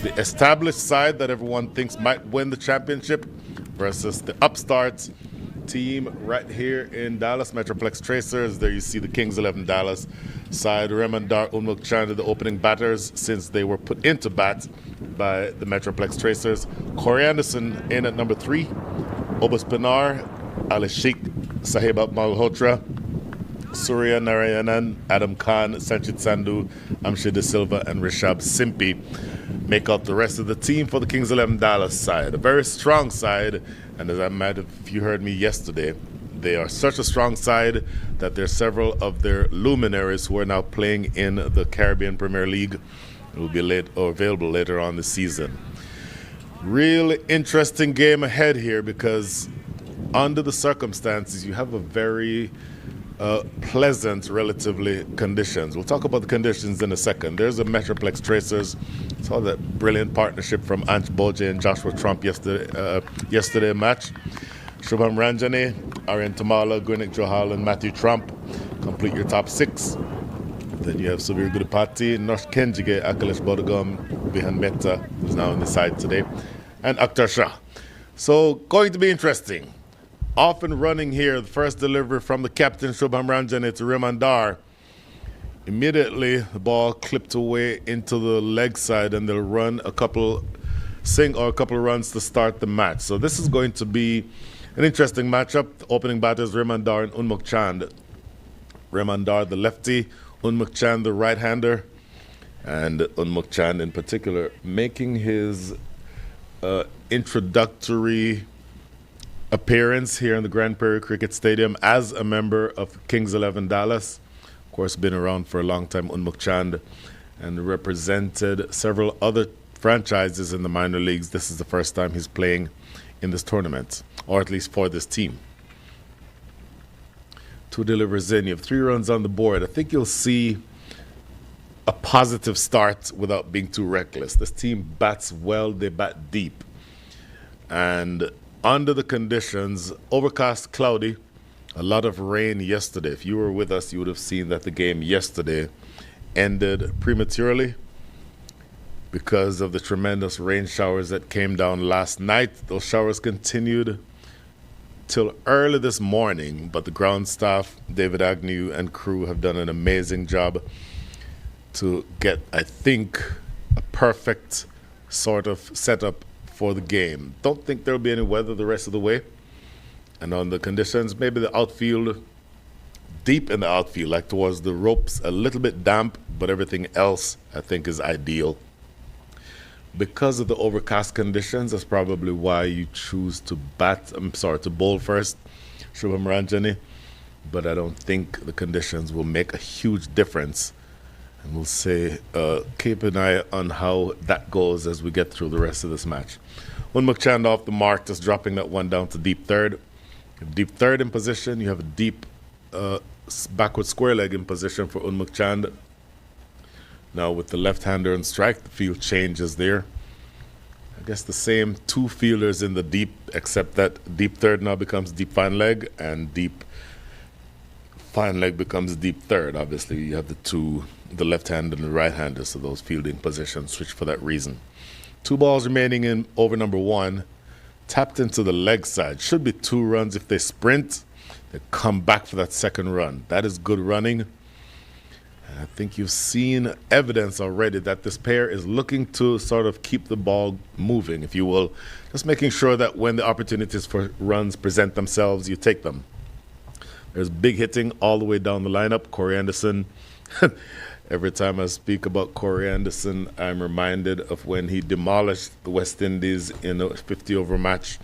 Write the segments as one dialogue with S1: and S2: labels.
S1: the established side that everyone thinks might win the championship versus the upstarts team right here in Dallas, MetroPlex Tracers. There you see the Kings 11 Dallas side. Remandar Unmukchand, the opening batters since they were put into bat by the MetroPlex Tracers. Corey Anderson in at number 3. Obas Pinar, Ali Sheikh, Sahib Malhotra, Surya Narayanan, Adam Khan, Sanchit Sandhu, Amshi De Silva, and Rishabh Simpi make up the rest of the team for the Kings 11 Dallas side. A very strong side, and as I might have, if you heard me yesterday, they are such a strong side that there's several of their luminaries who are now playing in the Caribbean Premier League. It will be available later on this season. Really interesting game ahead here because under the circumstances, you have a very pleasant, relatively, conditions. We'll talk about the conditions in a second. There's a MetroPlex Tracers. Saw that brilliant partnership from Ansh Boje and Joshua Trump yesterday match. Shubham Ranjani, Aryan Tamala, Gwinnett Johal, and Matthew Trump complete your top 6. Then you have Subir Gudipati, Nosh Kenjige, Akalesh Bodagam, Vihan Mehta, who's now on the side today, and Akhtar Shah. So, going to be interesting. Off and running here, the first delivery from the captain, Shubham Ranjani, to Remandar. Immediately, the ball clipped away into the leg side, and they'll run a couple of runs to start the match. So this is going to be an interesting matchup. The opening batters, Remandar and Unmukchand. Remandar, the lefty, Unmukchand, the right-hander, and Unmukchand in particular making his introductory appearance here in the Grand Prairie Cricket Stadium as a member of Kings 11 Dallas. Of course, been around for a long time, Unmukchand, and represented several other franchises in the minor leagues. This is the first time he's playing in this tournament, or at least for this team. 2 delivers in. You have 3 runs on the board. I think you'll see a positive start without being too reckless. This team bats well. They bat deep. And under the conditions, overcast, cloudy, a lot of rain yesterday. If you were with us, you would have seen that the game yesterday ended prematurely because of the tremendous rain showers that came down last night. Those showers continued till early this morning, but the ground staff, David Agnew and crew, have done an amazing job to get, I think, a perfect sort of setup for the game. Don't think there'll be any weather the rest of the way. And on the conditions, maybe the outfield, deep in the outfield, like towards the ropes, a little bit damp, but everything else I think is ideal. Because of the overcast conditions, that's probably why you choose to bowl first, Shubham Ranjani. But I don't think the conditions will make a huge difference. And we'll say, keep an eye on how that goes as we get through the rest of this match. Unmukchand off the mark, just dropping that one down to deep third. You have deep third in position. You have a deep backward square leg in position for Unmukchand. Now with the left-hander on strike, the field changes there. I guess the same 2 fielders in the deep, except that deep third now becomes deep fine leg, and deep fine leg becomes deep third. Obviously, you have the left-hander and the right-hander, so those fielding positions switch for that reason. 2 balls remaining in over number 1. Tapped into the leg side. Should be 2 runs if they sprint. They come back for that second run. That is good running. And I think you've seen evidence already that this pair is looking to sort of keep the ball moving, if you will. Just making sure that when the opportunities for runs present themselves, you take them. There's big hitting all the way down the lineup. Corey Anderson. Every time I speak about Corey Anderson, I'm reminded of when he demolished the West Indies in a 50-over match,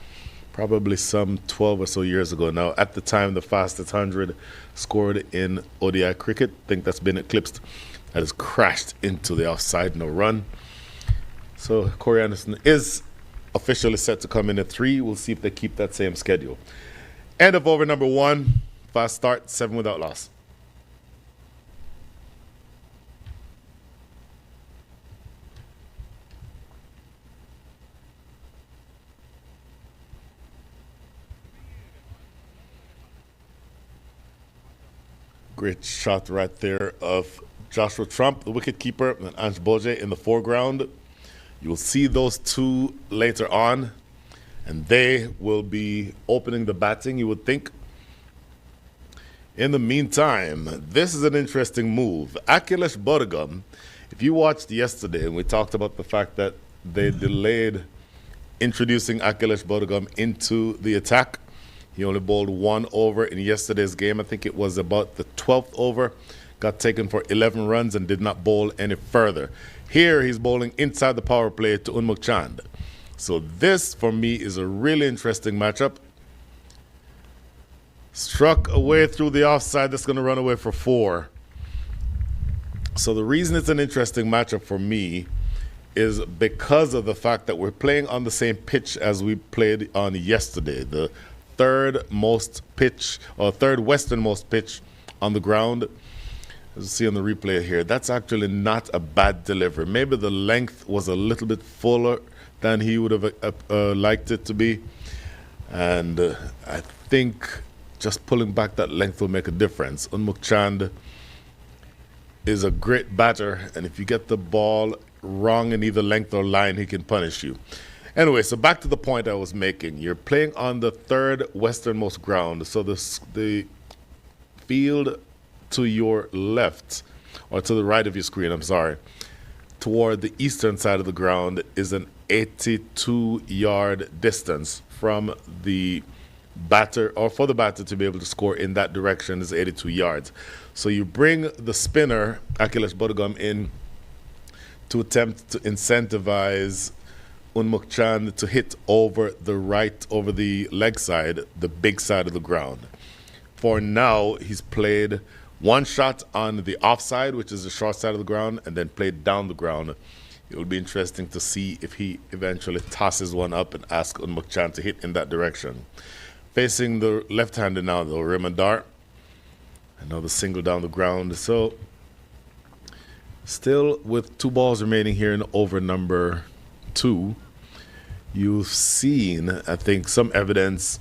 S1: probably some 12 or so years ago now. At the time, the fastest 100 scored in ODI cricket. I think that's been eclipsed. That has crashed into the offside, no run. So Corey Anderson is officially set to come in at 3. We'll see if they keep that same schedule. End of over number 1. Fast start, 7 without loss. Great shot right there of Joshua Trump, the wicketkeeper, and Ansh Boje in the foreground. You'll see those two later on, and they will be opening the batting, you would think. In the meantime, this is an interesting move. Akhilesh Bodhagam, if you watched yesterday, and we talked about the fact that they delayed introducing Akhilesh Bodhagam into the attack. He only bowled 1 over in yesterday's game. I think it was about the 12th over. Got taken for 11 runs and did not bowl any further. Here he's bowling inside the power play to Unmukt Chand. So this, for me, is a really interesting matchup. Struck away through the offside. That's going to run away for 4. So the reason it's an interesting matchup for me is because of the fact that we're playing on the same pitch as we played on yesterday. The third westernmost pitch on the ground. As you see on the replay here, that's actually not a bad delivery. Maybe the length was a little bit fuller than he would have liked it to be. And I think just pulling back that length will make a difference. Unmukt Chand is a great batter, and if you get the ball wrong in either length or line, he can punish you. Anyway, so back to the point I was making. You're playing on the third westernmost ground, so the field to your left, or to the right of your screen, I'm sorry, toward the eastern side of the ground is an 82-yard distance from the batter, or for the batter to be able to score in that direction is 82 yards. So you bring the spinner, Akhilesh Bodhagam, in to attempt to incentivize Unmukt Chand to hit over the leg side, the big side of the ground. For now, he's played one shot on the offside, which is the short side of the ground, and then played down the ground. It will be interesting to see if he eventually tosses one up and asks Unmukt Chand to hit in that direction. Facing the left-hander now, though, Remandar. Another single down the ground. So, still with 2 balls remaining here in over number 2, you've seen, I think, some evidence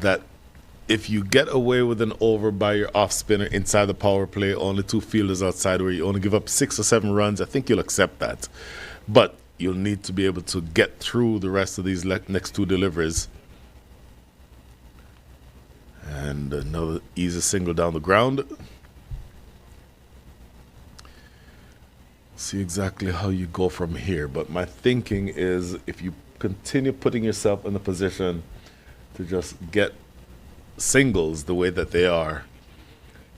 S1: that if you get away with an over by your off spinner inside the power play, only 2 fielders outside, where you only give up 6 or 7 runs, I think you'll accept that. But you'll need to be able to get through the rest of these next 2 deliveries. And another easy single down the ground. See exactly how you go from here. But my thinking is, if you continue putting yourself in the position to just get singles the way that they are,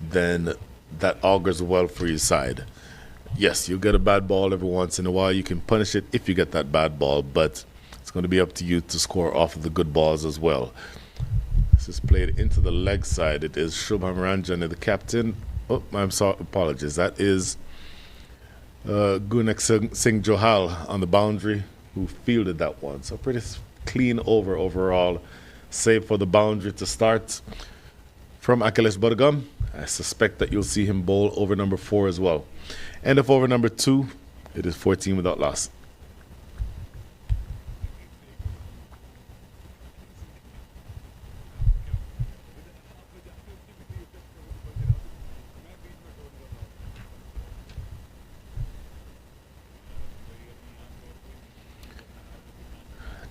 S1: then that augurs well for your side. Yes, you'll get a bad ball every once in a while. You can punish it if you get that bad ball, but it's going to be up to you to score off of the good balls as well. This is played into the leg side. It is Shubham Ranjan, the captain. Oh, I'm sorry, apologies. That is Gunek Singh Johal on the boundary, who fielded that one. So pretty clean over overall, save for the boundary to start from Akhilesh Bodhagam. I suspect that you'll see him bowl over number 4 as well. End of over number 2, it is 14 without loss.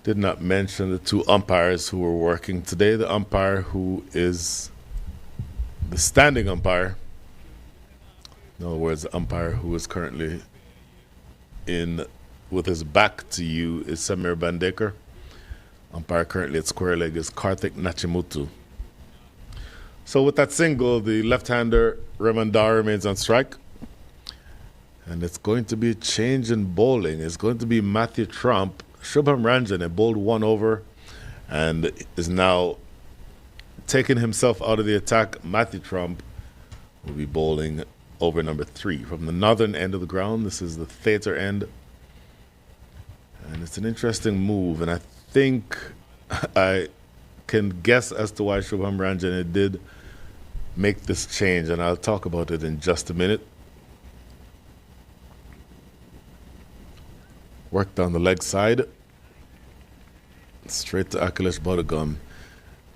S1: Did not mention the 2 umpires who were working today. The umpire who is the standing umpire, in other words, the umpire who is currently in with his back to you is Samir Bandekar. Umpire currently at square leg is Karthik Nachimutu. So with that single, the left-hander Remandar remains on strike. And it's going to be a change in bowling. It's going to be Matthew Trump. Shubham Ranjan had bowled 1 over and is now taking himself out of the attack. Matthew Trump will be bowling over number 3 from the northern end of the ground. This is the theatre end. And it's an interesting move. And I think I can guess as to why Shubham Ranjan did make this change. And I'll talk about it in just a minute. Work down the leg side. Straight to Akhilesh Bodhagam.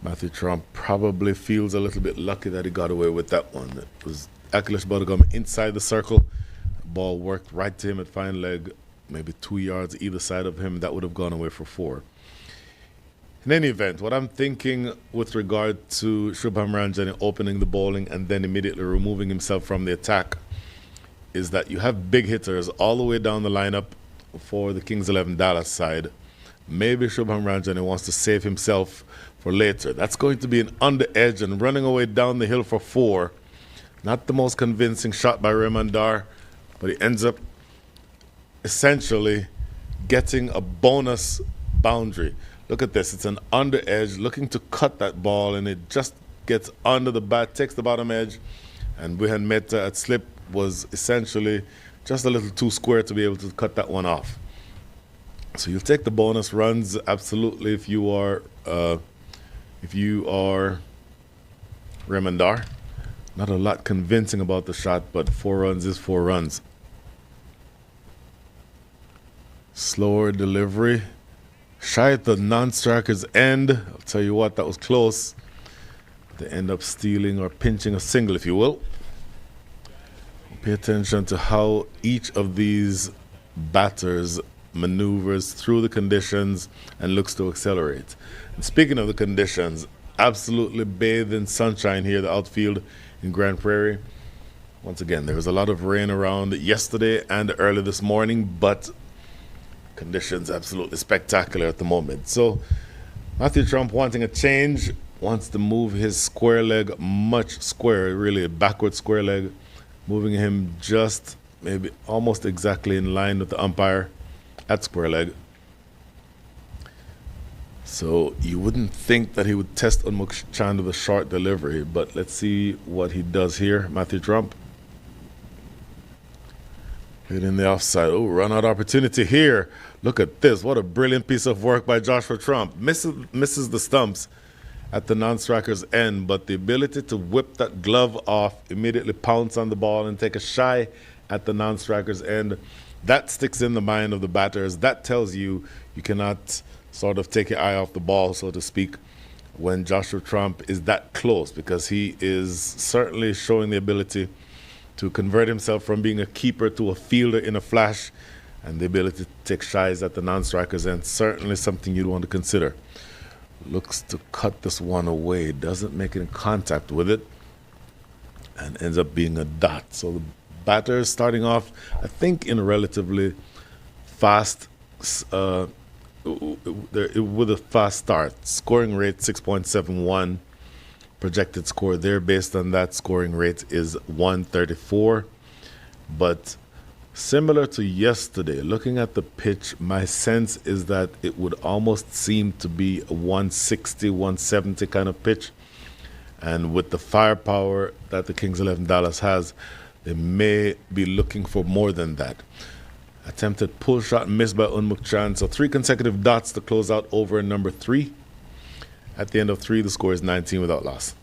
S1: Matthew Trump probably feels a little bit lucky that he got away with that one. It was Akhilesh Bodhagam inside the circle. Ball worked right to him at fine leg maybe 2 yards either side of him. That would have gone away for 4. In any event, what I'm thinking with regard to Shubham Ranjani opening the bowling and then immediately removing himself from the attack is that you have big hitters all the way down the lineup for the Kings 11 Dallas side. Maybe Shubham Ranjani wants to save himself for later. That's going to be an under edge and running away down the hill for 4. Not the most convincing shot by Raymond Dar, but he ends up essentially getting a bonus boundary. Look at this. It's an under edge looking to cut that ball, and it just gets under the bat, takes the bottom edge, and Wihan Mehta at slip was essentially just a little too square to be able to cut that one off. So you'll take the bonus runs, absolutely, if you are Raymond Dar. Not a lot convincing about the shot, but 4 runs is 4 runs. Slower delivery. Shy at the non-striker's end. I'll tell you what, that was close. They end up stealing or pinching a single, if you will. Pay attention to how each of these batters maneuvers through the conditions and looks to accelerate. And speaking of the conditions, absolutely bathed in sunshine here, the outfield in Grand Prairie. Once again, there was a lot of rain around yesterday and early this morning, but conditions absolutely spectacular at the moment. So Matthew Trump, wanting a change, wants to move his square leg much squarer, really a backward square leg, moving him just maybe almost exactly in line with the umpire at square leg. So you wouldn't think that he would test Unmukt Chand with a short delivery, but let's see what he does here. Matthew Trump. Hit in the offside. Oh, run out opportunity here. Look at this. What a brilliant piece of work by Joshua Trump. Misses the stumps at the non-striker's end, but the ability to whip that glove off, immediately pounce on the ball and take a shy at the non-striker's end, that sticks in the mind of the batters. That tells you you cannot sort of take your eye off the ball, so to speak, when Joshua Trump is that close, because he is certainly showing the ability to convert himself from being a keeper to a fielder in a flash, and the ability to take shies at the non-strikers end. Certainly something you'd want to consider. Looks to cut this one away, doesn't make any contact with it, and ends up being a dot. So the batter is starting off, I think, in a relatively fast, with a fast start. Scoring rate 6.71. Projected score there based on that scoring rate is 134. But similar to yesterday, looking at the pitch, my sense is that it would almost seem to be a 160, 170 kind of pitch. And with the firepower that the Kings 11 Dallas has, they may be looking for more than that. Attempted pull shot missed by Unmukt Chand. So 3 consecutive dots to close out over number 3. At the end of 3, the score is 19 without loss.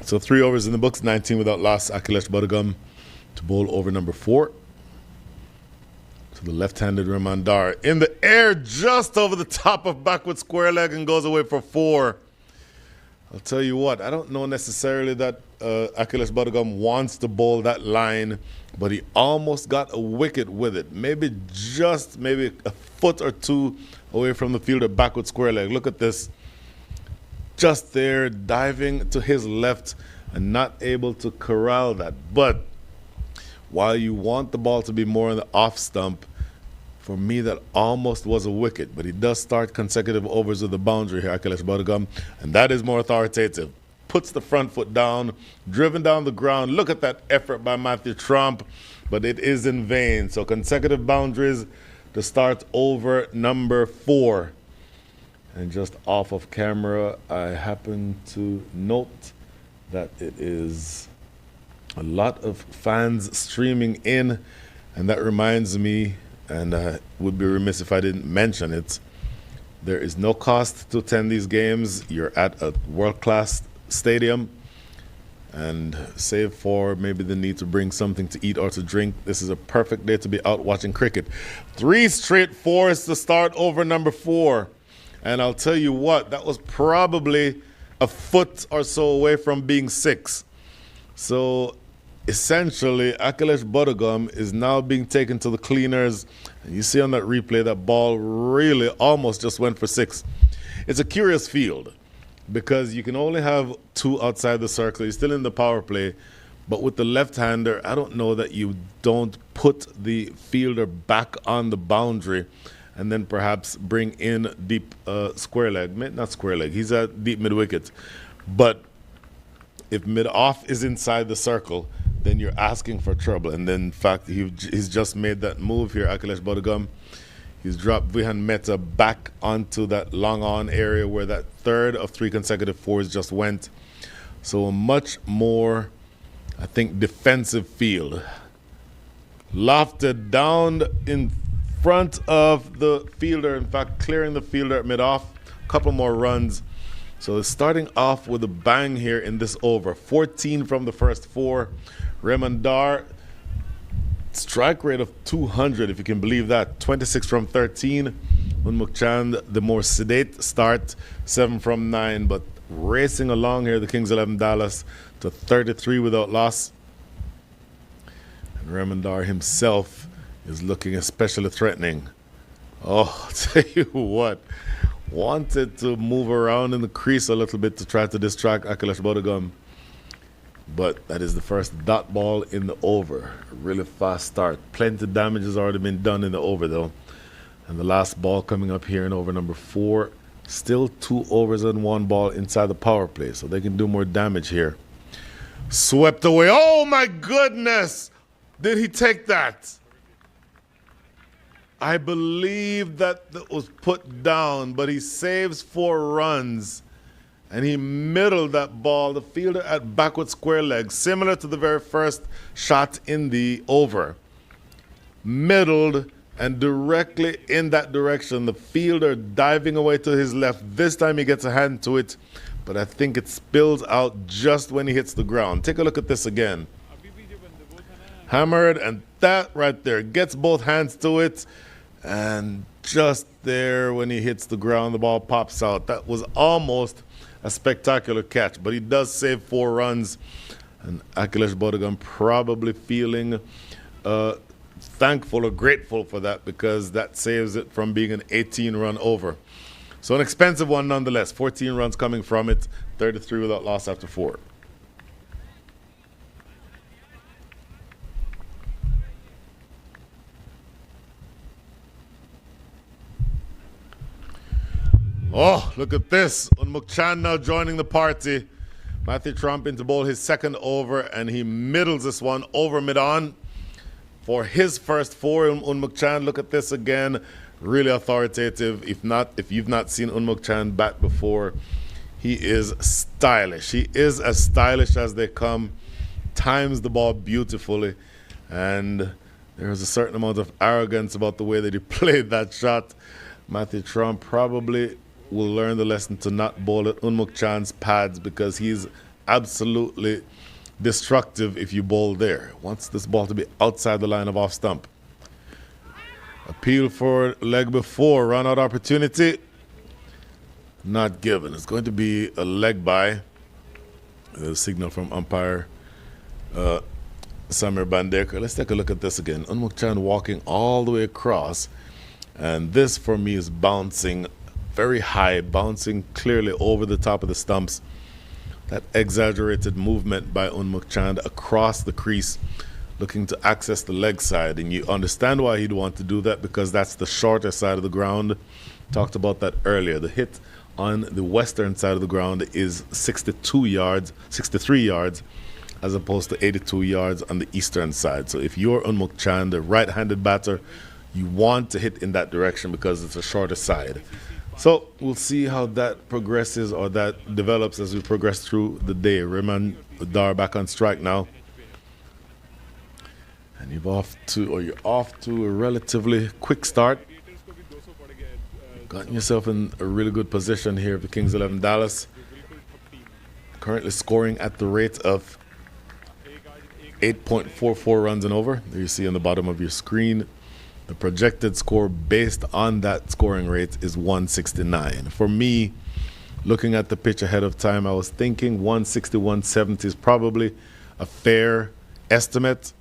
S1: So 3 overs in the books, 19 without loss. Akhilesh Badagam to bowl over number 4. To the left-handed Raymond Dar. In the air, just over the top of backward square leg, and goes away for 4. I'll tell you what, I don't know necessarily that Akhilesh Badagam wants to bowl that line, but he almost got a wicket with it. Maybe a foot or 2 away from the fielder, backward square leg. Look at this. Just there, diving to his left and not able to corral that. But while you want the ball to be more on the off stump For me, that almost was a wicket, but he does start consecutive overs with the boundary here, Akhilesh Bodagam, and that is more authoritative. Puts the front foot down, driven down the ground. Look at that effort by Matthew Trump, but it is in vain. So consecutive boundaries to start over number 4. And just off of camera, I happen to note that it is a lot of fans streaming in, and that reminds me, and I would be remiss if I didn't mention it, there is no cost to attend these games. You're at a world-class stadium, and save for maybe the need to bring something to eat or to drink, this is a perfect day to be out watching cricket. 3 straight fours to start over number 4. And I'll tell you what, that was probably a foot or so away from being 6. So essentially, Akhilesh Bodagam is now being taken to the cleaners. And you see on that replay, that ball really almost just went for 6. It's a curious field because you can only have 2 outside the circle. You're still in the power play. But with the left-hander, I don't know that you don't put the fielder back on the boundary and then perhaps bring in deep square leg. Not square leg. He's at deep mid-wicket. But if mid-off is inside the circle, then you're asking for trouble. And then, in fact, he's just made that move here, Akhilesh Bodagam. He's dropped Vihan Mehta back onto that long-on area where that third of 3 consecutive fours just went. So a much more, I think, defensive field. Lofted down in front of the fielder, in fact, clearing the fielder at mid-off. A couple more runs. So it's starting off with a bang here in this over. 14 from the first 4. Remandar, strike rate of 200, if you can believe that. 26 from 13. Unmukt Chand, the more sedate start, 7 from 9. But racing along here, the Kings 11 Dallas to 33 without loss. And Remandar himself is looking especially threatening. Oh, I'll tell you what. Wanted to move around in the crease a little bit to try to distract Akhilesh Bodagam. But that is the first dot ball in the over. A really fast start. Plenty of damage has already been done in the over, though. And the last ball coming up here in over number 4. Still 2 overs and 1 ball inside the power play, so they can do more damage here. Swept away. Oh, my goodness! Did he take that? I believe that was put down, but he saves 4 runs. And he middled that ball, the fielder at backward square leg, similar to the very first shot in the over. Middled and directly in that direction, the fielder diving away to his left. This time he gets a hand to it, but I think it spills out just when he hits the ground. Take a look at this again. Hammered, and that right there gets both hands to it. And just there when he hits the ground, the ball pops out. That was almost a spectacular catch, but he does save 4 runs. And Akhilesh Bodagam probably feeling thankful or grateful for that, because that saves it from being an 18-run over. So an expensive one nonetheless. 14 runs coming from it, 33 without loss after 4. Oh, look at this. Unmukt Chand now joining the party. Matthew Trump into bowl his second over, and he middles this one over mid-on for his first 4. Unmukt Chand, look at this again. Really authoritative. If you've not seen Unmukt Chand bat before, he is stylish. He is as stylish as they come. Times the ball beautifully. And there's a certain amount of arrogance about the way that he played that shot. Matthew Trump probably will learn the lesson to not bowl at Unmukt Chand's pads, because he's absolutely destructive if you bowl there. Wants this ball to be outside the line of off stump. Appeal for leg before, run out opportunity. Not given. It's going to be a leg by. A signal from umpire Samir Bandekar. Let's take a look at this again. Unmukt Chand walking all the way across. And this for me is bouncing very high, bouncing clearly over the top of the stumps. That exaggerated movement by Unmukt Chand across the crease looking to access the leg side. And you understand why he'd want to do that, because that's the shorter side of the ground. Talked about that earlier. The hit on the western side of the ground is 63 yards, as opposed to 82 yards on the eastern side. So if you're Unmuk Chan, the right-handed batter, you want to hit in that direction because it's a shorter side. So we'll see how that progresses, or that develops as we progress through the day. Raymond Dar back on strike now. And you're off to a relatively quick start. Gotten yourself in a really good position here for Kings 11 Dallas. Currently scoring at the rate of 8.44 runs and over. There you see on the bottom of your screen. The projected score based on that scoring rate is 169. For me, looking at the pitch ahead of time, I was thinking 160, 170 is probably a fair estimate.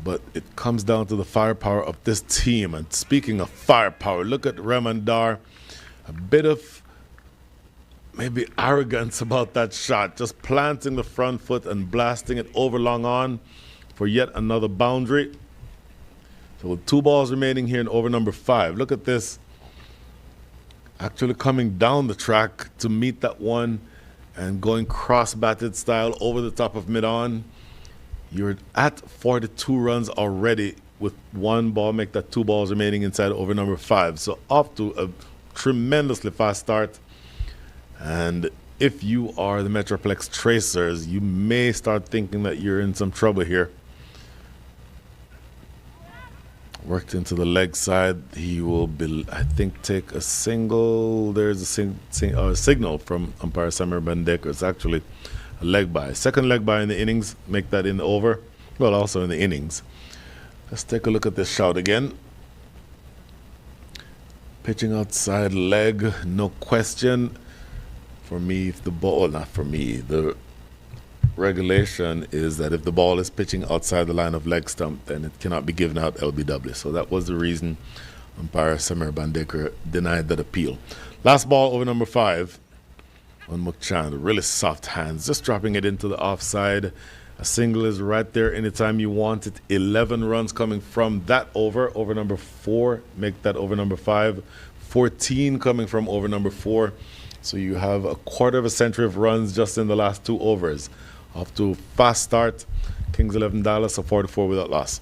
S1: But it comes down to the firepower of this team. And speaking of firepower, look at Remandar. A bit of maybe arrogance about that shot. Just planting the front foot and blasting it over long on for yet another boundary. So with 2 balls remaining here in over number 5. Look at this. Actually coming down the track to meet that one and going cross-batted style over the top of mid-on. You're at 42 runs already with 1 ball, make that 2 balls remaining inside over number 5. So off to a tremendously fast start. And if you are the MetroPlex Tracers, you may start thinking that you're in some trouble here. Worked into the leg side. He will be, I think, take a single. There's a signal from umpire Samir Bandekar. It's actually a leg by. Second leg by in the innings. Make that in the over. Well, also in the innings. Let's take a look at this shot again. Pitching outside leg, no question. For me, if the ball, not for me, the regulation is that if the ball is pitching outside the line of leg stump, then it cannot be given out LBW. So that was the reason umpire Samir Bandekar denied that appeal. Last ball over number 5 on Mukchan. Really soft hands, just dropping it into the offside. A single is right there anytime you want it. 11 runs coming from that over number 4. Make that over number 5. 14 coming from over number 4. So you have a quarter of a century of runs just in the last 2 overs. Off to a fast start. Kings 11 Dallas, a 44 without loss.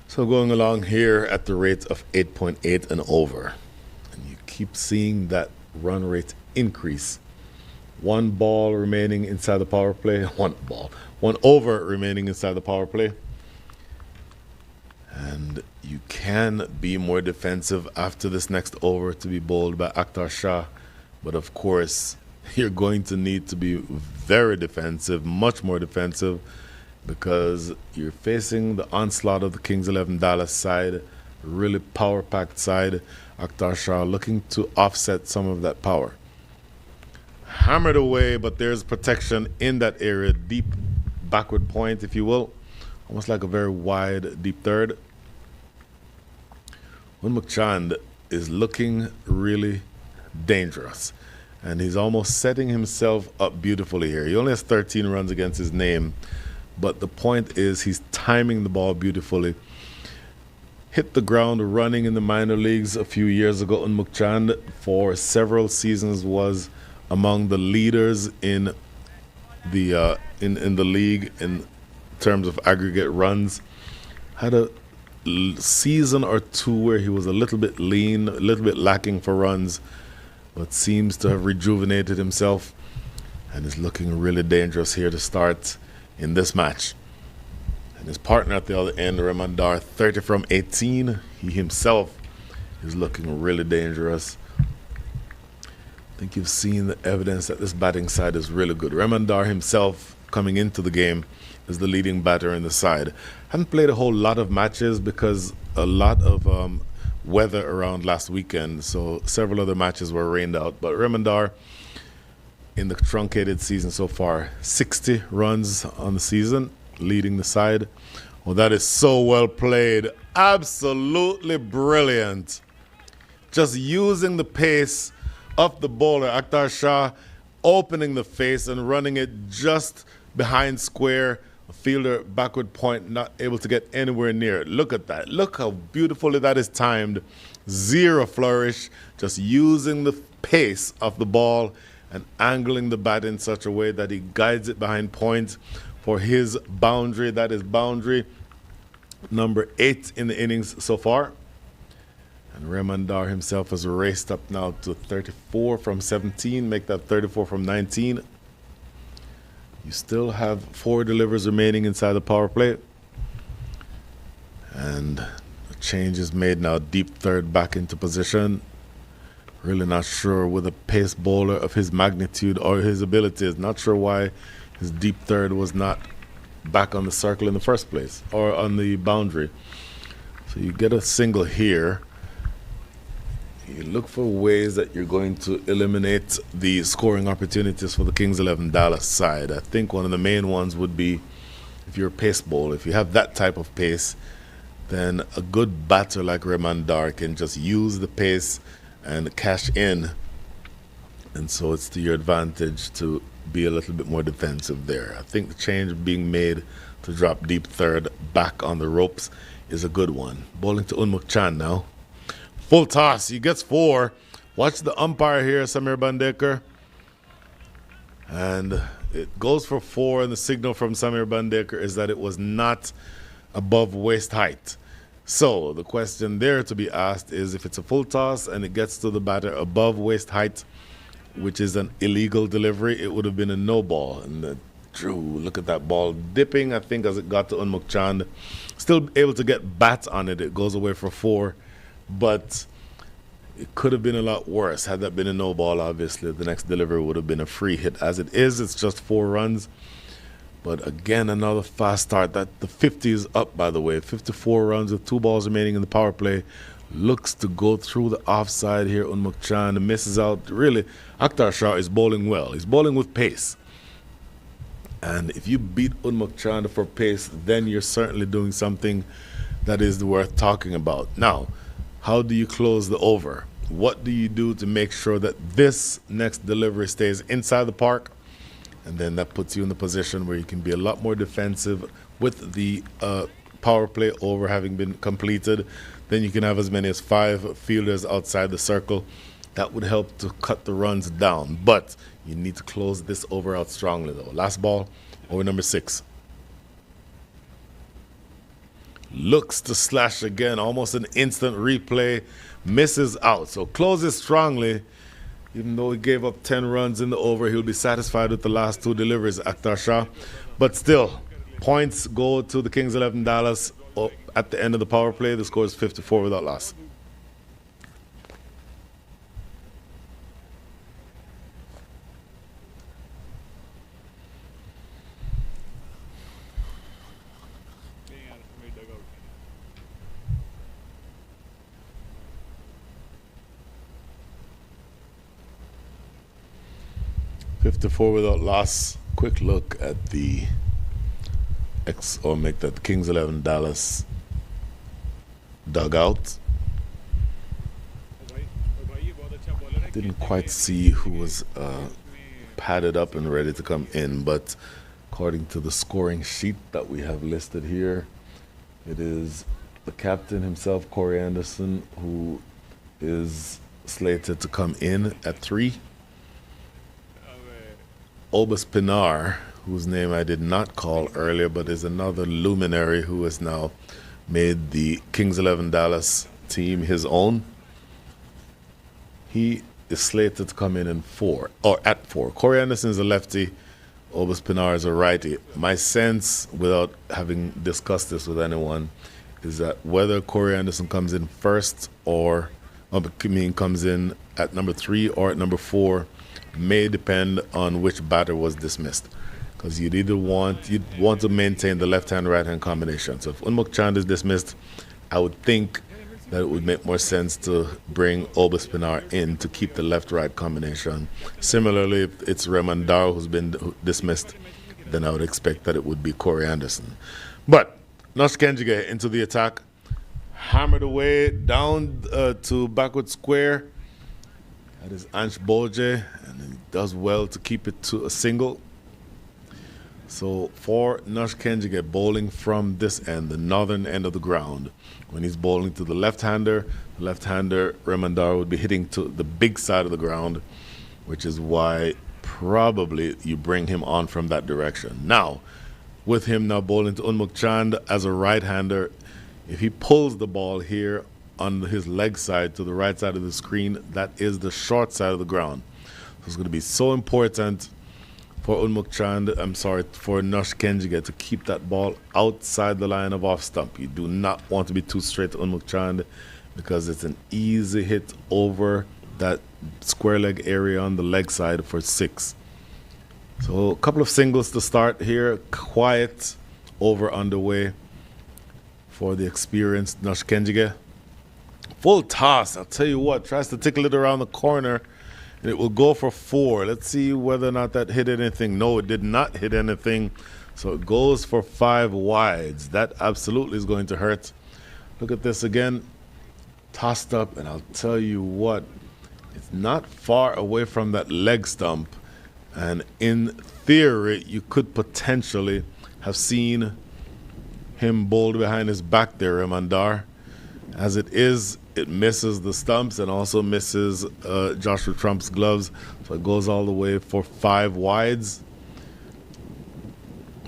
S1: So going along here at the rate of 8.8 and over. And you keep seeing that run rate increase. 1 ball remaining inside the power play. 1 over remaining inside the power play. And you can be more defensive after this next over to be bowled by Akhtar Shah. But of course, you're going to need to be very defensive, much more defensive, because you're facing the onslaught of the Kings 11 Dallas side, a really power-packed side. Akhtar Shah looking to offset some of that power. Hammered away, but there's protection in that area, deep backward point, if you will, almost like a very wide deep third. Unmuk Chand is looking really dangerous, and he's almost setting himself up beautifully here. He only has 13 runs against his name. But the point is he's timing the ball beautifully. Hit the ground running in the minor leagues a few years ago. Unmuk Chand for several seasons was among the leaders in the league in terms of aggregate runs. Had a season or 2 where he was a little bit lean, a little bit lacking for runs, but seems to have rejuvenated himself and is looking really dangerous here to start in this match. And his partner at the other end, Remandar, 30 from 18. He himself is looking really dangerous. I think you've seen the evidence that this batting side is really good. Remandar himself, coming into the game, is the leading batter in the side. Haven't played a whole lot of matches because a lot of weather around last weekend, so several other matches were rained out. But Remandar in the truncated season so far. 60 runs on the season, leading the side. Well, that is so well played. Absolutely brilliant. Just using the pace of the bowler, Akhtar Shah, opening the face and running it just behind square. A fielder backward point, not able to get anywhere near it. Look at that. Look how beautifully that is timed. Zero flourish, just using the pace of the ball and angling the bat in such a way that he guides it behind point for his boundary. That is boundary number 8 in the innings so far. And Remandar himself has raced up now to 34 from 17, make that 34 from 19. You still have 4 delivers remaining inside the power play. And a change is made now, deep third back into position. Really not sure with a pace bowler of his magnitude or his abilities. Not sure why his deep third was not back on the circle in the first place or on the boundary. So you get a single here. You look for ways that you're going to eliminate the scoring opportunities for the Kings 11 Dallas side. I think one of the main ones would be if you're a pace bowler. If you have that type of pace, then a good batter like Remandar can just use the pace and cash in. And so it's to your advantage to be a little bit more defensive there. I think the change being made to drop deep third back on the ropes is a good one. Bowling to Unmuk Chan now. Full toss. He gets 4. Watch the umpire here, Samir Bandekar. And it goes for 4, and the signal from Samir Bandekar is that it was not above waist height. So the question there to be asked is if it's a full toss and it gets to the batter above waist height, which is an illegal delivery, it would have been a no ball. And Drew, look at that ball dipping, I think, as it got to Unmuk Chand. Still able to get bat on it. It goes away for 4. But it could have been a lot worse. Had that been a no ball, obviously, the next delivery would have been a free hit. As it is, it's just 4 runs. But again, another fast start. That the 50 is up, by the way. 54 runs with 2 balls remaining in the power play. Looks to go through the offside here. Unmuk Chan misses out. Really, Akhtar Shah is bowling well. He's bowling with pace. And if you beat Unmuk Chan for pace, then you're certainly doing something that is worth talking about. Now, how do you close the over? What do you do to make sure that this next delivery stays inside the park? And then that puts you in the position where you can be a lot more defensive with the power play over having been completed. Then you can have as many as 5 fielders outside the circle. That would help to cut the runs down. But you need to close this over out strongly, though. Last ball, over number 6. Looks to slash again, almost an instant replay, misses out. So closes strongly. Even though he gave up 10 runs in the over, he'll be satisfied with the last 2 deliveries, Akhtar Shah. But still, points go to the Kings 11 Dallas at the end of the power play. The score is 54 without loss. .54 without loss. Quick look at the Kings 11 Dallas dugout. Didn't quite see who was padded up and ready to come in, but according to the scoring sheet that we have listed here, it is the captain himself, Corey Anderson, who is slated to come in at 3. Obus Pinar, whose name I did not call earlier, but is another luminary who has now made the Kings 11 Dallas team his own. He is slated to come in 4, or at 4. Corey Anderson is a lefty. Obus Pinar is a righty. My sense, without having discussed this with anyone, is that whether Corey Anderson comes in first comes in at number 3 or at number 4 may depend on which batter was dismissed, because you'd want to maintain the left-hand right-hand combination. So if Unmuk Chand is dismissed, I would think that it would make more sense to bring Obispinar in to keep the left-right combination. Similarly, if it's Remandar who's been dismissed, then I would expect that it would be Corey Anderson. But Nosh Kenjige into the attack, hammered away down to backward square. That is Ansh Bolje, and he does well to keep it to a single. So for Nosh Kenjige bowling from this end, the northern end of the ground, when he's bowling to the left-hander Remandar would be hitting to the big side of the ground, which is why probably you bring him on from that direction. Now, with him now bowling to Unmuk Chand as a right-hander, if he pulls the ball here on his leg side to the right side of the screen, that is the short side of the ground. So it's going to be so important for for Nosh Kenjige to keep that ball outside the line of off stump. You do not want to be too straight to Unmuk Chand because it's an easy hit over that square leg area on the leg side for 6. So a couple of singles to start here. Quiet over underway for the experienced Nosh Kenjige. Full toss, I'll tell you what, tries to tickle it around the corner and it will go for 4. Let's see whether or not that hit anything. No, it did not hit anything. So it goes for 5 wides. That absolutely is going to hurt. Look at this again. Tossed up, and I'll tell you what, it's not far away from that leg stump. And in theory, you could potentially have seen him bowled behind his back there, Remandar. As it is, it misses the stumps and also misses Joshua Trump's gloves. So it goes all the way for 5 wides.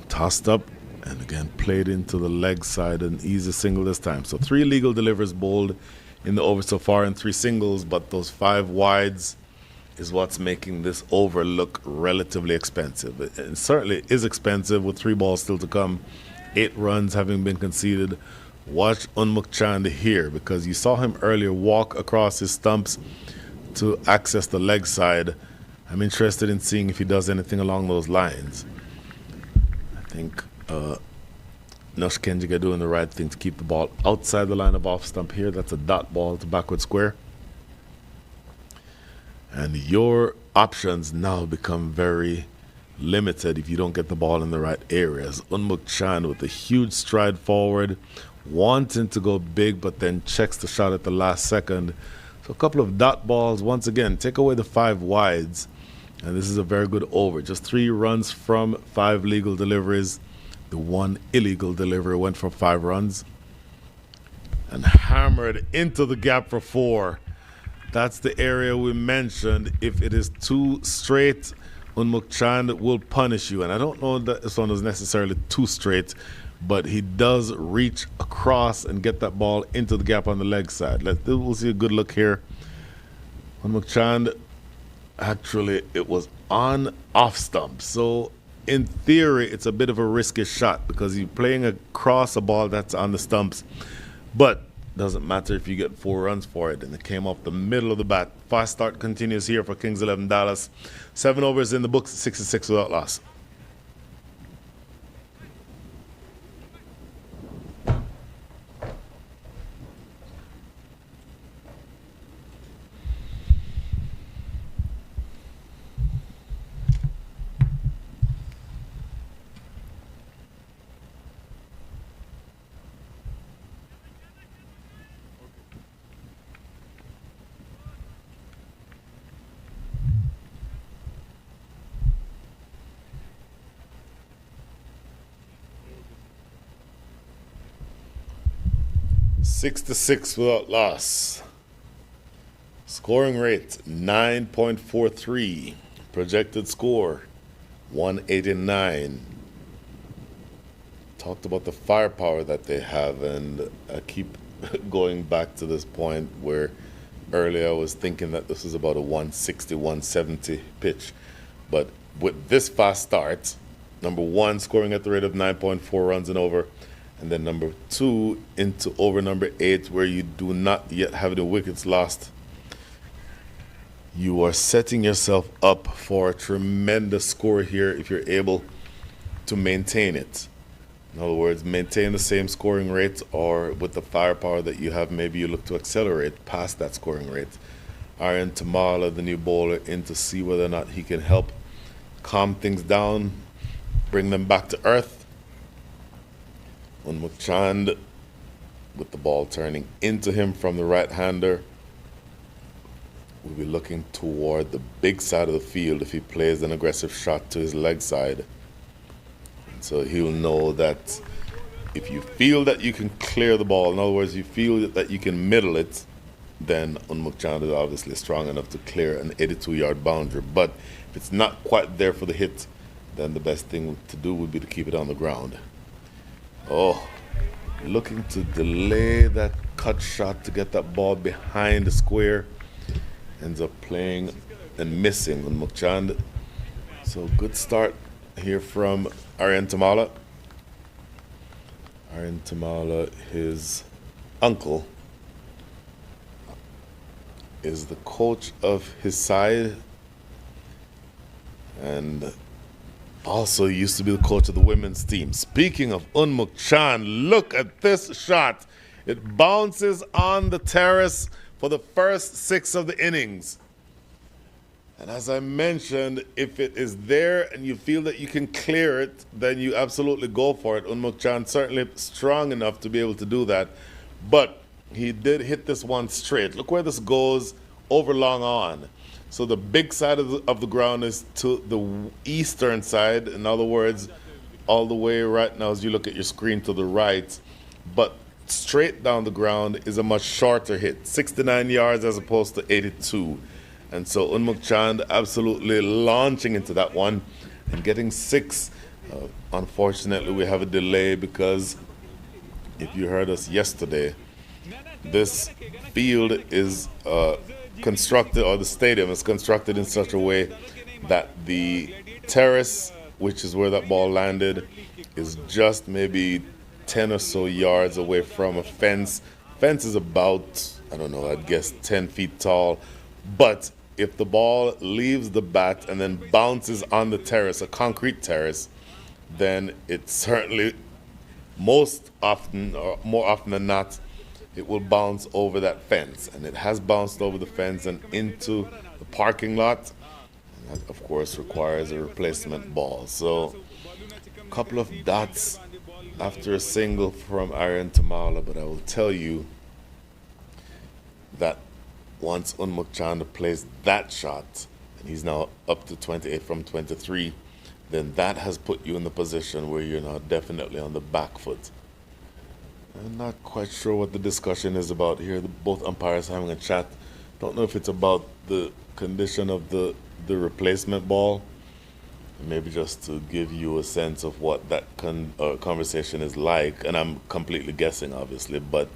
S1: Tossed up and again played into the leg side, an easy single this time. So 3 legal delivers bowled in the over so far and 3 singles, but those 5 wides is what's making this over look relatively expensive. It certainly is expensive with 3 balls still to come, 8 runs having been conceded. Watch Unmuk Chand here because you saw him earlier walk across his stumps to access the leg side. I'm interested in seeing if he does anything along those lines. I think Nosh Kenjige doing the right thing to keep the ball outside the line of off stump here. That's a dot ball to backward square. And your options now become very limited if you don't get the ball in the right areas. Unmuk Chand with a huge stride forward, wanting to go big, but then checks the shot at the last second. So a couple of dot balls. Once again, take away the 5 wides, and this is a very good over. Just 3 runs from 5 legal deliveries. The 1 illegal delivery went for 5 runs. And hammered into the gap for 4. That's the area we mentioned. If it is too straight, Unmuk Chand will punish you. And I don't know that this one was necessarily too straight, but he does reach across and get that ball into the gap on the leg side. We'll see a good look here. Unmuk Chand, actually, it was on off stump. So in theory, it's a bit of a risky shot because you're playing across a ball that's on the stumps. But doesn't matter if you get 4 runs for it. And it came off the middle of the bat. Fast start continues here for Kings 11 Dallas. 7 overs in the books, 66 without loss. Six to 6 without loss. Scoring rate 9.43. Projected score 189. Talked about the firepower that they have, and I keep going back to this point where earlier I was thinking that this is about a 160, 170 pitch. But with this fast start, number 1 scoring at the rate of 9.4 runs and over, and then number 2 into over number 8 where you do not yet have the wickets lost, you are setting yourself up for a tremendous score here if you're able to maintain it. In other words, maintain the same scoring rate, or with the firepower that you have, maybe you look to accelerate past that scoring rate. Aaron Tamala, the new bowler, in to see whether or not he can help calm things down, bring them back to earth. Unmuchand with the ball turning into him from the right-hander. We'll be looking toward the big side of the field if he plays an aggressive shot to his leg side. And so he'll know that if you feel that you can clear the ball, in other words, you feel that you can middle it, then Unmuchand is obviously strong enough to clear an 82-yard boundary. But if it's not quite there for the hit, then the best thing to do would be to keep it on the ground. Oh, looking to delay that cut shot to get that ball behind the square. Ends up playing and missing Unmuchand. So good start here from Aryan Tamala. Aryan Tamala, his uncle, is the coach of his side and also used to be the coach of the women's team. Speaking of Unmuchand, look at this shot. It bounces on the terrace for the first 6 of the innings. And as I mentioned, if it is there and you feel that you can clear it, then you absolutely go for it. Unmuchand certainly strong enough to be able to do that. But he did hit this one straight. Look where this goes over long on. So the big side of the ground is to the eastern side. In other words, all the way right now as you look at your screen to the right. But straight down the ground is a much shorter hit, 69 yards as opposed to 82. And so Unmuchand absolutely launching into that one and getting 6. Unfortunately, we have a delay because if you heard us yesterday, this field is constructed, or the stadium is constructed in such a way that the terrace, which is where that ball landed, is just maybe 10 or so yards away from a fence. Fence is about, I don't know, I'd guess 10 feet tall. But if the ball leaves the bat and then bounces on the terrace, a concrete terrace, then it certainly, most often, or more often than not, it will bounce over that fence. And it has bounced over the fence and into the parking lot. And that, of course, requires a replacement ball. So a couple of dots after a single from Aryan Tamala, but I will tell you that once Unmuchand plays that shot, and he's now up to 28 from 23, then that has put you in the position where you're now definitely on the back foot. I'm not quite sure what the discussion is about here. Both umpires having a chat. Don't know if it's about the condition of the replacement ball. Maybe just to give you a sense of what that conversation is like. And I'm completely guessing, obviously. But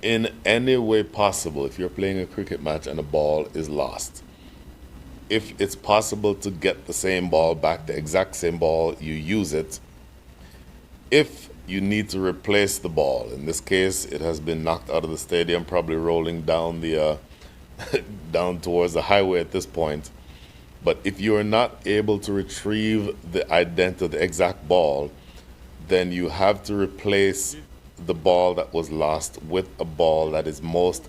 S1: in any way possible, if you're playing a cricket match and a ball is lost, if it's possible to get the same ball back, the exact same ball, you use it. If you need to replace the ball, in this case, it has been knocked out of the stadium, probably rolling down the down towards the highway at this point. But if you are not able to retrieve the exact ball, then you have to replace the ball that was lost with a ball that is most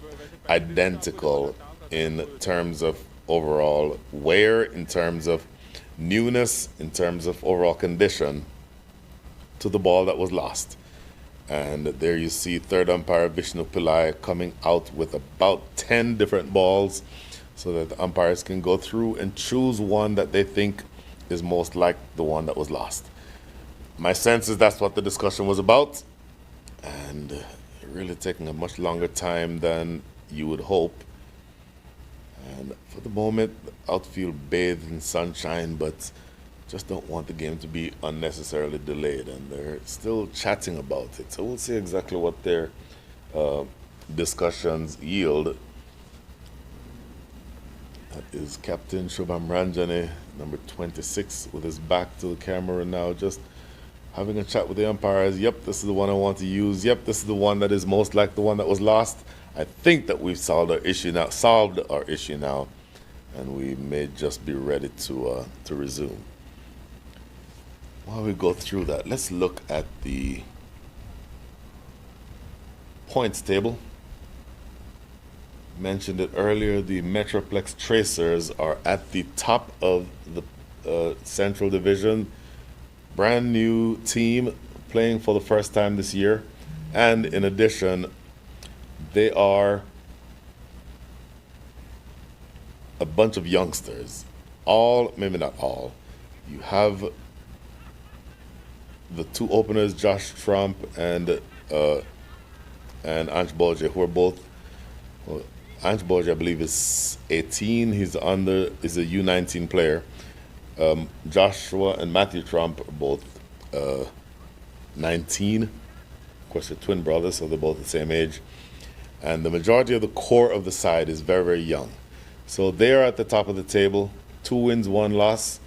S1: identical in terms of overall wear, in terms of newness, in terms of overall condition to the ball that was lost. And there you see third umpire Vishnu Pillai coming out with about 10 different balls so that the umpires can go through and choose one that they think is most like the one that was lost. My sense is that's what the discussion was about, and really taking a much longer time than you would hope. And for the moment, the outfield bathed in sunshine, but just don't want the game to be unnecessarily delayed, and they're still chatting about it. So we'll see exactly what their discussions yield. That is Captain Shubham Ranjane, number 26, with his back to the camera now, just having a chat with the umpires. Yep, this is the one I want to use. Yep, this is the one that is most like the one that was lost. I think that we've solved our issue now, and we may just be ready to resume. while we go through that, let's look at the points table. Mentioned it earlier, the MetroPlex Tracers are at the top of the Central Division. Brand new team playing for the first time this year. And in addition, they are a bunch of youngsters. All, maybe not all. You have the two openers, Josh Trump and Ange Bolger, who are both, well, Ange Bolger, I believe, is 18. He's a U19 player. Joshua and Matthew Trump are both 19. Of course, they're twin brothers, so they're both the same age. And the majority of the core of the side is very, very young. So they are at the top of the table. 2 wins, 1 loss.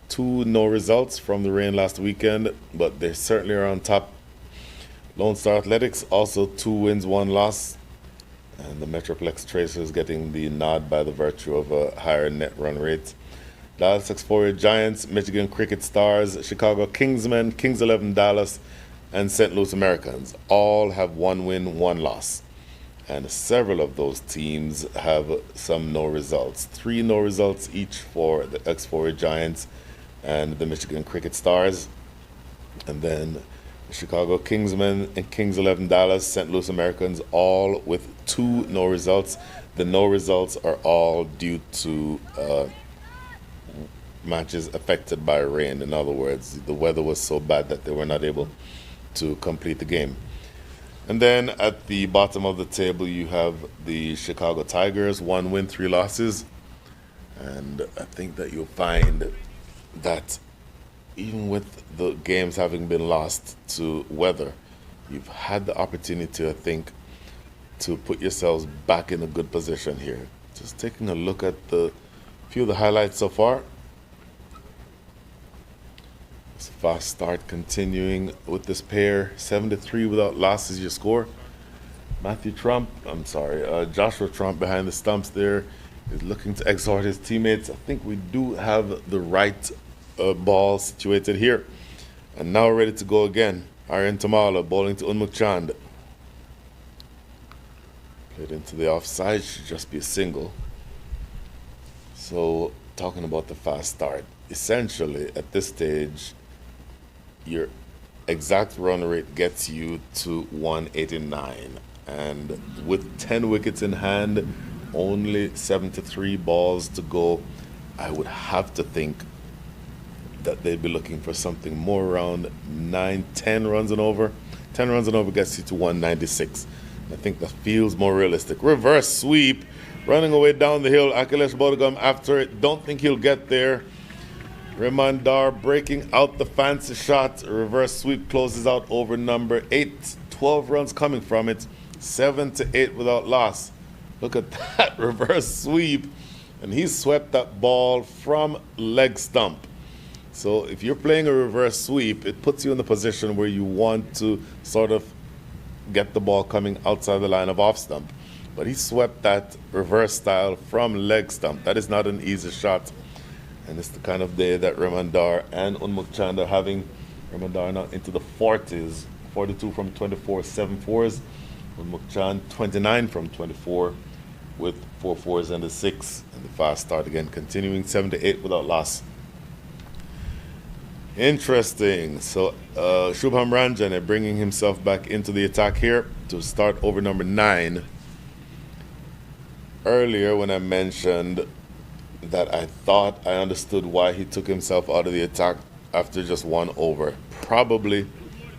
S1: 2 no results from the rain last weekend, but they certainly are on top. Lone Star Athletics also 2 wins, 1 loss. And the Metroplex Tracers getting the nod by the virtue of a higher net run rate. Dallas Exforia Giants, Michigan Cricket Stars, Chicago Kingsmen, Kings 11 Dallas, and St. Louis Americans all have 1 win, 1 loss. And several of those teams have some no results. 3 no results each for the Exforia Giants and the Michigan Cricket Stars. And then Chicago Kingsmen and Kings 11 Dallas, St. Louis Americans, all with 2 no results. The no results are all due to matches affected by rain. In other words, the weather was so bad that they were not able to complete the game. And then at the bottom of the table, you have the Chicago Tigers, 1 win, 3 losses. And I think that you'll find that even with the games having been lost to weather, you've had the opportunity, I think, to put yourselves back in a good position here. Just taking a look at the few of the highlights so far. It's a fast start continuing with this pair. 7-3 without loss is your score. Joshua Trump behind the stumps there is looking to exhort his teammates. I think we do have the right ball situated here. And now ready to go again. Aryan Tamala bowling to Unmuk Chand. Played into the offside, should just be a single. So, talking about the fast start, essentially at this stage, your exact run rate gets you to 189. And with 10 wickets in hand, only 7-3 balls to go, I would have to think that they'd be looking for something more around 9-10 runs and over. 10 runs and over gets you to 196. I think that feels more realistic. Reverse sweep, running away down the hill. Akhilesh Bodagam after it. Don't think he'll get there. Raymond Dar breaking out the fancy shot. Reverse sweep closes out over number 8. 12 runs coming from it. 7-8 without loss. Look at that reverse sweep. And he swept that ball from leg stump. So if you're playing a reverse sweep, it puts you in the position where you want to sort of get the ball coming outside the line of off stump. But he swept that reverse style from leg stump. That is not an easy shot. And it's the kind of day that Ramandar and Unmuk Chand are having. Ramandar now into the 40s. 42 from 24, 7 fours. Unmuk Chand 29 from 24 with 4 fours and a 6. And the fast start again continuing 7-8 without loss. Interesting. So Shubham Ranjane bringing himself back into the attack here to start over number 9. Earlier when I mentioned that I thought I understood why he took himself out of the attack after just 1 over. Probably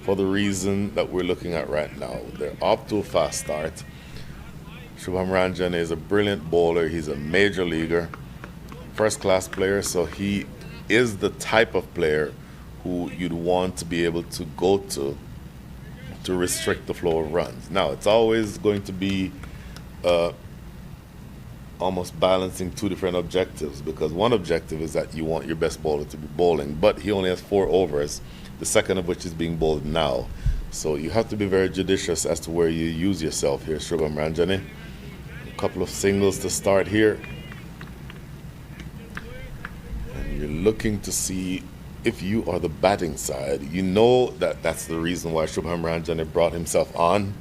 S1: for the reason that we're looking at right now. They're off to a fast start. Shubham Ranjane is a brilliant bowler. He's a major leaguer, first-class player, so he is the type of player who you'd want to be able to go to restrict the flow of runs. Now, it's always going to be almost balancing 2 different objectives, because one objective is that you want your best bowler to be bowling, but he only has 4 overs, the second of which is being bowled now. So you have to be very judicious as to where you use yourself here, Shubham Ranjane. A couple of singles to start here. And you're looking to see if you are the batting side, you know that that's the reason why Shubham Ranjane brought himself on.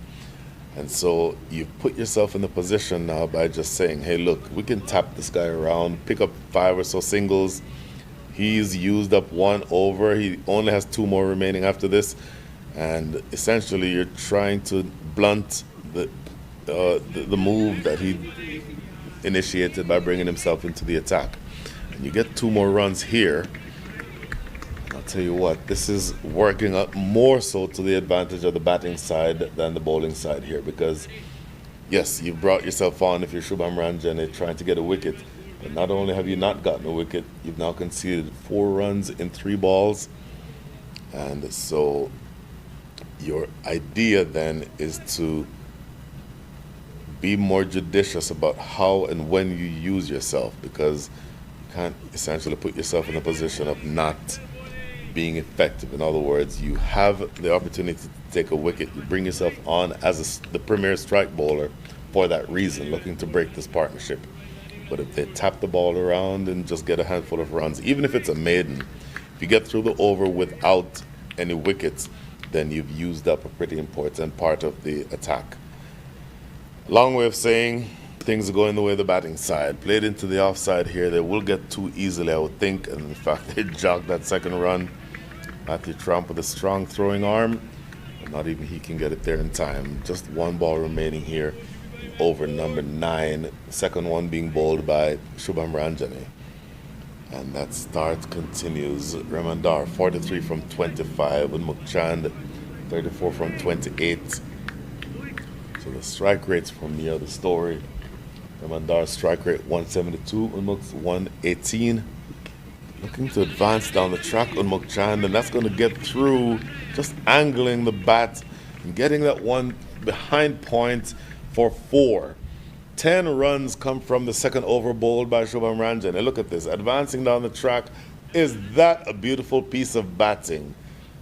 S1: And so you put yourself in the position now by just saying, hey, look, we can tap this guy around, pick up 5 or so singles. He's used up 1 over. He only has 2 more remaining after this. And essentially you're trying to blunt the move that he initiated by bringing himself into the attack. And you get 2 more runs here. I'll tell you what, this is working out more so to the advantage of the batting side than the bowling side here, because yes, you've brought yourself on if you're Shubham Ranjane trying to get a wicket, but not only have you not gotten a wicket, you've now conceded 4 runs in 3 balls. And so your idea then is to be more judicious about how and when you use yourself, because you can't essentially put yourself in a position of not being effective. In other words, you have the opportunity to take a wicket. You bring yourself on as the premier strike bowler for that reason, looking to break this partnership. But if they tap the ball around and just get a handful of runs, even if it's a maiden, if you get through the over without any wickets, then you've used up a pretty important part of the attack. Long way of saying things are going the way of the batting side. Played into the offside here. They will get 2 easily, I would think. And in fact, they jogged that second run. Matthew Trump with a strong throwing arm. But not even he can get it there in time. Just 1 ball remaining here. Over number 9. Second one being bowled by Shubham Ranjane. And that start continues. Remandar 43 from 25. And Mukchand 34 from 28. So the strike rates from the other story. Ramandar's strike rate 172, Unmuk's 118. Looking to advance down the track, Unmukchand, and that's going to get through, just angling the bat and getting that one behind point for 4. 10 runs come from the second over bowled by Shubham Ranjane. And look at this, advancing down the track. Is that a beautiful piece of batting?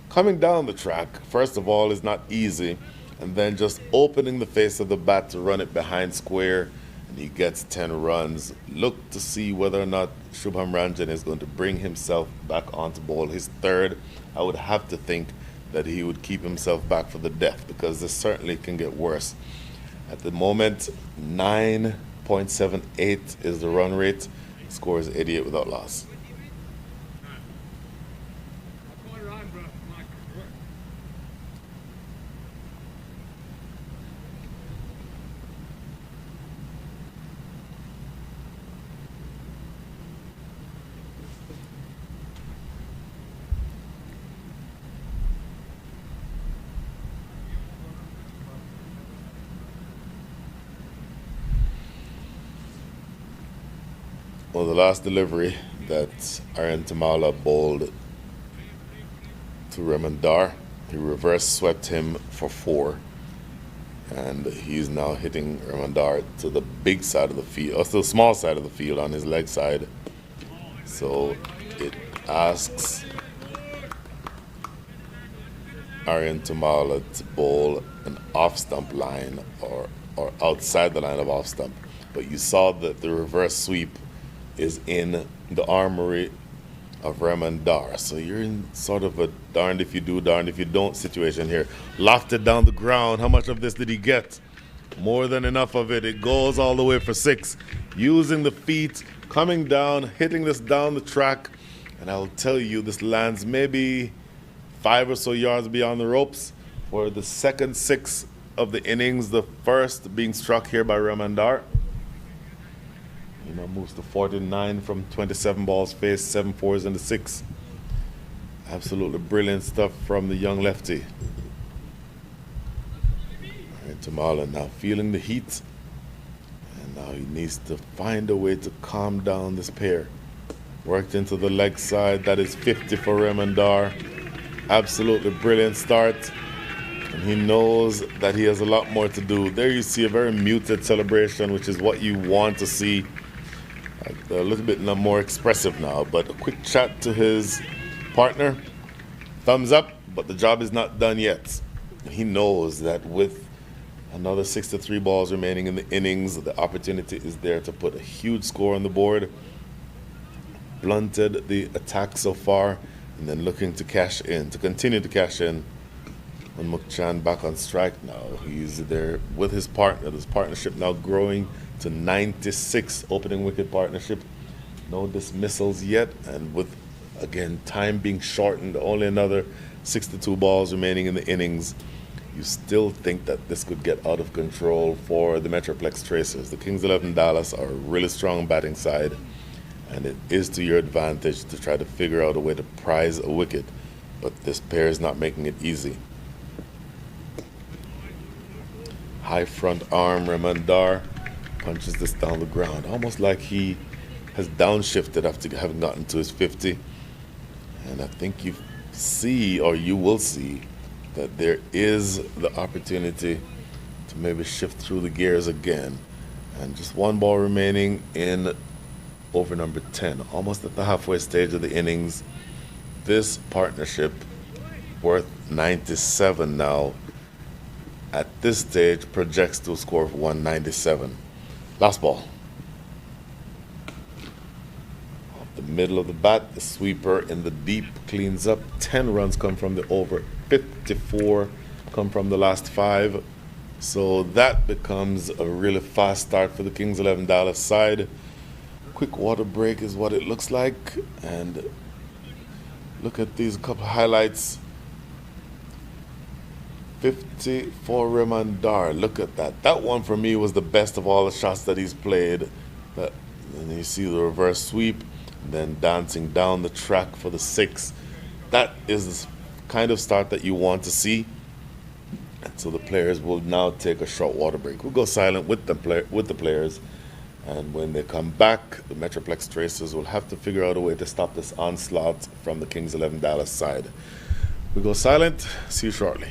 S1: Coming down the track, first of all, is not easy. And then just opening the face of the bat to run it behind square, and he gets 10 runs. Look to see whether or not Shubham Ranjane is going to bring himself back on to bowl his 3rd. I would have to think that he would keep himself back for the death, because this certainly can get worse. At the moment, 9.78 is the run rate. Score is 88 without loss. Well, the last delivery that Aryan Tamala bowled to Remandar, he reverse swept him for 4. And he's now hitting Remandar to the big side of the field, or to the small side of the field on his leg side. So it asks Aryan Tamala to bowl an off-stump line or outside the line of off-stump. But you saw that the reverse sweep is in the armory of Remandar. So you're in sort of a darned if you do, darned if you don't situation here. Lofted down the ground. How much of this did he get? More than enough of it. It goes all the way for 6. Using the feet, coming down, hitting this down the track. And I'll tell you, this lands maybe 5 or so yards beyond the ropes for the second 6 of the innings. The first being struck here by Remandar. He now moves to 49 from 27 balls faced, 7 fours and a 6. Absolutely brilliant stuff from the young lefty. And Tamala now feeling the heat. And now he needs to find a way to calm down this pair. Worked into the leg side. That is 50 for Remandar. Absolutely brilliant start. And he knows that he has a lot more to do. There you see a very muted celebration, which is what you want to see. A little bit more expressive now, but a quick chat to his partner. Thumbs up, but the job is not done yet. He knows that with another 63 balls remaining in the innings, the opportunity is there to put a huge score on the board. Blunted the attack so far, and then looking to cash in, to continue to cash in. And Mukchan back on strike now. He's there with his partner. This partnership now growing to 96 opening wicket partnership. No dismissals yet, and with again time being shortened, only another 62 balls remaining in the innings. You still think that this could get out of control for the Metroplex Tracers. The Kings 11 Dallas are a really strong batting side, and it is to your advantage to try to figure out a way to prize a wicket, but this pair is not making it easy. High front arm, Ramandar punches this down the ground, almost like he has downshifted after having gotten to his 50. And I think you see, or you will see, that there is the opportunity to maybe shift through the gears again. And just one ball remaining in over number 10, almost at the halfway stage of the innings. This partnership, worth 97 now, at this stage projects to a score of 197. Last ball. Off the middle of the bat, the sweeper in the deep cleans up. 10 runs come from the over, 54 come from the last 5. So that becomes a really fast start for the Kings 11 Dallas side. Quick water break is what it looks like. And look at these couple highlights. 50 for Ramandar. Look at that. That one for me was the best of all the shots that he's played. And you see the reverse sweep, and then dancing down the track for the 6. That is the kind of start that you want to see. And so the players will now take a short water break. We'll go silent with the players. And when they come back, the Metroplex Tracers will have to figure out a way to stop this onslaught from the Kings 11 Dallas side. We go silent. See you shortly.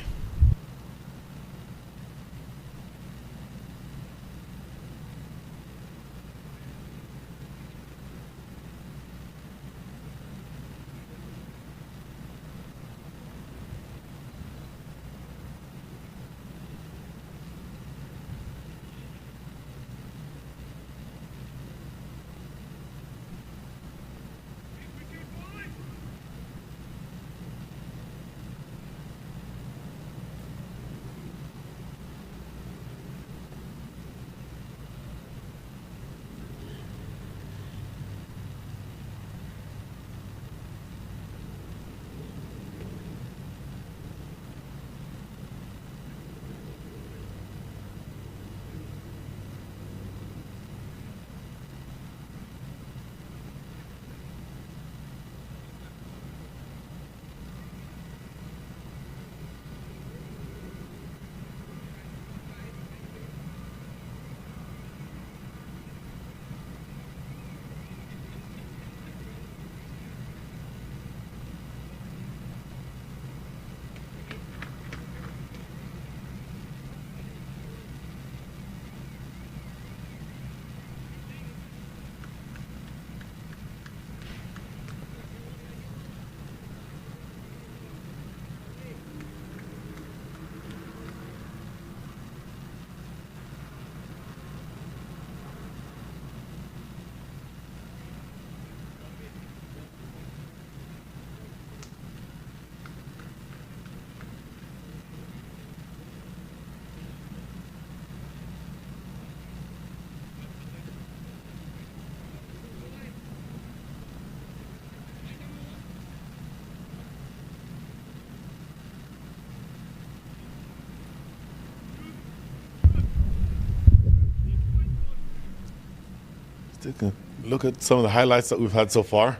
S1: Take a look at some of the highlights that we've had so far.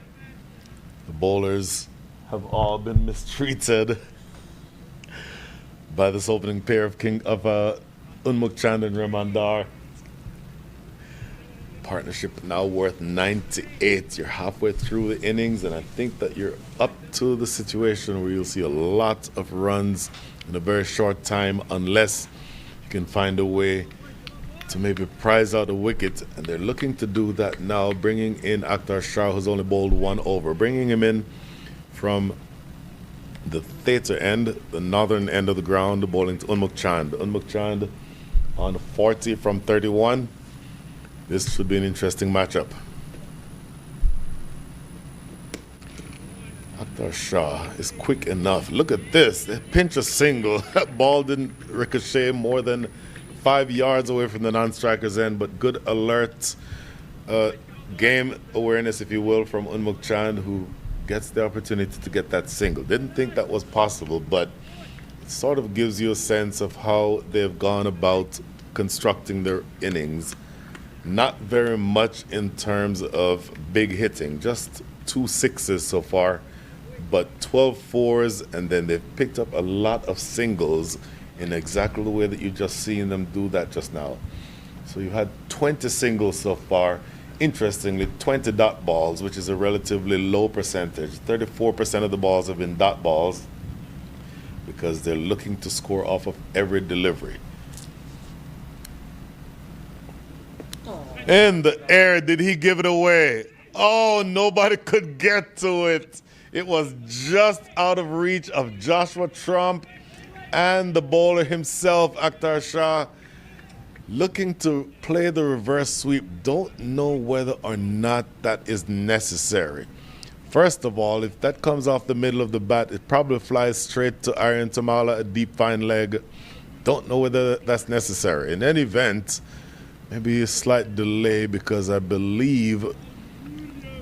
S1: The bowlers have all been mistreated by this opening pair of Unmuk Chand and Ramandar. Partnership now worth 98. You're halfway through the innings, and I think that you're up to the situation where you'll see a lot of runs in a very short time, unless you can find a way to maybe prize out a wicket. And they're looking to do that now, bringing in Akhtar Shah, who's only bowled 1 over, bringing him in from the theatre end, the northern end of the ground, bowling to Unmuk Chand. Unmuk Chand on 40 from 31. This should be an interesting matchup. Akhtar Akhtar Shah is quick enough. Look at this. They pinch a single. That ball didn't ricochet more than 5 yards away from the non-striker's end, but good alert, game awareness, if you will, from Unmuk Chand, who gets the opportunity to get that single. Didn't think that was possible, but it sort of gives you a sense of how they've gone about constructing their innings. Not very much in terms of big hitting, just 2 sixes so far, but 12 fours, and then they've picked up a lot of singles in exactly the way that you just seen them do that just now. So you had 20 singles so far. Interestingly, 20 dot balls, which is a relatively low percentage. 34% of the balls have been dot balls because they're looking to score off of every delivery. In the air, did he give it away? Oh, nobody could get to it. It was just out of reach of Joshua Trump and the bowler himself, Akhtar Shah, looking to play the reverse sweep. Don't know whether or not that is necessary. First of all, if that comes off the middle of the bat, it probably flies straight to Aryan Tamala, a deep fine leg. Don't know whether that's necessary. In any event, maybe a slight delay, because I believe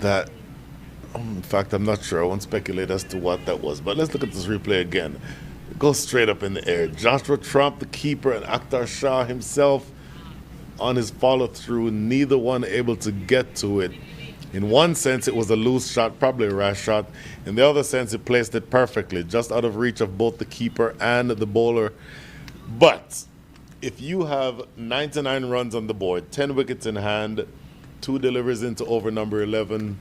S1: that, in fact, I'm not sure. I won't speculate as to what that was. But let's look at this replay again. It goes straight up in the air. Joshua Trump, the keeper, and Akhtar Shah himself on his follow-through, neither one able to get to it. In one sense, it was a loose shot, probably a rash shot. In the other sense, it placed it perfectly, just out of reach of both the keeper and the bowler. But if you have 99 runs on the board, 10 wickets in hand, 2 deliveries into over number 11,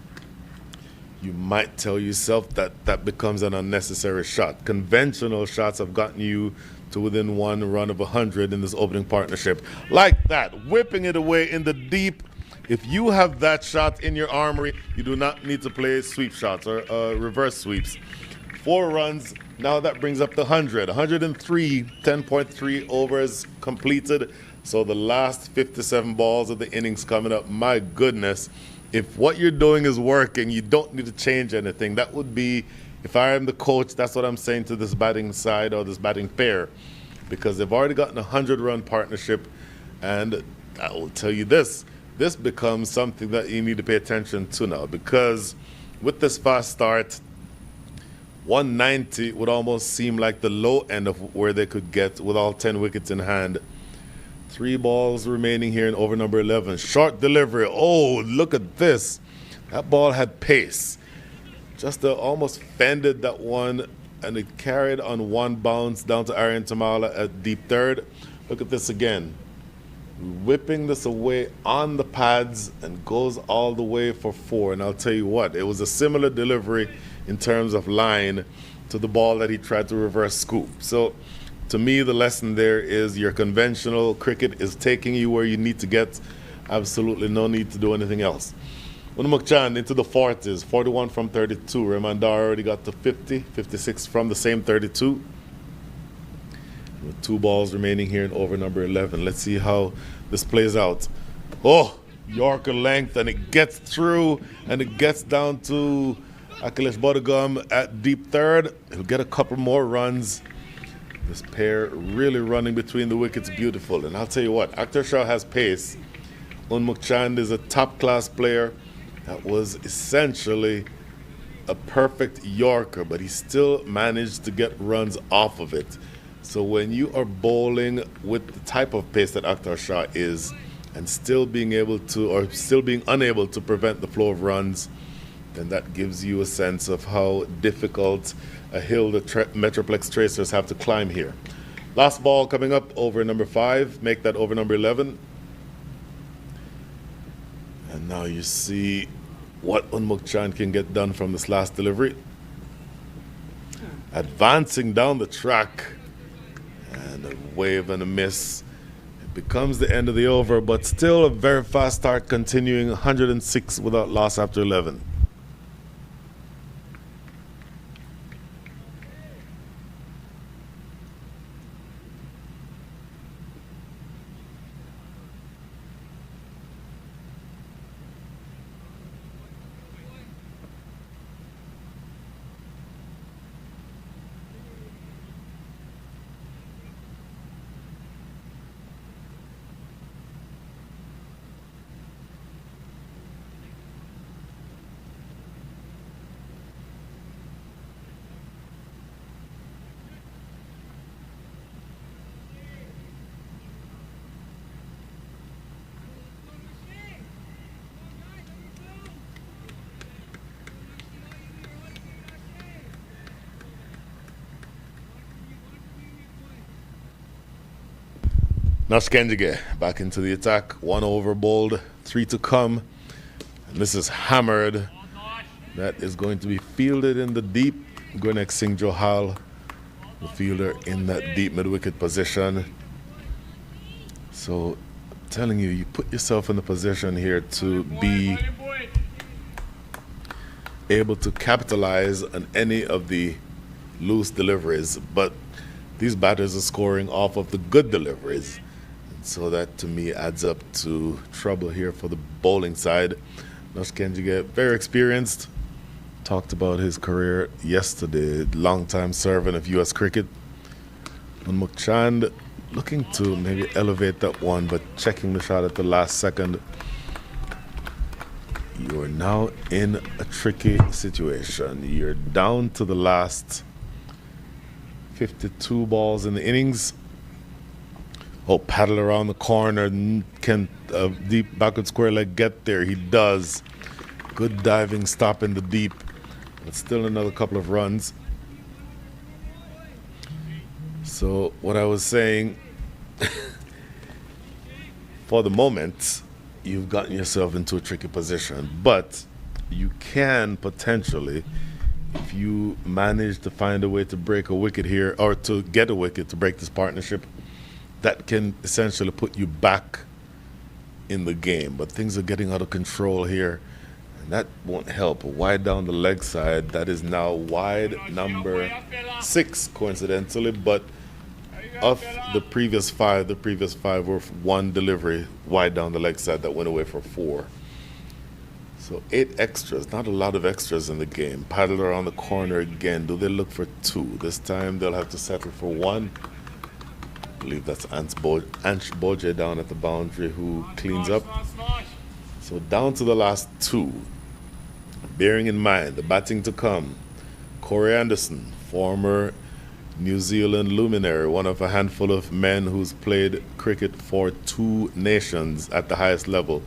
S1: you might tell yourself that that becomes an unnecessary shot. Conventional shots have gotten you to within 1 run of 100 in this opening partnership. Like that, whipping it away in the deep. If you have that shot in your armory, you do not need to play sweep shots or reverse sweeps. 4 runs, now that brings up the 100. 103, 10.3 overs completed. So the last 57 balls of the innings coming up. My goodness, if what you're doing is working, you don't need to change anything. That would be, if I am the coach, that's what I'm saying to this batting side or this batting pair, because they've already gotten a 100-run partnership. And I will tell you this becomes something that you need to pay attention to now, because with this fast start, 190 would almost seem like the low end of where they could get with all 10 wickets in hand. 3 balls remaining here in over number 11. Short delivery. Oh, look at this. That ball had pace. Just almost fended that one, and it carried on 1 bounce down to Aryan Tamala at deep third. Look at this again. Whipping this away on the pads and goes all the way for 4. And I'll tell you what, it was a similar delivery in terms of line to the ball that he tried to reverse scoop. So to me, the lesson there is your conventional cricket is taking you where you need to get. Absolutely no need to do anything else. Unmuk Chand into the 40s, 41 from 32. Raymondar already got to 50, 56 from the same 32. With 2 balls remaining here in over number 11. Let's see how this plays out. Oh, Yorker length, and it gets through, and it gets down to Akhilesh Bodagam at deep third. He'll get a couple more runs. This pair really running between the wickets, beautiful. And I'll tell you what, Akhtar Shah has pace. Unmuk Chand is a top-class player. That was essentially a perfect Yorker, but he still managed to get runs off of it. So when you are bowling with the type of pace that Akhtar Shah is, and still being able to, or still being unable to prevent the flow of runs, then that gives you a sense of how difficult a hill the Metroplex Tracers have to climb here. Last ball coming up over number 5, make that over number 11. And now you see what Unmuk Chand can get done from this last delivery. Advancing down the track, and a wave and a miss. It becomes the end of the over, but still a very fast start, continuing 106 without loss after 11. Nashkenjige back into the attack. 1 over bowled, 3 to come. And this is hammered. That is going to be fielded in the deep. Gwinnett Singh Johal, the fielder in that deep mid-wicket position. So, I'm telling you, you put yourself in the position here to be able to capitalize on any of the loose deliveries. But these batters are scoring off of the good deliveries. And so that, to me, adds up to trouble here for the bowling side. Nashkenjige, very experienced. Talked about his career yesterday, long-time servant of U.S. cricket. Unmukt Chand looking to maybe elevate that one, but checking the shot at the last second. You are now in a tricky situation. You're down to the last 52 balls in the innings. Oh, paddle around the corner. Can a deep backward square leg get there? He does. Good diving stop in the deep. But still another couple of runs. So what I was saying, for the moment, you've gotten yourself into a tricky position. But you can potentially, if you manage to find a way to break a wicket here, or to get a wicket to break this partnership, that can essentially put you back in the game. But things are getting out of control here. That won't help. Wide down the leg side. That is now wide number 6, coincidentally. But of the previous 5 were 1 delivery wide down the leg side that went away for 4. So 8 extras. Not a lot of extras in the game. Paddle around the corner again. Do they look for 2? This time they'll have to settle for 1. I believe that's Ansh Boje down at the boundary who cleans up. So down to the last 2. Bearing in mind the batting to come, Corey Anderson, former New Zealand luminary, one of a handful of men who's played cricket for 2 nations at the highest level,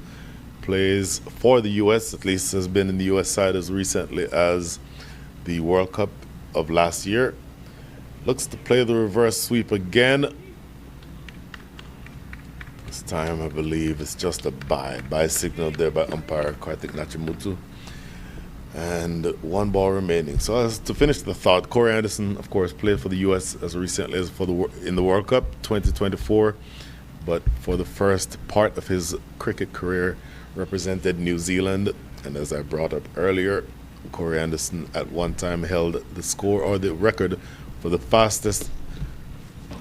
S1: plays for the U.S., at least has been in the U.S. side as recently as the World Cup of last year. Looks to play the reverse sweep again. This time I believe it's just a bye signal there by umpire Karthik Nachimutu. And 1 ball remaining. So as to finish the thought, Corey Anderson, of course, played for the U.S. as recently as in the World Cup 2024, but for the first part of his cricket career represented New Zealand. And as I brought up earlier, Corey Anderson at one time held the score or the record for the fastest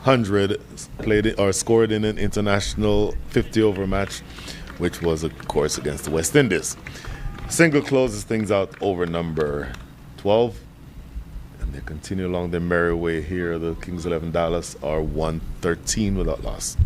S1: 100 played or scored in an international 50-over match, which was, of course, against the West Indies. Single closes things out over number 12. And they continue along their merry way here. The Kings 11 Dallas are 113 without loss.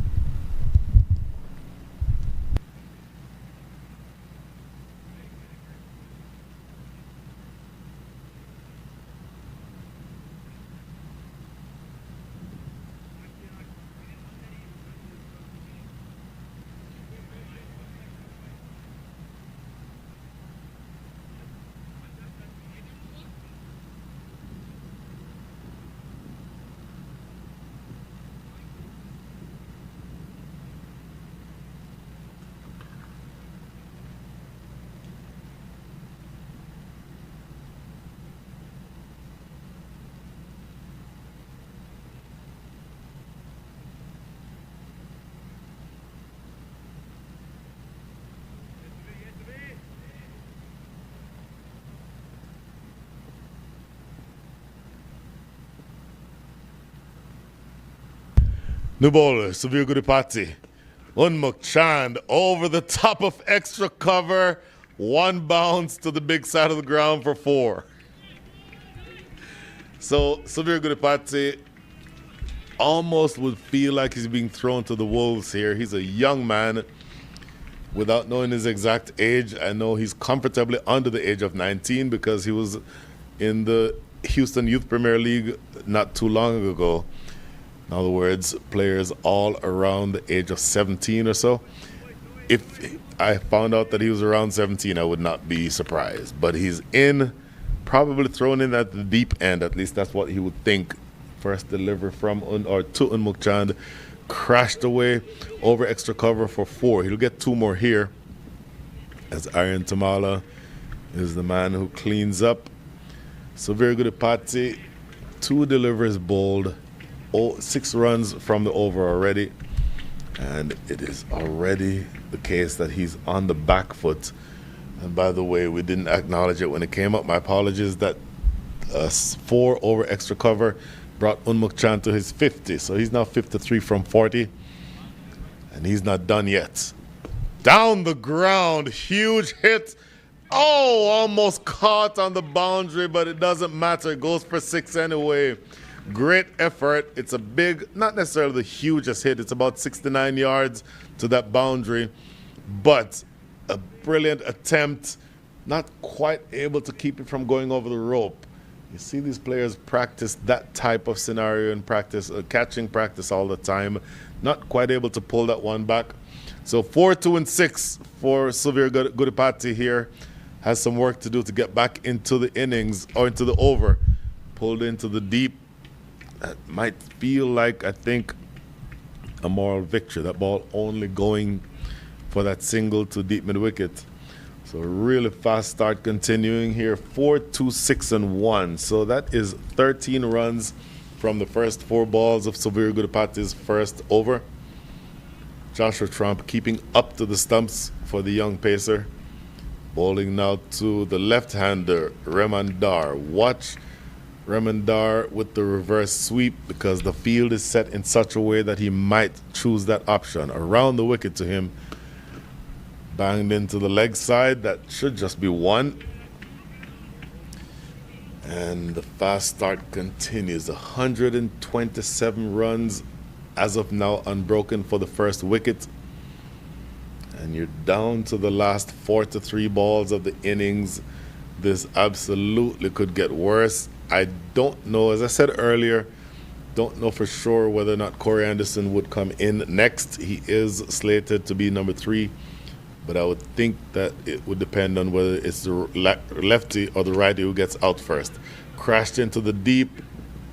S1: New bowler, Severe Gudipati. Unmukt Chand over the top of extra cover. 1 bounce to the big side of the ground for 4. So Severe Gudipati almost would feel like he's being thrown to the wolves here. He's a young man. Without knowing his exact age, I know he's comfortably under the age of 19 because he was in the Houston Youth Premier League not too long ago. In other words, players all around the age of 17 or so. If I found out that he was around 17, I would not be surprised. But he's probably thrown in at the deep end. At least that's what he would think. First delivery from to Unmukt Chand. crashed away over extra cover for 4. He'll get 2 more here, as Aaron Tamala is the man who cleans up. So very good at Patti. 2 delivers bowled. 6 runs from the over already. And it is already the case that he's on the back foot. And by the way, we didn't acknowledge it when it came up. My apologies. That 4 over extra cover brought Unmukhchan to his 50. So he's now 53 from 40. And he's not done yet. Down the ground, huge hit. Oh, almost caught on the boundary, but it doesn't matter. It goes for 6 anyway. Great effort. It's a big, not necessarily the hugest hit. It's about 69 yards to that boundary, but a brilliant attempt. Not quite able to keep it from going over the rope. You see these players practice that type of scenario in practice, catching practice all the time. Not quite able to pull that one back. So 4, 2, and 6 for Suvir Gudipati here. Has some work to do to get back into the innings or into the over. Pulled into the deep. That might feel like, I think, a moral victory. That ball only going for that single to deep mid wicket. So really fast start continuing here. 4, 2, 6, and 1. So that is 13 runs from the first 4 balls of Suvir Gudipati's first over. Joshua Trump keeping up to the stumps for the young pacer. Bowling now to the left-hander, Remandar. Watch Remandar with the reverse sweep because the field is set in such a way that he might choose that option. Around the wicket to him. Banged into the leg side. That should just be 1. And the fast start continues. 127 runs as of now unbroken for the first wicket. And you're down to the last 4 to 3 balls of the innings. This absolutely could get worse. I don't know, as I said earlier, don't know for sure whether or not Corey Anderson would come in next. He is slated to be number 3, but I would think that it would depend on whether it's the lefty or the righty who gets out first. Crashed into the deep.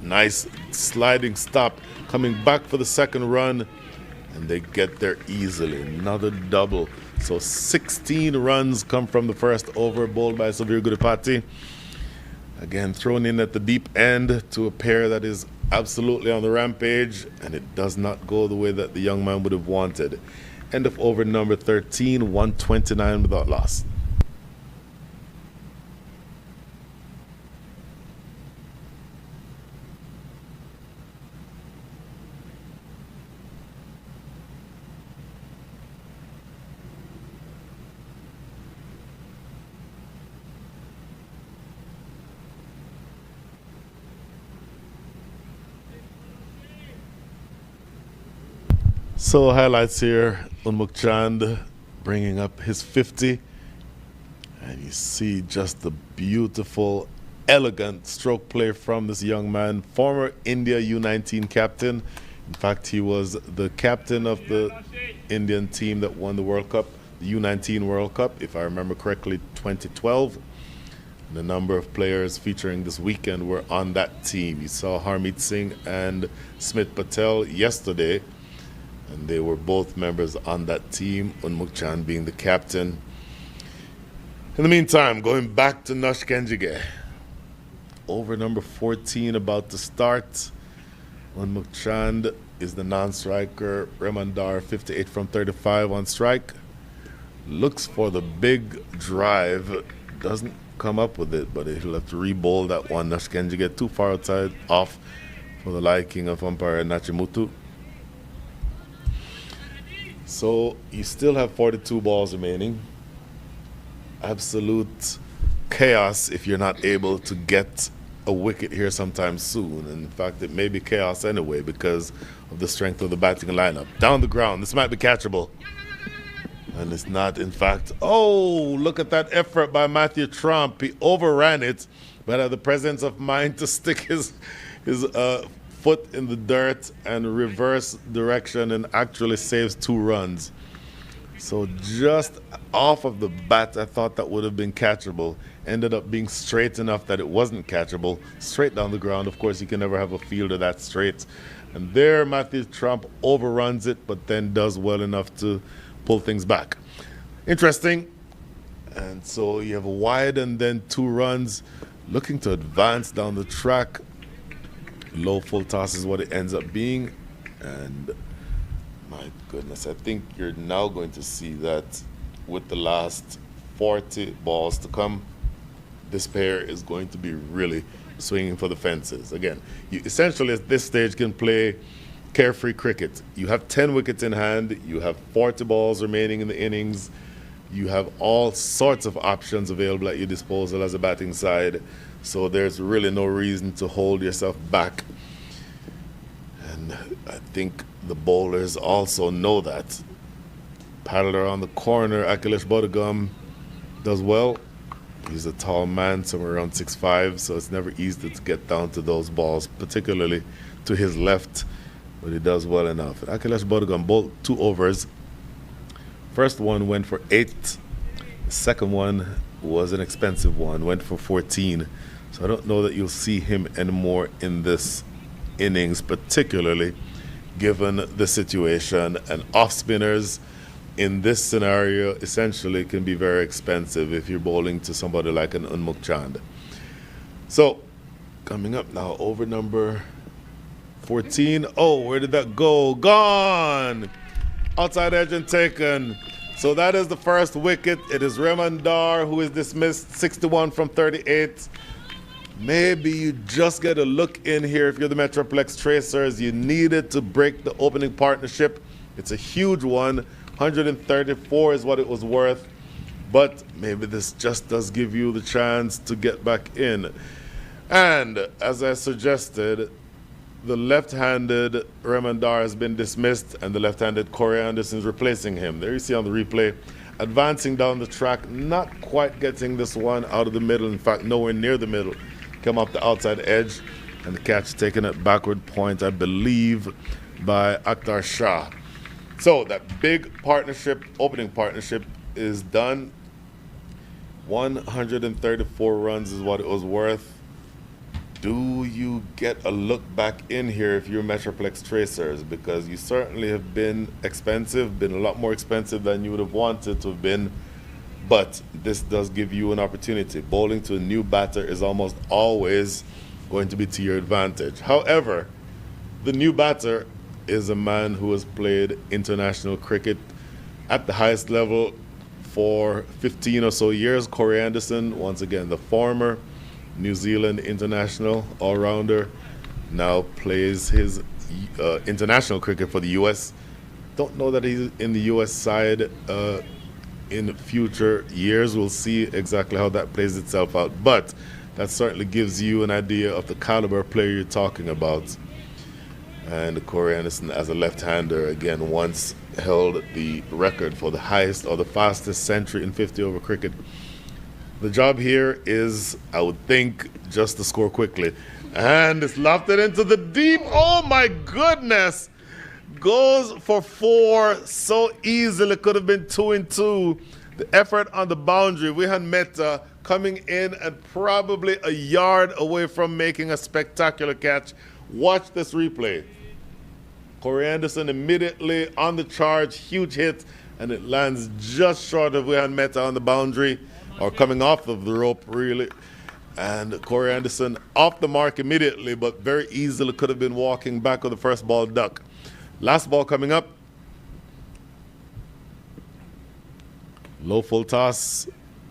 S1: Nice sliding stop. Coming back for the second run. And they get there easily. Another double. So 16 runs come from the first over, bowled by Suvir Gudipati. Again, thrown in at the deep end to a pair that is absolutely on the rampage. And it does not go the way that the young man would have wanted. End of over number 13, 129 without loss. So highlights here, Unmukhchan bringing up his 50. And you see just the beautiful, elegant stroke play from this young man, former India U19 captain. In fact, he was the captain of the Indian team that won the World Cup, the U19 World Cup, if I remember correctly, 2012. And a number of players featuring this weekend were on that team. You saw Harmeet Singh and Smith Patel yesterday. And they were both members on that team, Unmukhchan being the captain. In the meantime, going back to Nush Kenjige. Over number 14 about to start. Unmukhchan is the non-striker. Remandar, 58 from 35 on strike. Looks for the big drive. Doesn't come up with it, but he'll have to re-bowl that one. Nush Kenjige too far outside off for the liking of umpire Nachimutu. So you still have 42 balls remaining. Absolute chaos if you're not able to get a wicket here sometime soon. And in fact, it may be chaos anyway because of the strength of the batting lineup. Down the ground, this might be catchable. And it's not, in fact. Oh, look at that effort by Matthew Trump. He overran it, but had the presence of mind to stick his foot in the dirt and reverse direction and actually saves 2 runs. So just off of the bat, I thought that would have been catchable. Ended up being straight enough that it wasn't catchable. Straight down the ground. Of course, you can never have a fielder that straight. And there, Matthew Trump overruns it, but then does well enough to pull things back. Interesting. And so you have a wide and then 2 runs, looking to advance down the track. Low full toss is what it ends up being. And my goodness, I think you're now going to see that with the last 40 balls to come, this pair is going to be really swinging for the fences. Again, you essentially at this stage can play carefree cricket. You have 10 wickets in hand, you have 40 balls remaining in the innings, you have all sorts of options available at your disposal as a batting side, so there's really no reason to hold yourself back. And I think the bowlers also know that. Paddle around the corner, Akhilesh Bodhagam does well. He's a tall man, somewhere around 6'5", so it's never easy to get down to those balls, particularly to his left, but he does well enough. Akhilesh Bodhagam bowled 2 overs. First one went for 8. The second one was an expensive one, went for 14. So I don't know that you'll see him anymore in this innings, particularly given the situation. And off spinners in this scenario essentially can be very expensive if you're bowling to somebody like an Unmuk Chand. So coming up now, over number 14. Oh, where did that go? Gone! Outside edge and taken. So that is the first wicket. It is Raymond Dar who is dismissed, 61 from 38. Maybe you just get a look in here if you're the MetroPlex Tracers. You needed to break the opening partnership. It's a huge one. 134 is what it was worth. But maybe this just does give you the chance to get back in. And as I suggested, the left-handed Raymond Dar has been dismissed, and the left-handed Corey Anderson is replacing him. There you see on the replay, advancing down the track, not quite getting this one out of the middle. In fact, nowhere near the middle. Come up the outside edge, and the catch taken at backward point, I believe, by Akhtar Shah. So that big partnership, opening partnership, is done. 134 runs is what it was worth. Do you get a look back in here if you're MetroPlex Tracers? Because you certainly have been expensive, been a lot more expensive than you would have wanted to have been. But this does give you an opportunity. Bowling to a new batter is almost always going to be to your advantage. However, the new batter is a man who has played international cricket at the highest level for 15 or so years. Corey Anderson, once again, the former New Zealand international all-rounder, now plays his international cricket for the U.S. Don't know that he's in the U.S. side in future years. We'll see exactly how that plays itself out. But that certainly gives you an idea of the caliber of player you're talking about. And Corey Anderson, as a left-hander, again, once held the record for the highest or the fastest century in 50-over cricket. The job here is, I would think, just to score quickly. And it's lofted into the deep. Oh, my goodness. Goes for 4 so easily. Could have been 2 and 2. The effort on the boundary. We had Mehta coming in and probably a yard away from making a spectacular catch. Watch this replay. Corey Anderson immediately on the charge. Huge hit. And it lands just short of Wihan Mehta on the boundary. Or coming off of the rope, really. And Corey Anderson off the mark immediately, but very easily could have been walking back with the first ball duck. Last ball coming up. Low full toss.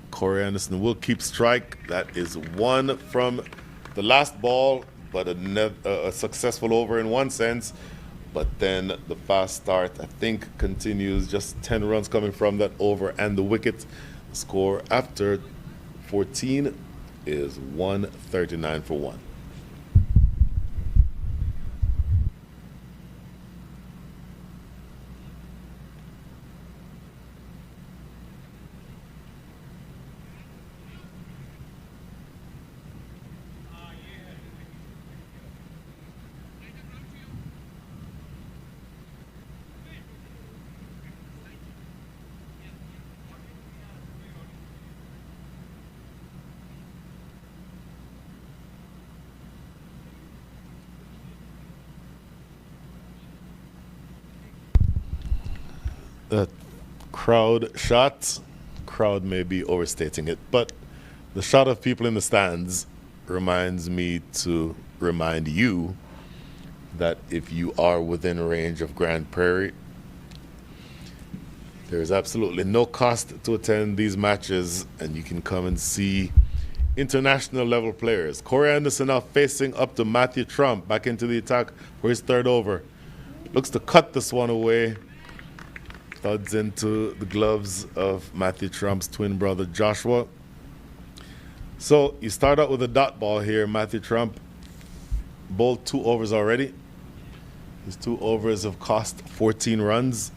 S1: Corey Anderson will keep strike. That is one from the last ball, but a successful over in one sense. But then the fast start, I think, continues. Just 10 runs coming from that over and the wicket. Score after 14 is 139 for 1. a crowd shot. Crowd may be overstating it, but the shot of people in the stands reminds me to remind you that if you are within range of Grand Prairie, there is absolutely no cost to attend these matches, and you can come and see international level players. Corey Anderson now facing up to Matthew Trump, back into the attack for his third over. Looks to cut this one away. Thuds into the gloves of Matthew Trump's twin brother Joshua. So you start out with a dot ball here. Matthew Trump bowled 2 overs already. His 2 overs have cost 14 runs.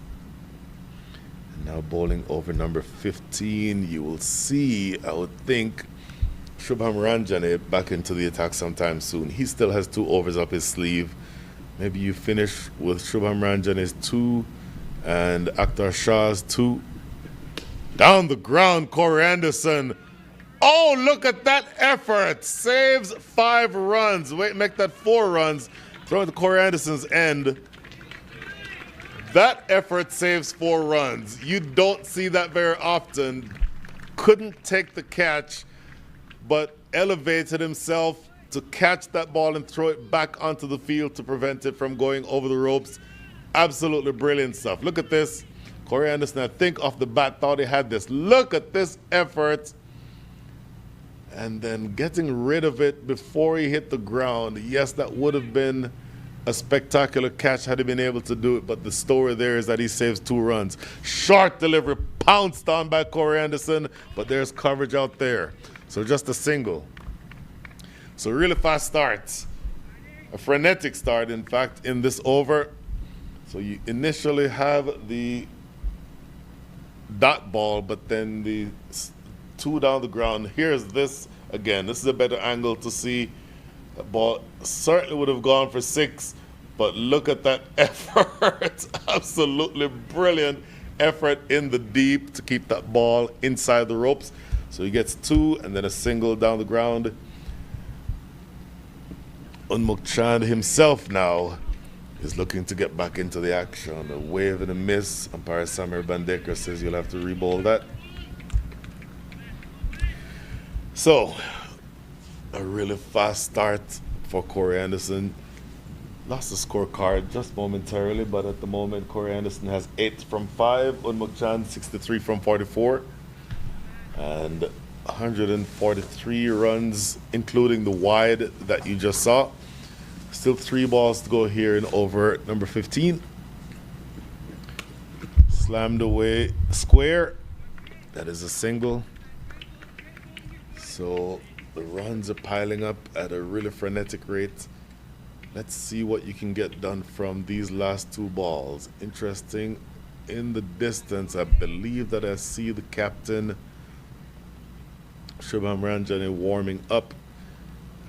S1: And now bowling over number 15, you will see, I would think, Shubham Ranjane back into the attack sometime soon. He still has 2 overs up his sleeve. Maybe you finish with Shubham Ranjane's 2 and Akhtar Shah's 2. Down the ground, Corey Anderson. Oh, look at that effort. Saves 5 runs. Wait, make that 4 runs. Throwing to Corey Anderson's end. That effort saves 4 runs. You don't see that very often. Couldn't take the catch, but elevated himself to catch that ball and throw it back onto the field to prevent it from going over the ropes. Absolutely brilliant stuff. Look at this. Corey Anderson, I think off the bat, thought he had this. Look at this effort. And then getting rid of it before he hit the ground. Yes, that would have been a spectacular catch had he been able to do it, but the story there is that he saves 2 runs. Short delivery, pounced on by Corey Anderson, but there's coverage out there. So just a single. So really fast starts. A frenetic start, in fact, in this over. So you initially have the dot ball, but then the 2 down the ground. Here's this again. This is a better angle to see. The ball certainly would have gone for 6, but look at that effort. Absolutely brilliant effort in the deep to keep that ball inside the ropes. So he gets 2 and then a single down the ground. Unmuk Chand himself now is looking to get back into the action. A wave and a miss. Umpire Samir Bandekar says you'll have to re-bowl that. So, a really fast start for Corey Anderson. Lost the scorecard just momentarily, but at the moment Corey Anderson has 8 from 5. Unmuk Chand 63 from 44. And 143 runs, including the wide that you just saw. Still 3 balls to go here in over number 15. Slammed away square. That is a single. So the runs are piling up at a really frenetic rate. Let's see what you can get done from these last 2 balls. Interesting. In the distance, I believe that I see the captain, Shubham Ranjane, warming up.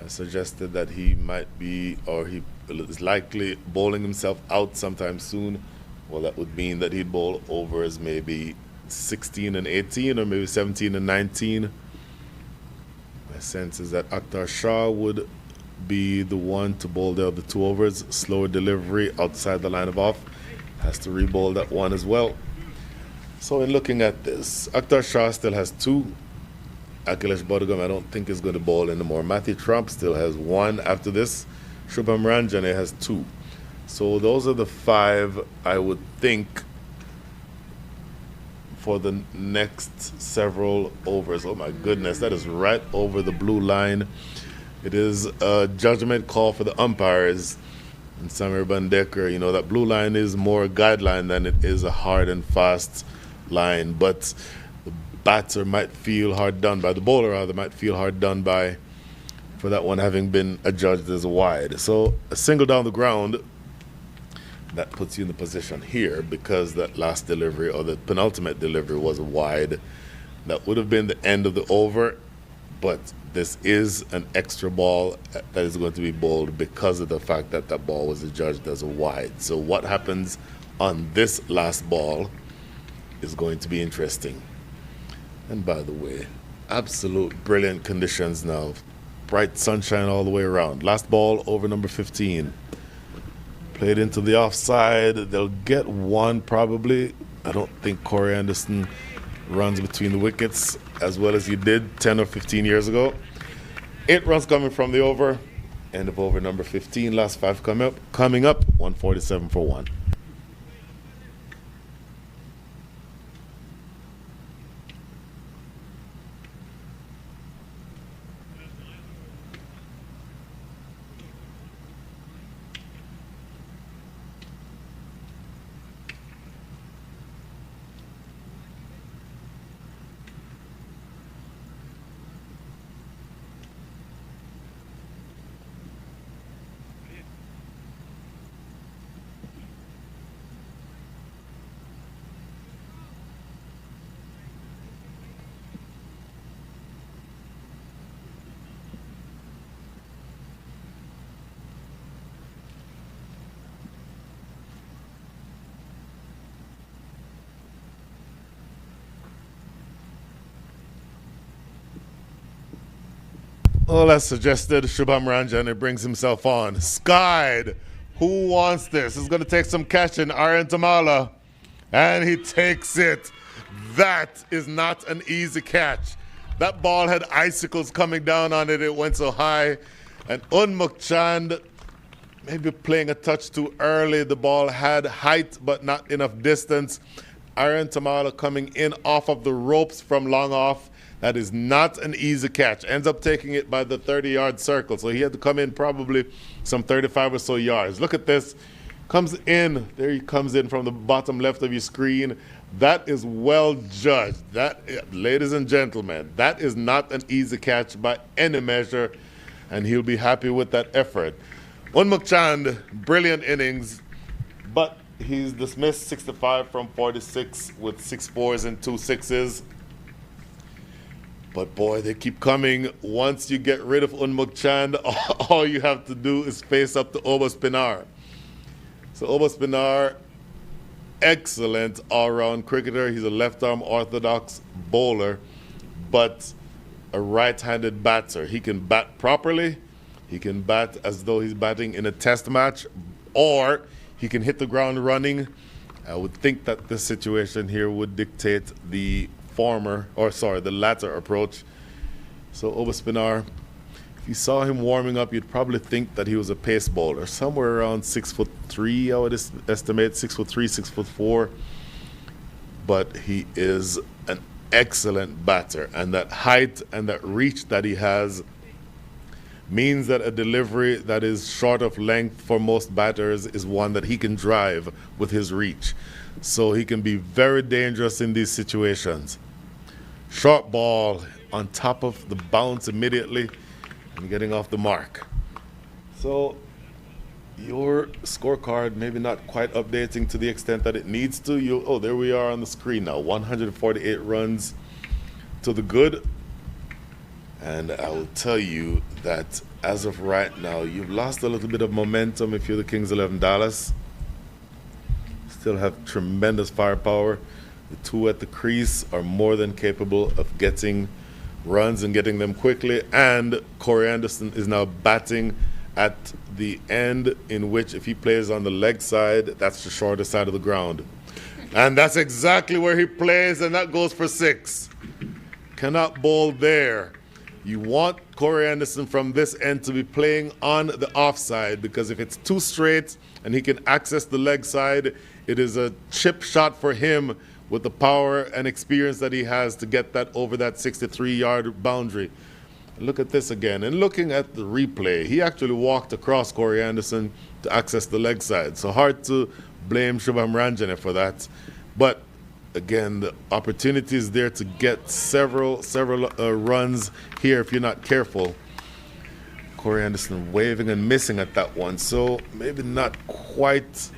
S1: I suggested that he might be, or he is likely bowling himself out sometime soon. Well, that would mean that he'd bowl overs maybe 16 and 18 or maybe 17 and 19. My sense is that Akhtar Shah would be the one to bowl the other 2 overs. Slower delivery outside the line of off. Has to re-bowl that one as well. So in looking at this, Akhtar Shah still has 2. Akhilesh Bodhagam I don't think is going to bowl anymore. Matthew Trump still has 1 after this. Shubham Ranjane has 2. So those are the 5 I would think for the next several overs. Oh my goodness, that is right over the blue line. It is a judgment call for the umpires. And Samir Bandekar, you know, that blue line is more a guideline than it is a hard and fast line. But the batter might feel hard done by, the bowler rather might feel hard done by, for that one having been adjudged as a wide. So a single down the ground, that puts you in the position here because that last delivery or the penultimate delivery was a wide. That would have been the end of the over, but this is an extra ball that is going to be bowled because of the fact that that ball was adjudged as a wide. So what happens on this last ball is going to be interesting. And by the way, absolute brilliant conditions now. Bright sunshine all the way around. Last ball over number 15. Played into the offside. They'll get 1 probably. I don't think Corey Anderson runs between the wickets as well as he did 10 or 15 years ago. 8 runs coming from the over. End of over number 15. Last 5 coming up 147 for 1. Well, as suggested, Shubham Ranjan brings himself on. Skied. Who wants this? It's going to take some catching. Aryan Tamala. And he takes it. That is not an easy catch. That ball had icicles coming down on it. It went so high. And Unmuk Chand maybe playing a touch too early. The ball had height but not enough distance. Aryan Tamala coming in off of the ropes from long off. That is not an easy catch. Ends up taking it by the 30-yard circle. So he had to come in probably some 35 or so yards. Look at this. Comes in. There he comes in from the bottom left of your screen. That is well judged. That, ladies and gentlemen, that is not an easy catch by any measure. And he'll be happy with that effort. Unmuk Chand, brilliant innings. But he's dismissed 65 from 46 with 6 fours and 2 sixes. But boy, they keep coming. Once you get rid of Unmuk Chand, all you have to do is face up to Oba Spinar. So Oba Spinar, excellent all-round cricketer. He's a left-arm orthodox bowler, but a right-handed batter. He can bat properly. He can bat as though he's batting in a test match, or he can hit the ground running. I would think that this situation here would dictate the latter approach. So Oba Spinar, if you saw him warming up, you'd probably think that he was a pace bowler, somewhere around 6'3", I would estimate, 6'3", 6'4". But he is an excellent batter, and that height and that reach that he has means that a delivery that is short of length for most batters is one that he can drive with his reach. So he can be very dangerous in these situations. Short ball on top of the bounce immediately and getting off the mark. So your scorecard maybe not quite updating to the extent that it needs to. Oh, there we are on the screen now. 148 runs to the good. And I will tell you that as of right now, you've lost a little bit of momentum if you're the Kings 11 Dallas. Still have tremendous firepower. The 2 at the crease are more than capable of getting runs and getting them quickly. And Corey Anderson is now batting at the end, in which if he plays on the leg side, that's the shorter side of the ground. And that's exactly where he plays, and that goes for 6. Cannot bowl there. You want Corey Anderson from this end to be playing on the offside, because if it's too straight and he can access the leg side, it is a chip shot for him with the power and experience that he has to get that over that 63-yard boundary. Look at this again. And looking at the replay, he actually walked across Corey Anderson to access the leg side. So hard to blame Shubham Ranjan for that. But again, the opportunity is there to get several runs here if you're not careful. Corey Anderson waving and missing at that one. So maybe not quite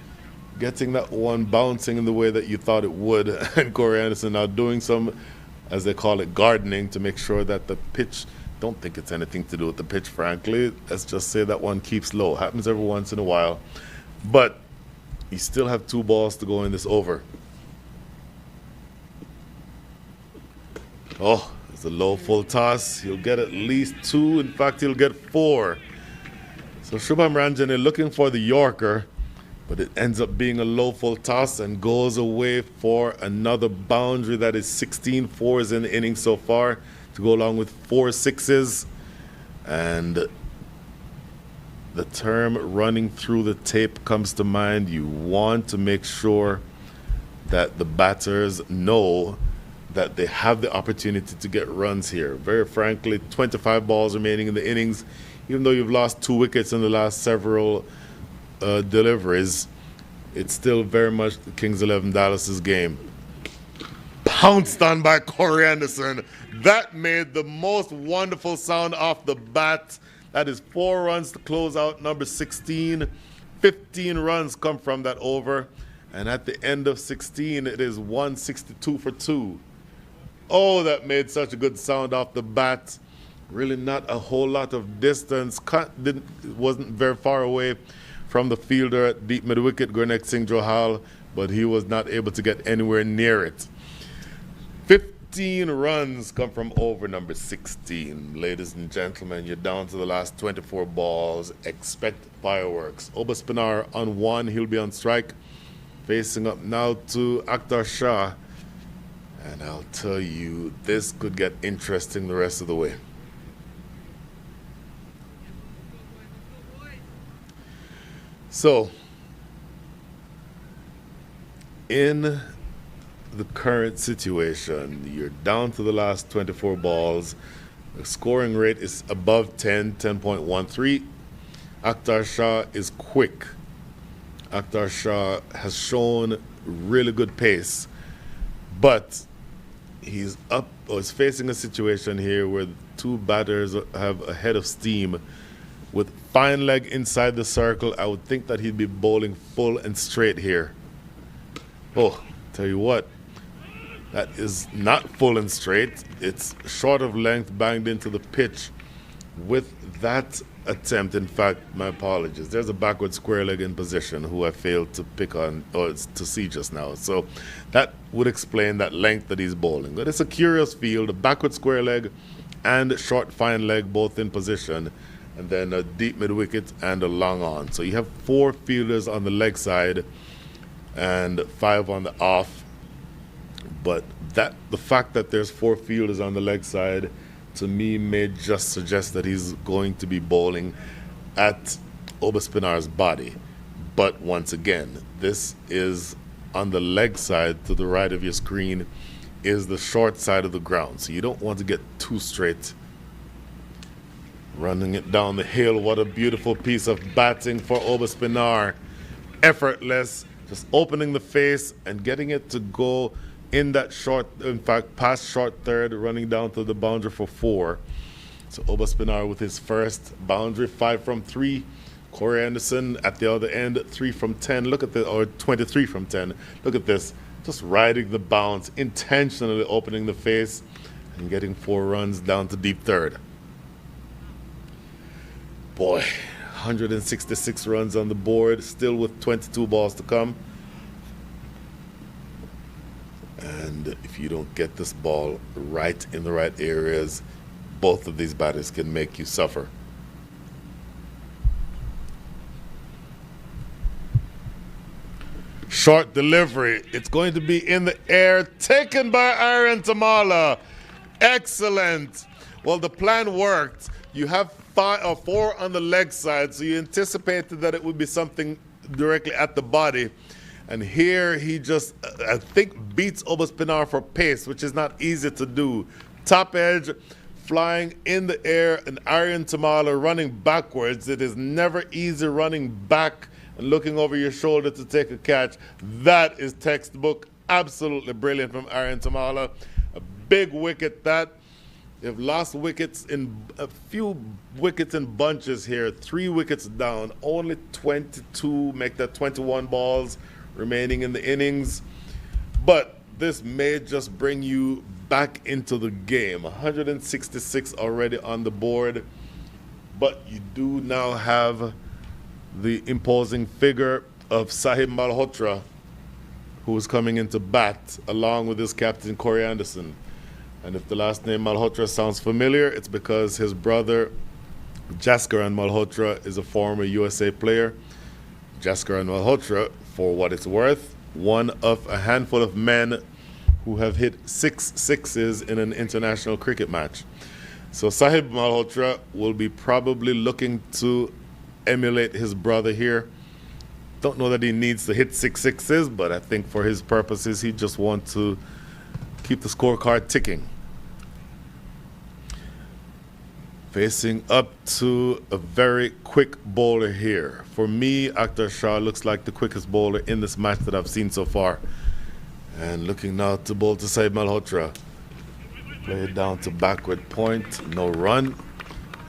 S1: getting that one bouncing in the way that you thought it would. And Corey Anderson now doing some, as they call it, gardening to make sure that the pitch, don't think it's anything to do with the pitch, frankly. Let's just say that one keeps low. Happens every once in a while. But you still have 2 balls to go in this over. Oh, it's a low full toss. He'll get at least 2. In fact, he'll get 4. So Shubham Ranjan looking for the Yorker. but it ends up being a low full toss and goes away for another boundary. That is 16 fours in the inning so far, to go along with 4 sixes. And the term running through the tape comes to mind. You want to make sure that the batters know that they have the opportunity to get runs here. Very frankly, 25 balls remaining in the innings. Even though you've lost 2 wickets in the last several deliveries, it's still very much the Kings 11 Dallas's game. Pounced on by Corey Anderson. That made the most wonderful sound off the bat. That is 4 runs to close out number 16. 15 runs come from that over. And at the end of 16, it is 162 for 2. Oh, that made such a good sound off the bat. Really not a whole lot of distance. Wasn't very far away from the fielder at deep mid-wicket, Gurneet Singh Johal, but he was not able to get anywhere near it. 15 runs come from over number 16. Ladies and gentlemen, you're down to the last 24 balls. Expect fireworks. Obaspinar on 1. He'll be on strike. Facing up now to Akhtar Shah. And I'll tell you, this could get interesting the rest of the way. So, in the current situation, you're down to the last 24 balls. The scoring rate is above 10.13. Akhtar Shah is quick. Akhtar Shah has shown really good pace, but he's facing a situation here where 2 batters have a head of steam. With fine leg inside the circle, I would think that he'd be bowling full and straight here. Oh, tell you what, that is not full and straight. It's short of length, banged into the pitch. With that attempt, in fact, my apologies, there's a backward square leg in position who I failed to pick on or to see just now. So that would explain that length that he's bowling. But it's a curious field, a backward square leg and short fine leg both in position, and then a deep mid-wicket and a long on. So you have 4 fielders on the leg side and 5 on the off. But the fact that there's 4 fielders on the leg side, to me, may just suggest that he's going to be bowling at Obaspinar's body. But once again, this is on the leg side. To the right of your screen is the short side of the ground. So you don't want to get too straight. Running it down the hill. What a beautiful piece of batting for Obaspinar. Effortless. Just opening the face and getting it to go in that short, in fact, past short third, running down to the boundary for 4. So Obaspinar with his first boundary, 5 from 3. Corey Anderson at the other end, 3 from 10. Look at this, or 23 from 10. Look at this. Just riding the bounce, intentionally opening the face and getting 4 runs down to deep third. Boy, 166 runs on the board, still with 22 balls to come. And if you don't get this ball right in the right areas, both of these batters can make you suffer. Short delivery. It's going to be in the air, taken by Aaron Tamala. Excellent. Well, the plan worked. You have 5 or 4 on the leg side, so you anticipated that it would be something directly at the body. And here he just, I think, beats Obaspinar for pace, which is not easy to do. Top edge, flying in the air, and Aaron Tamala running backwards. It is never easy running back and looking over your shoulder to take a catch. That is textbook. Absolutely brilliant from Aaron Tamala. A big wicket that. They've lost wickets in a few wickets in bunches here. 3 wickets down. Only 22, make that 21 balls remaining in the innings. But this may just bring you back into the game. 166 already on the board. But you do now have the imposing figure of Sahib Malhotra, who is coming into bat along with his captain Corey Anderson. And if the last name Malhotra sounds familiar, it's because his brother Jaskaran Malhotra is a former USA player. Jasker and Malhotra, for what it's worth, one of a handful of men who have hit 6 sixes in an international cricket match. So Sahib Malhotra will be probably looking to emulate his brother here. Don't know that he needs to hit 6 sixes, but I think for his purposes, he just wants to keep the scorecard ticking. Facing up to a very quick bowler here. For me, Akhtar Shah looks like the quickest bowler in this match that I've seen so far. And looking now to bowl to Sahib Malhotra. Play it down to backward point, no run.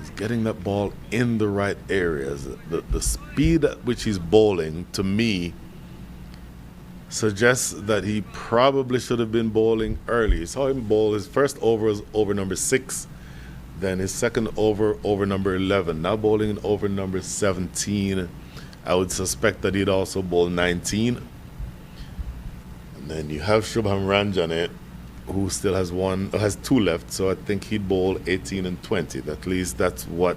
S1: He's getting that ball in the right areas. The speed at which he's bowling, to me, suggests that he probably should have been bowling early. You saw him bowl. His first over was over number 6. Then his second over number 11. Now bowling in over number 17. I would suspect that he'd also bowl 19. And then you have Shubham Ranjane, who still has 2 left. So I think he'd bowl 18 and 20. At least that's what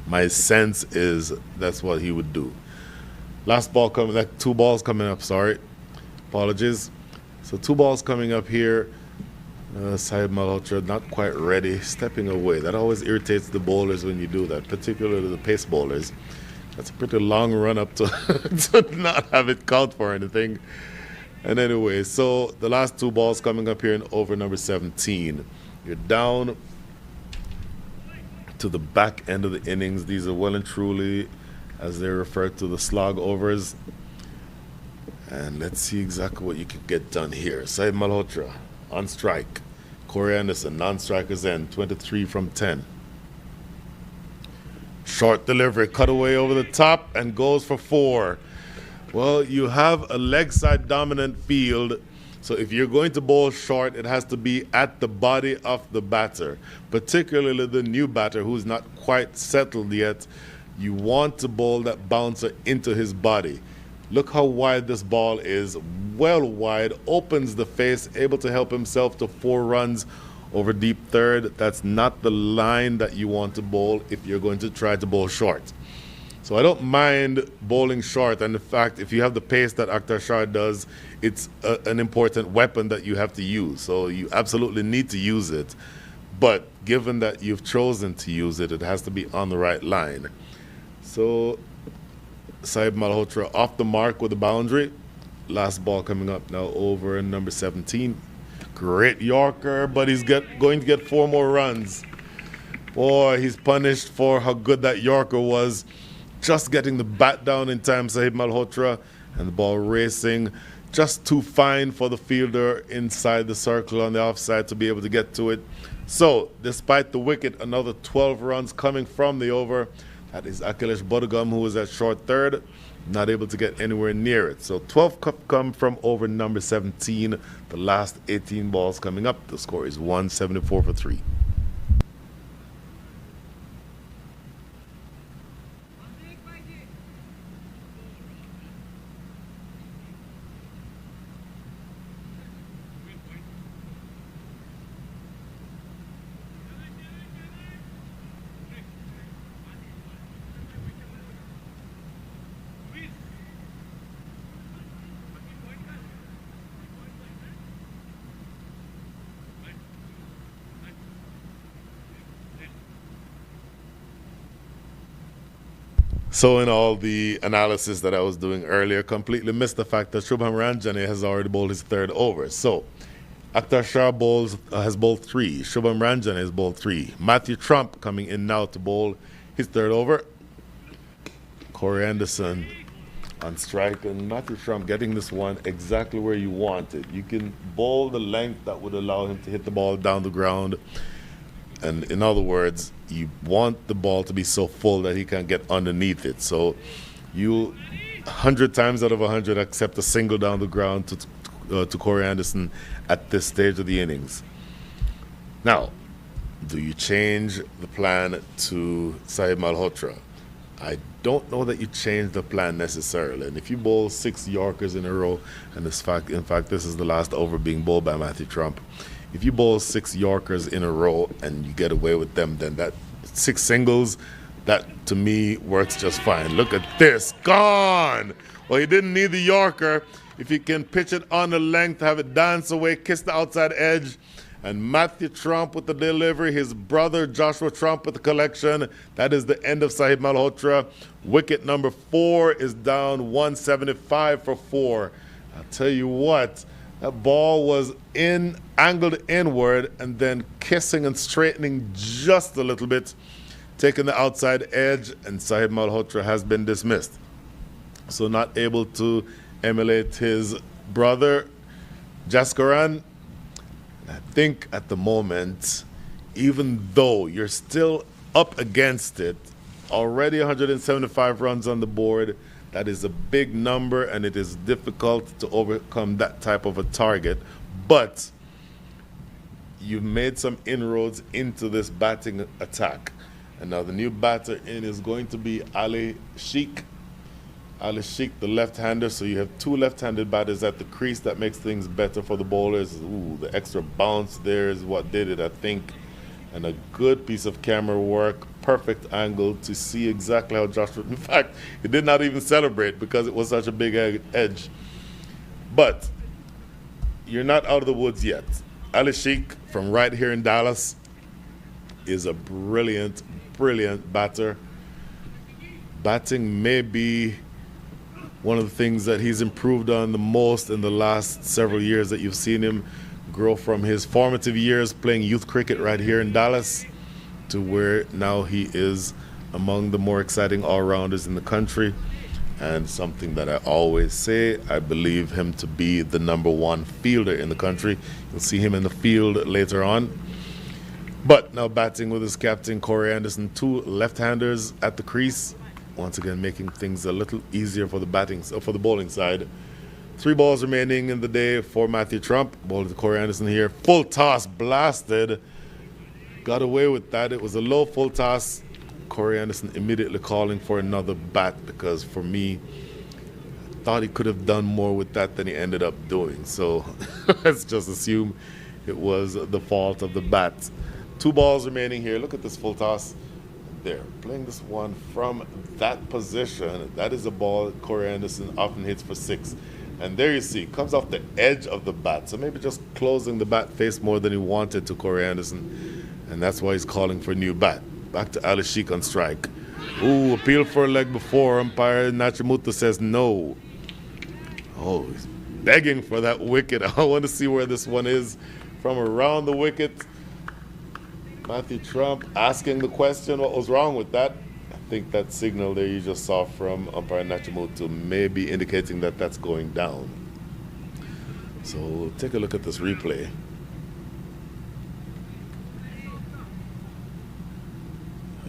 S1: my sense is. That's what he would do. Last ball coming, like 2 balls coming up, sorry. Apologies. So 2 balls coming up here. Sahib Malhotra not quite ready, stepping away. That always irritates the bowlers when you do that, particularly the pace bowlers. That's a pretty long run up to, to not have it count for anything. And anyway, so the last 2 balls coming up here in over number 17. You're down to the back end of the innings. These are well and truly, as they refer to, the slog overs. And let's see exactly what you can get done here. Sahib Malhotra on strike. Corey Anderson, non-strikers end, 23 from 10. Short delivery, cutaway over the top, and goes for 4. Well, you have a leg side dominant field, so if you're going to bowl short, it has to be at the body of the batter, particularly the new batter who's not quite settled yet. You want to bowl that bouncer into his body. Look how wide this ball is, well wide, opens the face, able to help himself to 4 runs over deep third. That's not the line that you want to bowl if you're going to try to bowl short. So I don't mind bowling short, and in fact, if you have the pace that Akhtar Shah does, it's an important weapon that you have to use. So you absolutely need to use it. But given that you've chosen to use it, it has to be on the right line. So Sahib Malhotra off the mark with a boundary. Last ball coming up now over number 17. Great Yorker, but he's going to get 4 more runs. Boy, he's punished for how good that Yorker was. Just getting the bat down in time, Sahib Malhotra, and the ball racing just too fine for the fielder inside the circle on the offside to be able to get to it. So, despite the wicket, another 12 runs coming from the over. That is Akhilesh Bodagam, who was at short third, not able to get anywhere near it. So 12 come from over number 17. The last 18 balls coming up. The score is 174 for 3. So in all the analysis that I was doing earlier, completely missed the fact that Shubham Ranjane has already bowled his 3rd over. So Akhtar Shah has bowled 3. Shubham Ranjane has bowled 3. Matthew Trump coming in now to bowl his 3rd over. Corey Anderson on strike, and Matthew Trump getting this one exactly where you want it. You can bowl the length that would allow him to hit the ball down the ground. And in other words, you want the ball to be so full that he can't get underneath it. So you 100 times out of 100 accept a single down the ground to Corey Anderson at this stage of the innings. Now, do you change the plan to Sahib Malhotra? I don't know that you change the plan necessarily. And if you bowl 6 Yorkers in a row, and in fact this is the last over being bowled by Matthew Trump, if you bowl 6 Yorkers in a row and you get away with them, then that 6 singles, that to me works just fine. Look at this, gone! Well, he didn't need the Yorker. If he can pitch it on the length, have it dance away, kiss the outside edge. And Matthew Trump with the delivery, his brother Joshua Trump with the collection. That is the end of Sahib Malhotra. Wicket number 4 is down 175 for 4. I'll tell you what, that ball was angled inward and then kissing and straightening just a little bit, taking the outside edge, and Sahib Malhotra has been dismissed. So not able to emulate his brother, Jaskaran. I think at the moment, even though you're still up against it, already 175 runs on the board, that is a big number, and it is difficult to overcome that type of a target. But you've made some inroads into this batting attack. And now the new batter in is going to be Ali Sheikh. Ali Sheikh, the left-hander, so you have 2 left-handed batters at the crease. That makes things better for the bowlers. Ooh, the extra bounce there is what did it, I think. And a good piece of camera work, perfect angle to see exactly how Joshua, in fact, he did not even celebrate because it was such a big edge. But you're not out of the woods yet. Ali Sheikh from right here in Dallas is a brilliant, brilliant batter. Batting may be one of the things that he's improved on the most in the last several years that you've seen him grow from his formative years playing youth cricket right here in Dallas to where now he is among the more exciting all-rounders in the country. And something that I always say, I believe him to be the #1 fielder in the country. You'll see him in the field later on. But now batting with his captain, Corey Anderson, 2 left-handers at the crease. Once again, making things a little easier for the bowling side. 3 balls remaining in the day for Matthew Trump. Ball to Corey Anderson here. Full toss, blasted. Got away with that. It was a low full toss. Corey Anderson immediately calling for another bat because for me, I thought he could have done more with that than he ended up doing. So let's just assume it was the fault of the bat. 2 balls remaining here. Look at this full toss. There, playing this one from that position. That is a ball that Corey Anderson often hits for 6. And there you see, comes off the edge of the bat. So maybe just closing the bat face more than he wanted to Corey Anderson. And that's why he's calling for a new bat. Back to Ali Sheikh on strike. Ooh, appeal for a leg before. Umpire Nachimuta says no. Oh, he's begging for that wicket. I want to see where this one is from around the wicket. Matthew Trump asking the question, what was wrong with that? I think that signal there you just saw from umpire Nachimuto may be indicating that that's going down. So take a look at this replay.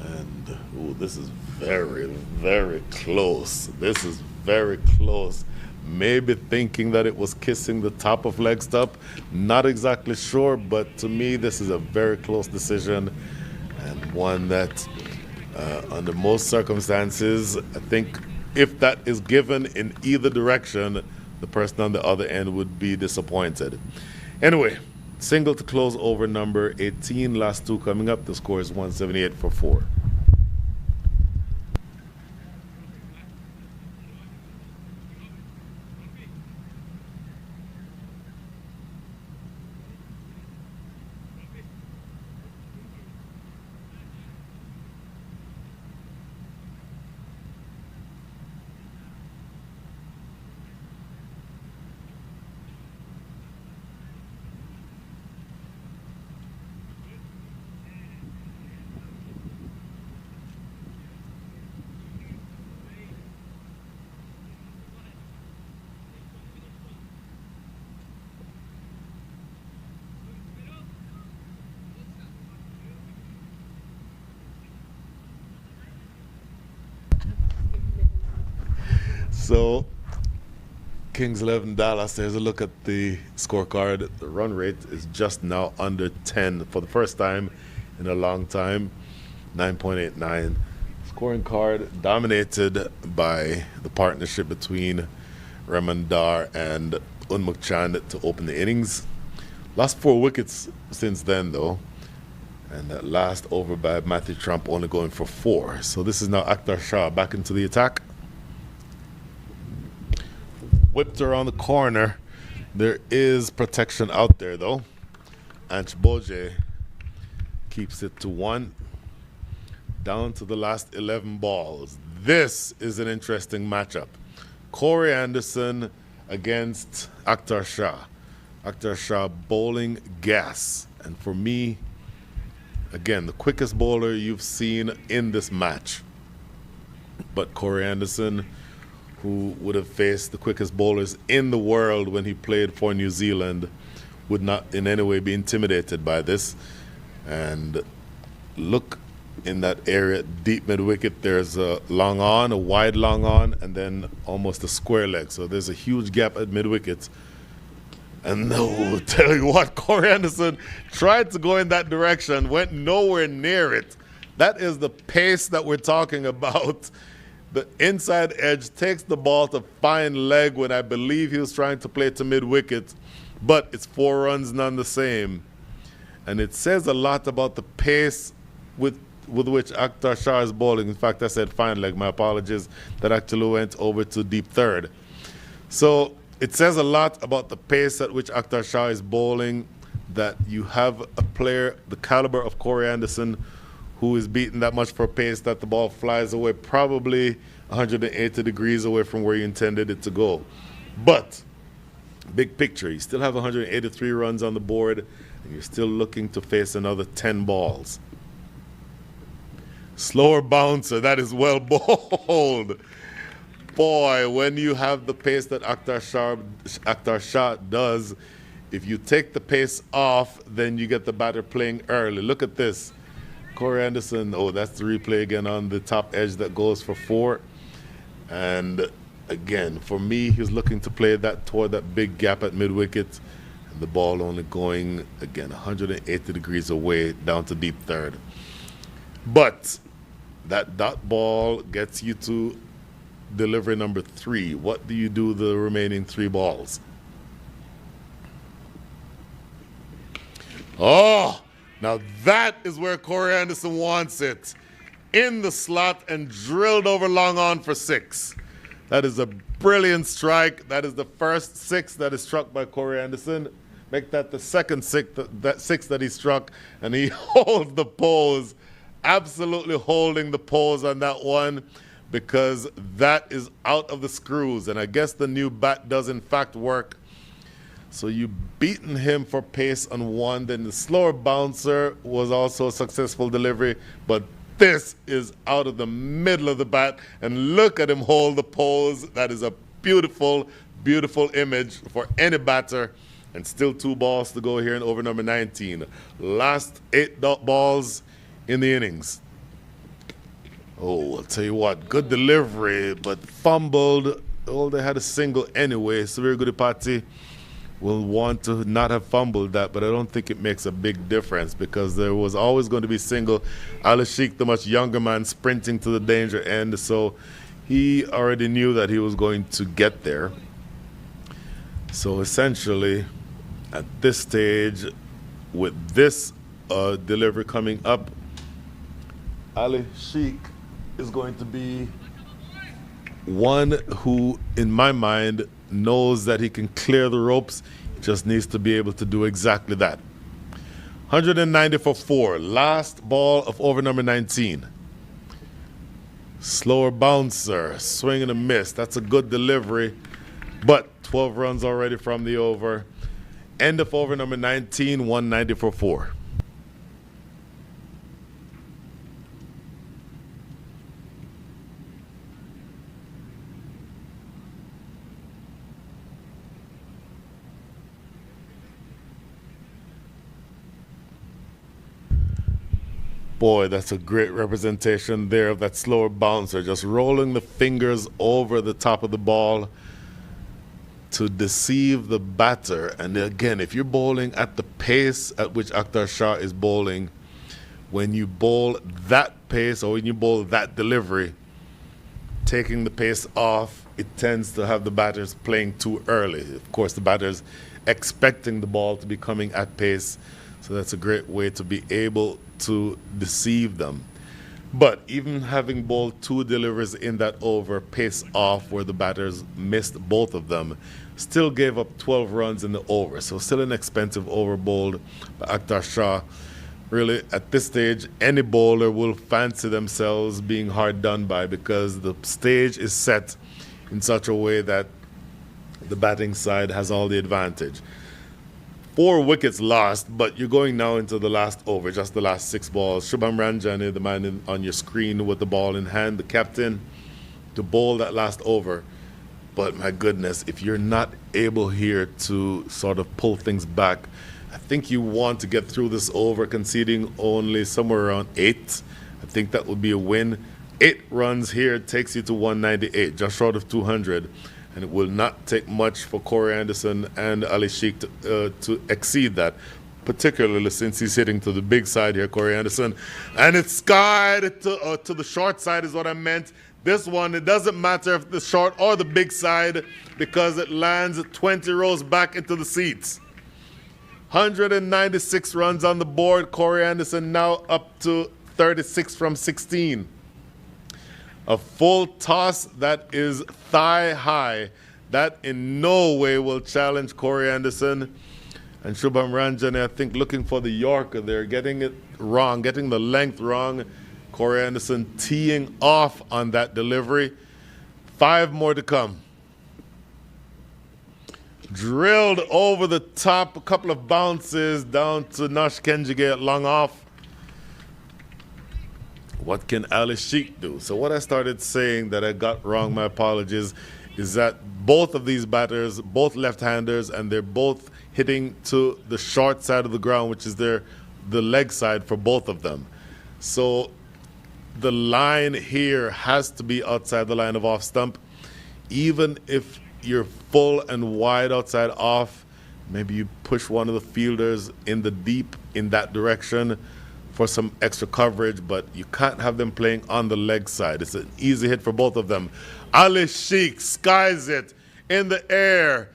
S1: And ooh, this is very, very close. This is very close. Maybe thinking that it was kissing the top of leg stump. Not exactly sure, but to me, this is a very close decision and one that, under most circumstances, I think if that is given in either direction, the person on the other end would be disappointed. Anyway, single to close over number 18. Last 2 coming up. The score is 178 for 4. So, Kings 11 Dallas, there's a look at the scorecard. The run rate is just now under 10 for the first time in a long time, 9.89. Scoring card dominated by the partnership between Ramandar and Unmuk Chand to open the innings. Lost 4 wickets since then, though. And that last over by Matthew Trump only going for 4. So this is now Akhtar Shah back into the attack. whipped around the corner. There is protection out there, though. Anchboje keeps it to 1. Down to the last 11 balls. This is an interesting matchup. Corey Anderson against Akhtar Shah. Akhtar Shah bowling gas. And for me, again, the quickest bowler you've seen in this match. But Corey Anderson, who would have faced the quickest bowlers in the world when he played for New Zealand, would not in any way be intimidated by this. And look in that area, deep mid-wicket, there's a long on, a wide long on, and then almost a square leg. So there's a huge gap at mid-wicket. And no, tell you what, Corey Anderson tried to go in that direction, went nowhere near it. That is the pace that we're talking about. The inside edge takes the ball to fine leg when I believe he was trying to play to mid-wicket, but it's 4 runs none the same. And it says a lot about the pace with which Akhtar Shah is bowling. In fact, I said fine leg. My apologies. That actually went over to deep third. So it says a lot about the pace at which Akhtar Shah is bowling, that you have a player the caliber of Corey Anderson who is beaten that much for pace that the ball flies away probably 180 degrees away from where you intended it to go. But big picture, you still have 183 runs on the board, and you're still looking to face another 10 balls. Slower bouncer, that is well bowled. Boy, when you have the pace that Akhtar Shah does, if you take the pace off, then you get the batter playing early. Look at this. Corey Anderson, oh, that's the replay again on the top edge that goes for 4. And again, for me, he's looking to play that toward that big gap at mid-wicket. And the ball only going, again, 180 degrees away down to deep third. But that dot ball gets you to delivery number 3. What do you do with the remaining 3 balls? Oh, now that is where Corey Anderson wants it. In the slot and drilled over long on for 6. That is a brilliant strike. That is the first 6 that is struck by Corey Anderson. Make that the second 6 that he struck, and he holds the pose. Absolutely holding the pose on that one, because that is out of the screws. And I guess the new bat does in fact work. So you've beaten him for pace on 1. Then the slower bouncer was also a successful delivery, but this is out of the middle of the bat. And look at him hold the pose. That is a beautiful, beautiful image for any batter. And still 2 balls to go here in over number 19. Last 8 balls in the innings. Oh, I'll tell you what, good delivery, but fumbled. Oh, they had a single anyway. So very good party. Will want to not have fumbled that, but I don't think it makes a big difference, because there was always going to be single. Ali Sheikh, the much younger man, sprinting to the danger end, so he already knew that he was going to get there. So essentially, at this stage, with this delivery coming up, Ali Sheikh is going to be one who, in my mind, knows that he can clear the ropes. He just needs to be able to do exactly that. 190 for 4. Last ball of over number 19. Slower bouncer, swing and a miss. That's a good delivery, but 12 runs already from the over. End of over number 19, 190 for 4. Boy, that's a great representation there of that slower bouncer, just rolling the fingers over the top of the ball to deceive the batter. And again, if you're bowling at the pace at which Akhtar Shah is bowling, when you bowl that pace or when you bowl that delivery, taking the pace off, it tends to have the batters playing too early. Of course, the batters expecting the ball to be coming at pace, so that's a great way to be able to deceive them. But even having bowled 2 deliveries in that over, pace off where the batters missed both of them, still gave up 12 runs in the over. So still an expensive over bowled by Akhtar Shah. Really, at this stage, any bowler will fancy themselves being hard done by, because the stage is set in such a way that the batting side has all the advantage. 4 wickets lost, but you're going now into the last over, just the last 6 balls. Shubham Ranjani, the man on your screen with the ball in hand, the captain, to bowl that last over. But my goodness, if you're not able here to sort of pull things back, I think you want to get through this over, conceding only somewhere around 8. I think that would be a win. 8 runs here takes you to 198, just short of 200. And it will not take much for Corey Anderson and Ali Sheikh to exceed that, particularly since he's hitting to the big side here, Corey Anderson. And it's skied to the short side is what I meant. This one, it doesn't matter if the short or the big side, because it lands 20 rows back into the seats. 196 runs on the board. Corey Anderson now up to 36 from 16. A full toss that is thigh high. That in no way will challenge Corey Anderson. And Shubham Ranjani, I think, looking for the Yorker there, getting it wrong, getting the length wrong. Corey Anderson teeing off on that delivery. 5 more to come. Drilled over the top, a couple of bounces down to Nash Kenjige at long off. What can Ali Sheikh do? So what I started saying that I got wrong, my apologies, is that both of these batters, both left-handers, and they're both hitting to the short side of the ground, which is the leg side for both of them. So the line here has to be outside the line of off stump. Even if you're full and wide outside off, maybe you push one of the fielders in the deep in that direction for some extra coverage, but you can't have them playing on the leg side. It's an easy hit for both of them. Ali Sheikh skies it in the air.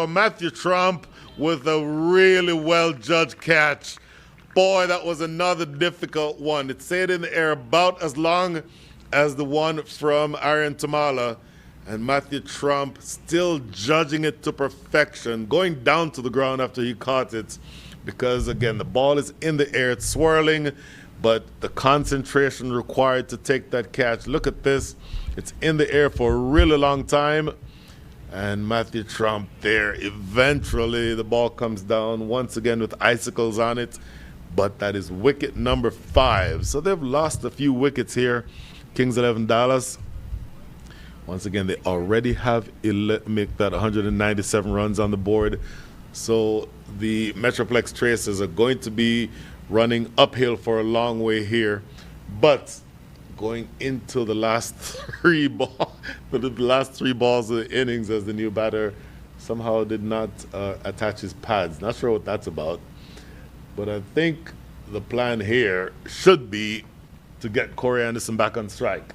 S1: Matthew Trump with a really well-judged catch. Boy, that was another difficult one. It stayed in the air about as long as the one from Aryan Tamala, and Matthew Trump still judging it to perfection, going down to the ground after he caught it. Because, again, the ball is in the air, it's swirling, but the concentration required to take that catch. Look at this. It's in the air for a really long time. And Matthew Trump there, eventually the ball comes down once again with icicles on it. But that is wicket number 5. So they've lost a few wickets here, Kings 11 Dallas. Once again, they already have make that 197 runs on the board. So the MetroPlex Tracers are going to be running uphill for a long way here. But going into the last 3 balls, the last 3 balls of the innings, as the new batter somehow did not attach his pads. Not sure what that's about. But I think the plan here should be to get Corey Anderson back on strike.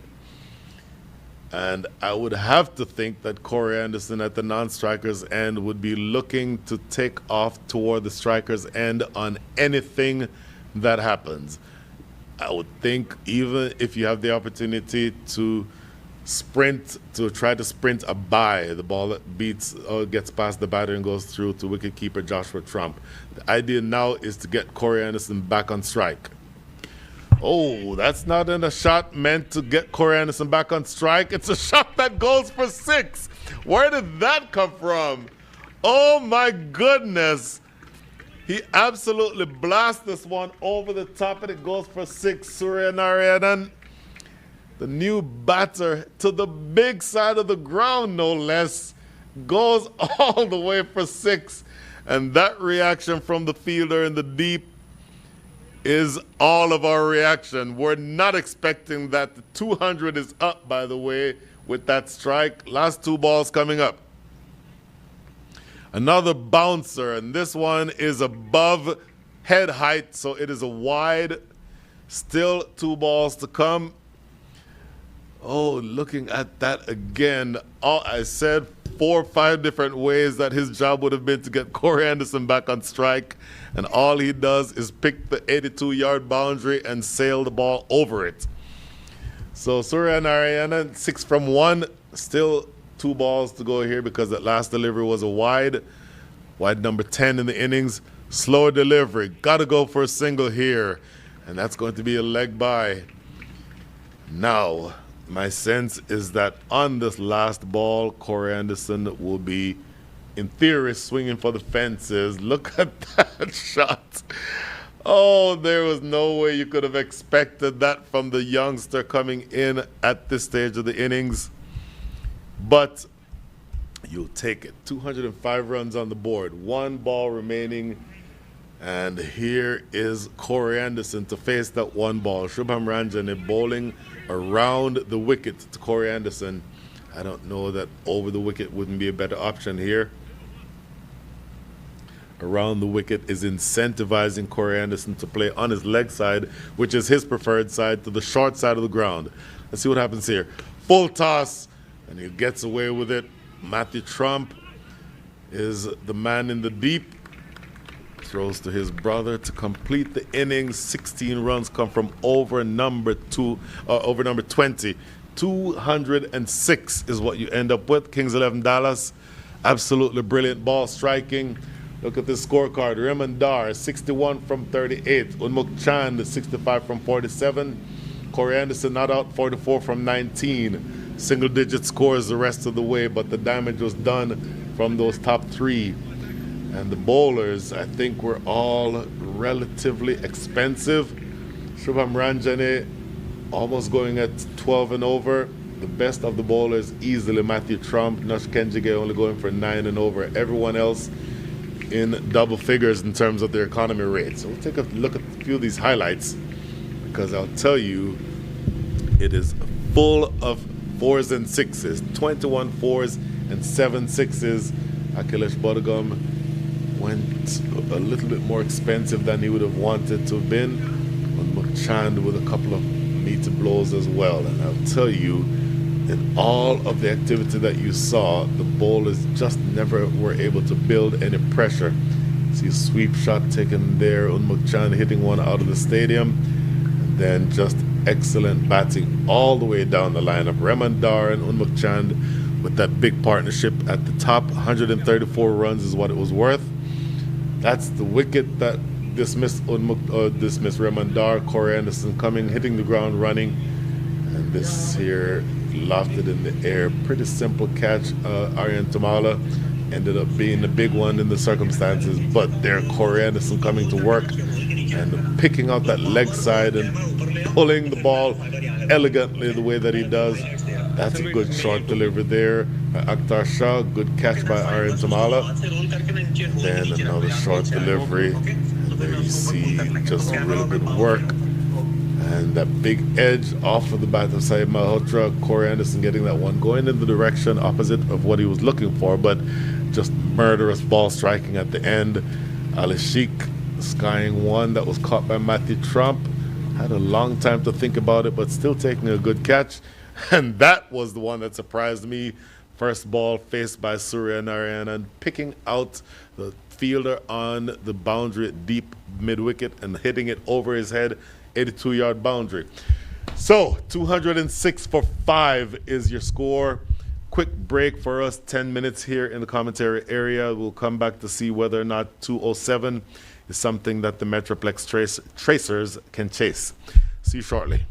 S1: And I would have to think that Corey Anderson at the non-striker's end would be looking to take off toward the striker's end on anything that happens. I would think even if you have the opportunity to sprint, to try to sprint a bye, the ball that beats or gets past the batter and goes through to wicketkeeper Joshua Trump. The idea now is to get Corey Anderson back on strike. Oh, that's not in a shot meant to get Corey Anderson back on strike. It's a shot that goes for 6. Where did that come from? Oh, my goodness. He absolutely blasts this one over the top, and it goes for 6. Surya Narayanan, the new batter, to the big side of the ground, no less, goes all the way for 6. And that reaction from the fielder in the deep is all of our reaction. We're not expecting that. The 200 is up, by the way, with that strike. Last 2 balls coming up. Another bouncer, and this one is above head height, so it is a wide. Still 2 balls to come. Oh, looking at that again. Oh, I said 4 or 5 different ways that his job would have been to get Corey Anderson back on strike. And all he does is pick the 82-yard boundary and sail the ball over it. So Surya Narayana, 6 from 1. Still 2 balls to go here because that last delivery was a wide. Wide number 10 in the innings. Slower delivery. Got to go for a single here. And that's going to be a leg by. Now, my sense is that on this last ball, Corey Anderson will be, in theory, swinging for the fences. Look at that shot. Oh, there was no way you could have expected that from the youngster coming in at this stage of the innings. But you'll take it. 205 runs on the board. 1 ball remaining. And here is Corey Anderson to face that 1 ball. Shubham Ranjane bowling around the wicket to Corey Anderson. I don't know that over the wicket wouldn't be a better option here. Around the wicket is incentivizing Corey Anderson to play on his leg side, which is his preferred side, to the short side of the ground. Let's see what happens here. Full toss, and he gets away with it. Matthew Trump is the man in the deep. Throws to his brother to complete the innings. 16 runs come from over number 20. 206 is what you end up with. Kings 11 Dallas. Absolutely brilliant ball striking. Look at this scorecard. Raymond Dar, 61 from 38. Unmuk Chand, 65 from 47. Corey Anderson not out, 44 from 19. Single-digit scores the rest of the way, but the damage was done from those top 3. And the bowlers, I think, were all relatively expensive. Shubham Ranjane almost going at 12 and over. The best of the bowlers, easily Matthew Trump. Nush Kenjige only going for 9 and over. Everyone else in double figures in terms of their economy rate. So we'll take a look at a few of these highlights, because I'll tell you, it is full of 4s and 6s. 21 4s and 7 6s. Akhilesh Bodagam went a little bit more expensive than he would have wanted to have been. And Mukchand with a couple of meter blows as well. And I'll tell you, in all of the activity that you saw, the bowlers just never were able to build any pressure. See a sweep shot taken there, Unmukchand hitting one out of the stadium. And then just excellent batting all the way down the lineup. Remandar and Unmukchand with that big partnership at the top. 134 runs is what it was worth. That's the wicket that dismissed Remandar. Corey Anderson coming, hitting the ground running. And this here lofted in the air. Pretty simple catch. Aryan Tamala ended up being the big one in the circumstances. But there, Corey Anderson coming to work and picking out that leg side and pulling the ball elegantly the way that he does. That's a good short delivery there by Akhtar Shah. Good catch by Aryan Tamala. And then another short delivery. And there you see just really good work. And that big edge off of the bat of Saeed Malhotra. Corey Anderson getting that one going in the direction opposite of what he was looking for, but just murderous ball striking at the end. Ali Sheikh skying one that was caught by Matthew Trump. Had a long time to think about it, but still taking a good catch. And that was the one that surprised me. First ball faced by Surya Narayana, picking out the fielder on the boundary at deep mid-wicket and hitting it over his head, 82-yard boundary. So 206 for 5 is your score. Quick break for us, 10 minutes here in the commentary area. We'll come back to see whether or not 207 is something that the MetroPlex tracers can chase. See you shortly.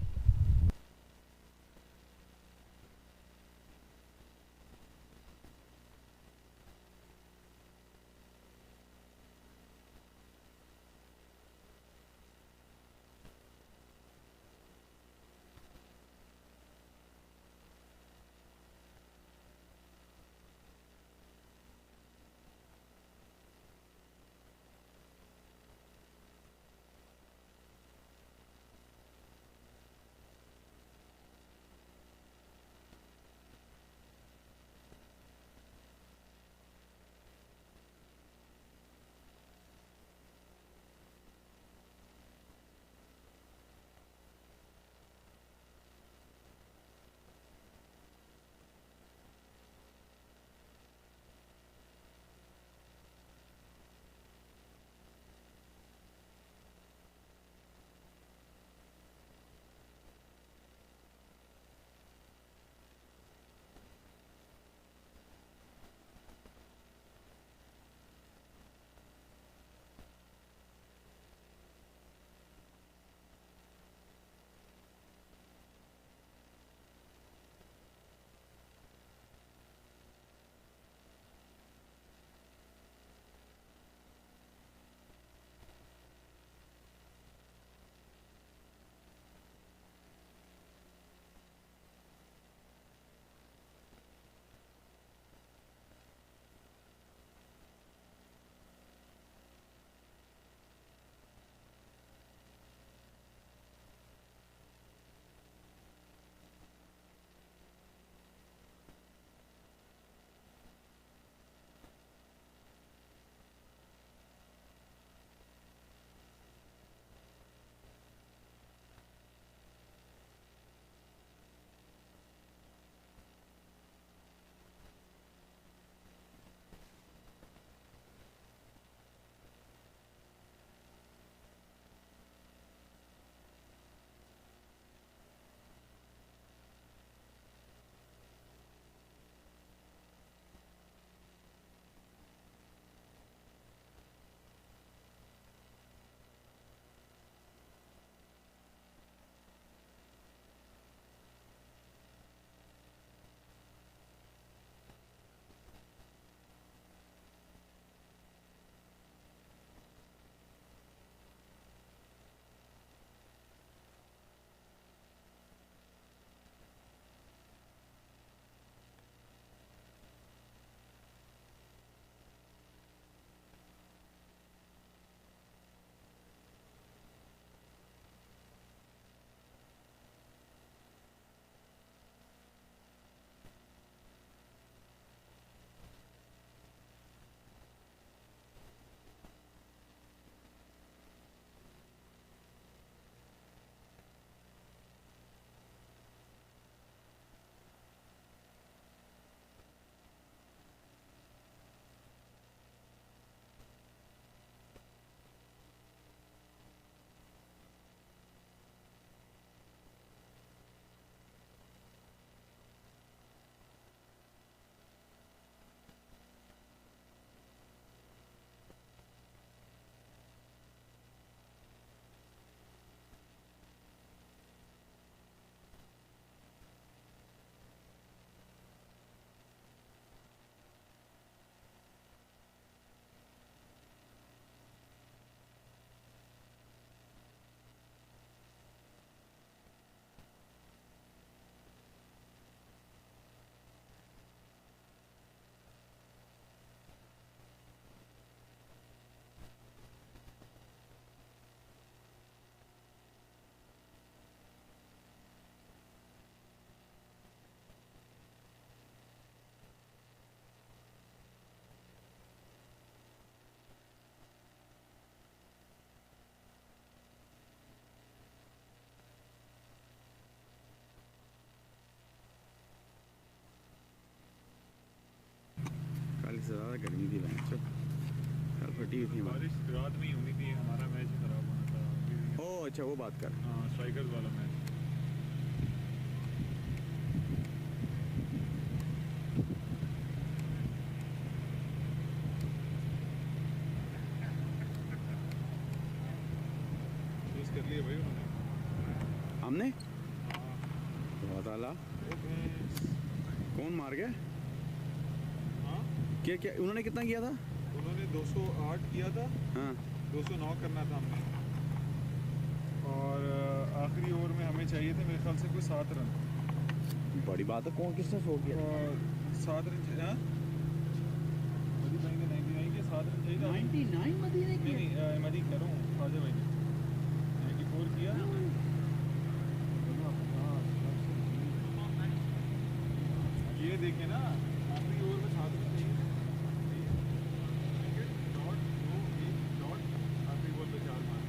S2: फटी हुई थी हमारी।
S3: बारिश रात में ही होनी थी, हमारा मैच ही खराब होना था।
S2: ओह अच्छा, वो बात कर।
S3: हाँ, स्ट्राइकर्स वाला मैच। चूज कर लिए भाई उन्होंने।
S2: हमने
S3: हाँ,
S2: बहुत आला।
S3: वो भैंस।
S2: कौन मार गया?
S3: हाँ,
S2: क्या क्या उन्होंने कितना किया था?
S3: उन्होंने 208 किया था,
S2: हाँ
S3: 209 करना था हमने। और आखिरी ओवर में हमें चाहिए थे मेरे ख्याल से कोई 7 रन।
S2: बड़ी बात है। कौन किसने सो किया?
S3: और 7 रन चाहिए। हाँ, मदी भाई ने 99 के 7 रन चाहिए था।
S2: 99 मदीने
S3: नहीं नहीं, मदी कह रहा हूँ, खाजा भाई ने 94 किया। हाँ, ये देखे ना, आखिरी ओवर में 7 रन चाहिए। डॉट 2 1 डॉट, आखिरी बॉल पे 4 मार।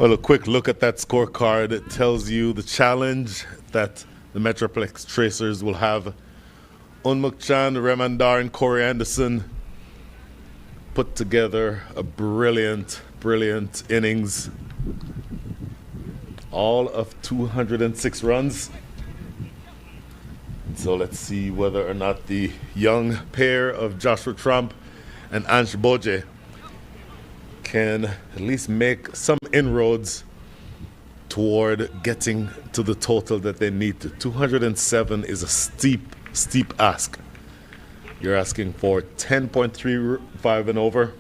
S1: Well, a quick look at that scorecard. It tells you the challenge that the MetroPlex Tracers will have. Unmukchan, Remandar, and Corey Anderson put together a brilliant, brilliant innings. All of 206 runs. So let's see whether or not the young pair of Joshua Trump and Ansh Boje can at least make some inroads toward getting to the total that they need to. 207 is a steep, steep ask. You're asking for 10.35 and over.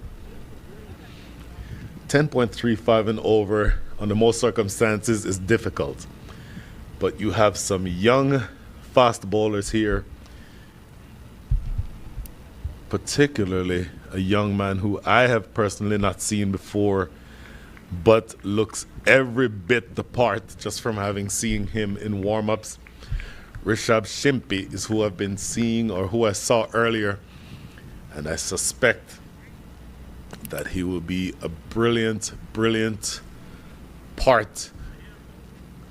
S1: 10.35 and over under most circumstances is difficult. But you have some young fast bowlers here, particularly a young man who I have personally not seen before, but looks every bit the part just from having seen him in warm-ups. Rishabh Shimpi is who I've been seeing, or who I saw earlier, and I suspect that he will be a brilliant, brilliant part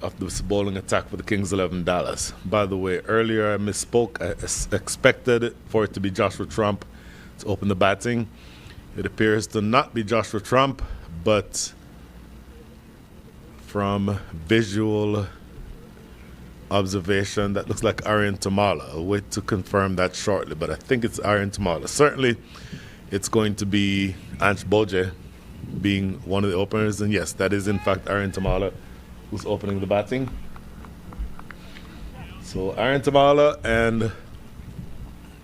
S1: of this bowling attack for the Kings 11 Dallas. By the way, earlier I misspoke. I expected for it to be Joshua Trump to open the batting. It appears to not be Joshua Trump, but from visual observation, that looks like Aryan Tamala. I'll wait to confirm that shortly, but I think it's Aryan Tamala. Certainly, it's going to be Ansh Boje being one of the openers, and yes, that is in fact Aryan Tamala who's opening the batting. So Aryan Tamala and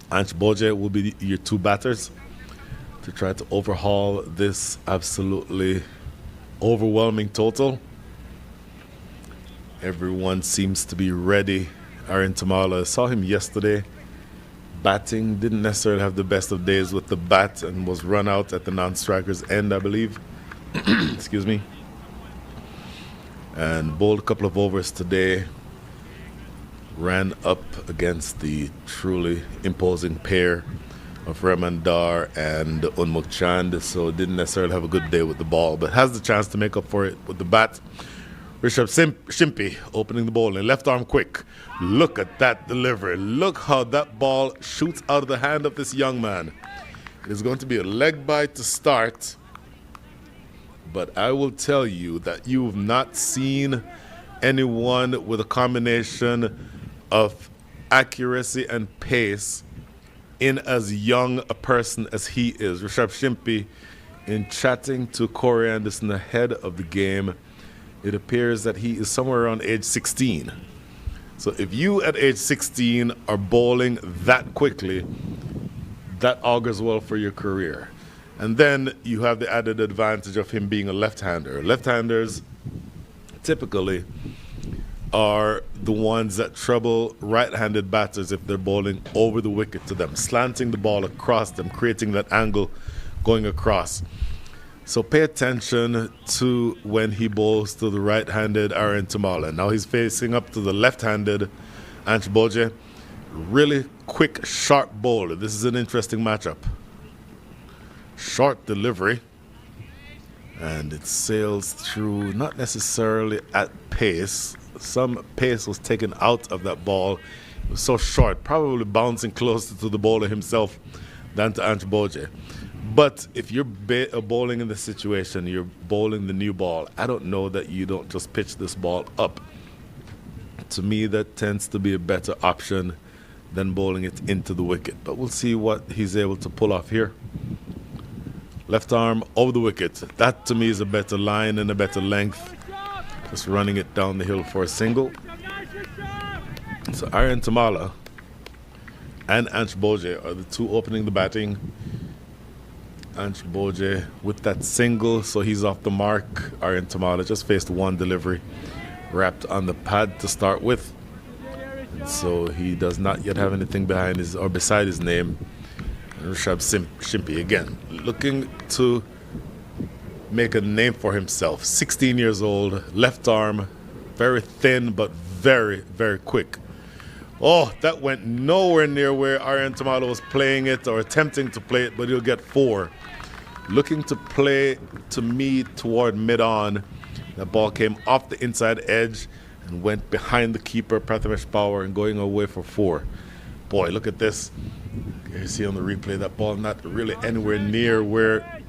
S1: Ansh Boje will be your two batters to try to overhaul this absolutely overwhelming total. Everyone seems to be ready. Aryan Tamala, I saw him yesterday batting, didn't necessarily have the best of days with the bat and was run out at the non-striker's end, I believe. Excuse me. And bowled a couple of overs today. Ran up against the truly imposing pair of Remandar and Unmukchand, so didn't necessarily have a good day with the ball, but has the chance to make up for it with the bat. Rishabh Shimpi opening the ball in left arm quick. Look at that delivery. Look how that ball shoots out of the hand of this young man. It is going to be a leg bite to start, but I will tell you that you've not seen anyone with a combination of accuracy and pace in as young a person as he is. Rishabh Shimpi, in chatting to Corey Anderson ahead of the game, it appears that he is somewhere around age 16. So if you at age 16 are bowling that quickly, that augurs well for your career. And then you have the added advantage of him being a left-hander. Left-handers typically are the ones that trouble right-handed batters if they're bowling over the wicket to them, slanting the ball across them, creating that angle going across. So pay attention to when he bowls to the right-handed Aryan Tamala. Now he's facing up to the left-handed Ansh Boje. Really quick, sharp bowler. This is an interesting matchup. Short delivery. And it sails through, not necessarily at pace. Some pace was taken out of that ball. It was so short, probably bouncing closer to the bowler himself than to Ansh Boje. But if you're bowling in this situation, you're bowling the new ball, I don't know that you don't just pitch this ball up. To me, that tends to be a better option than bowling it into the wicket. But we'll see what he's able to pull off here. Left arm over the wicket. That to me is a better line and a better length. Just running it down the hill for a single. So Aryan Tamala and Ansh Boje are the two opening the batting. Ansh Boje with that single, so he's off the mark. Aryan Tamala just faced one delivery, wrapped on the pad to start with. And so he does not yet have anything behind his or beside his name. Rishabh Shimpi again, looking to make a name for himself. 16 years old, left arm, very thin but very, very quick. Oh, that went nowhere near where Aryan Tamala was playing it or attempting to play it, but he'll get 4. Looking to play, to me, toward mid-on, That ball came off the inside edge and went behind the keeper, Prathamesh Power, and going away for 4. Boy, look at this. You see on the replay that ball not really anywhere near where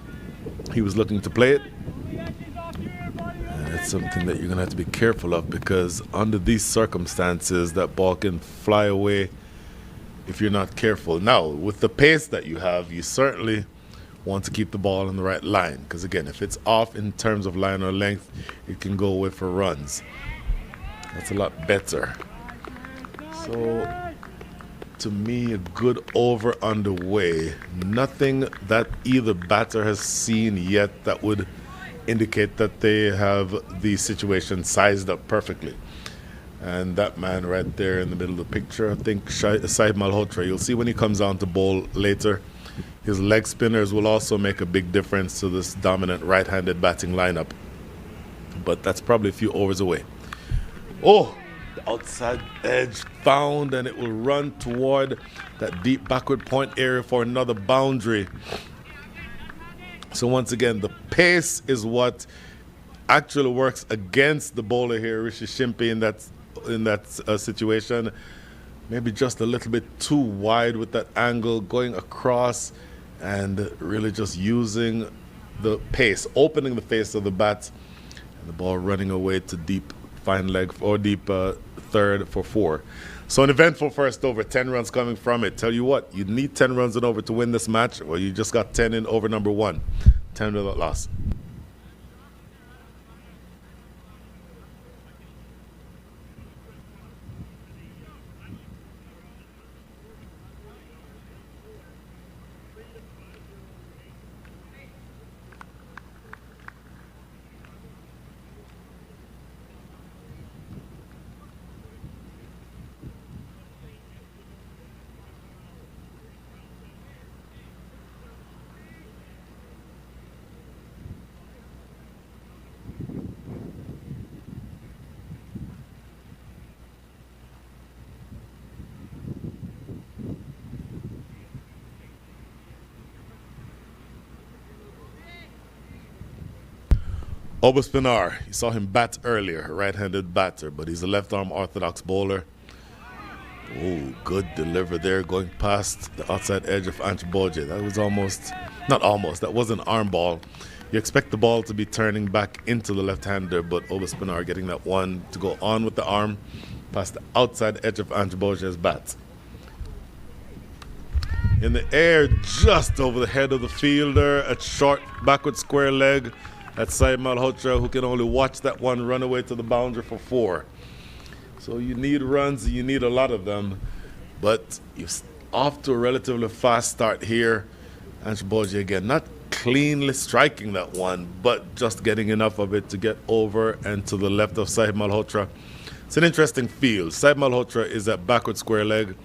S1: he was looking to play it. And it's something that you're going to have to be careful of, because under these circumstances, that ball can fly away if you're not careful. Now, with the pace that you have, you certainly want to keep the ball in the right line, because again, if it's off in terms of line or length, it can go away for runs. That's a lot better. So, to me, a good over underway. Nothing that either batter has seen yet that would indicate that they have the situation sized up perfectly. And that man right there in the middle of the picture, I think Saib Malhotra, you'll see when he comes on to bowl later, his leg spinners will also make a big difference to this dominant right-handed batting lineup. But that's probably a few overs away. Oh, the outside edge found, and it will run toward that deep backward point area for another boundary. So once again, the pace is what actually works against the bowler here, Rishi Shimpi, in that situation. Maybe just a little bit too wide with that angle, going across and really just using the pace, opening the face of the bat, and the ball running away to deep fine leg or deep third for 4. So an eventful first over, 10 runs coming from it. Tell you what, you need 10 runs and over to win this match. Well, you just got 10 in over number 1. 10 without loss. Obaspinar, you saw him bat earlier, a right-handed batter, but he's a left-arm orthodox bowler. Oh, good deliver there, going past the outside edge of Anchboje. That was that was an arm ball. You expect the ball to be turning back into the left-hander, but Obaspinar getting that one to go on with the arm past the outside edge of Anchboje's bat. In the air, just over the head of the fielder, a short backward square leg. That's Saib Malhotra, who can only watch that one run away to the boundary for 4. So you need runs, you need a lot of them, but you're off to a relatively fast start here. Anchboje again, not cleanly striking that one, but just getting enough of it to get over and to the left of Saib Malhotra. It's an interesting field. Saib Malhotra is at backward square leg,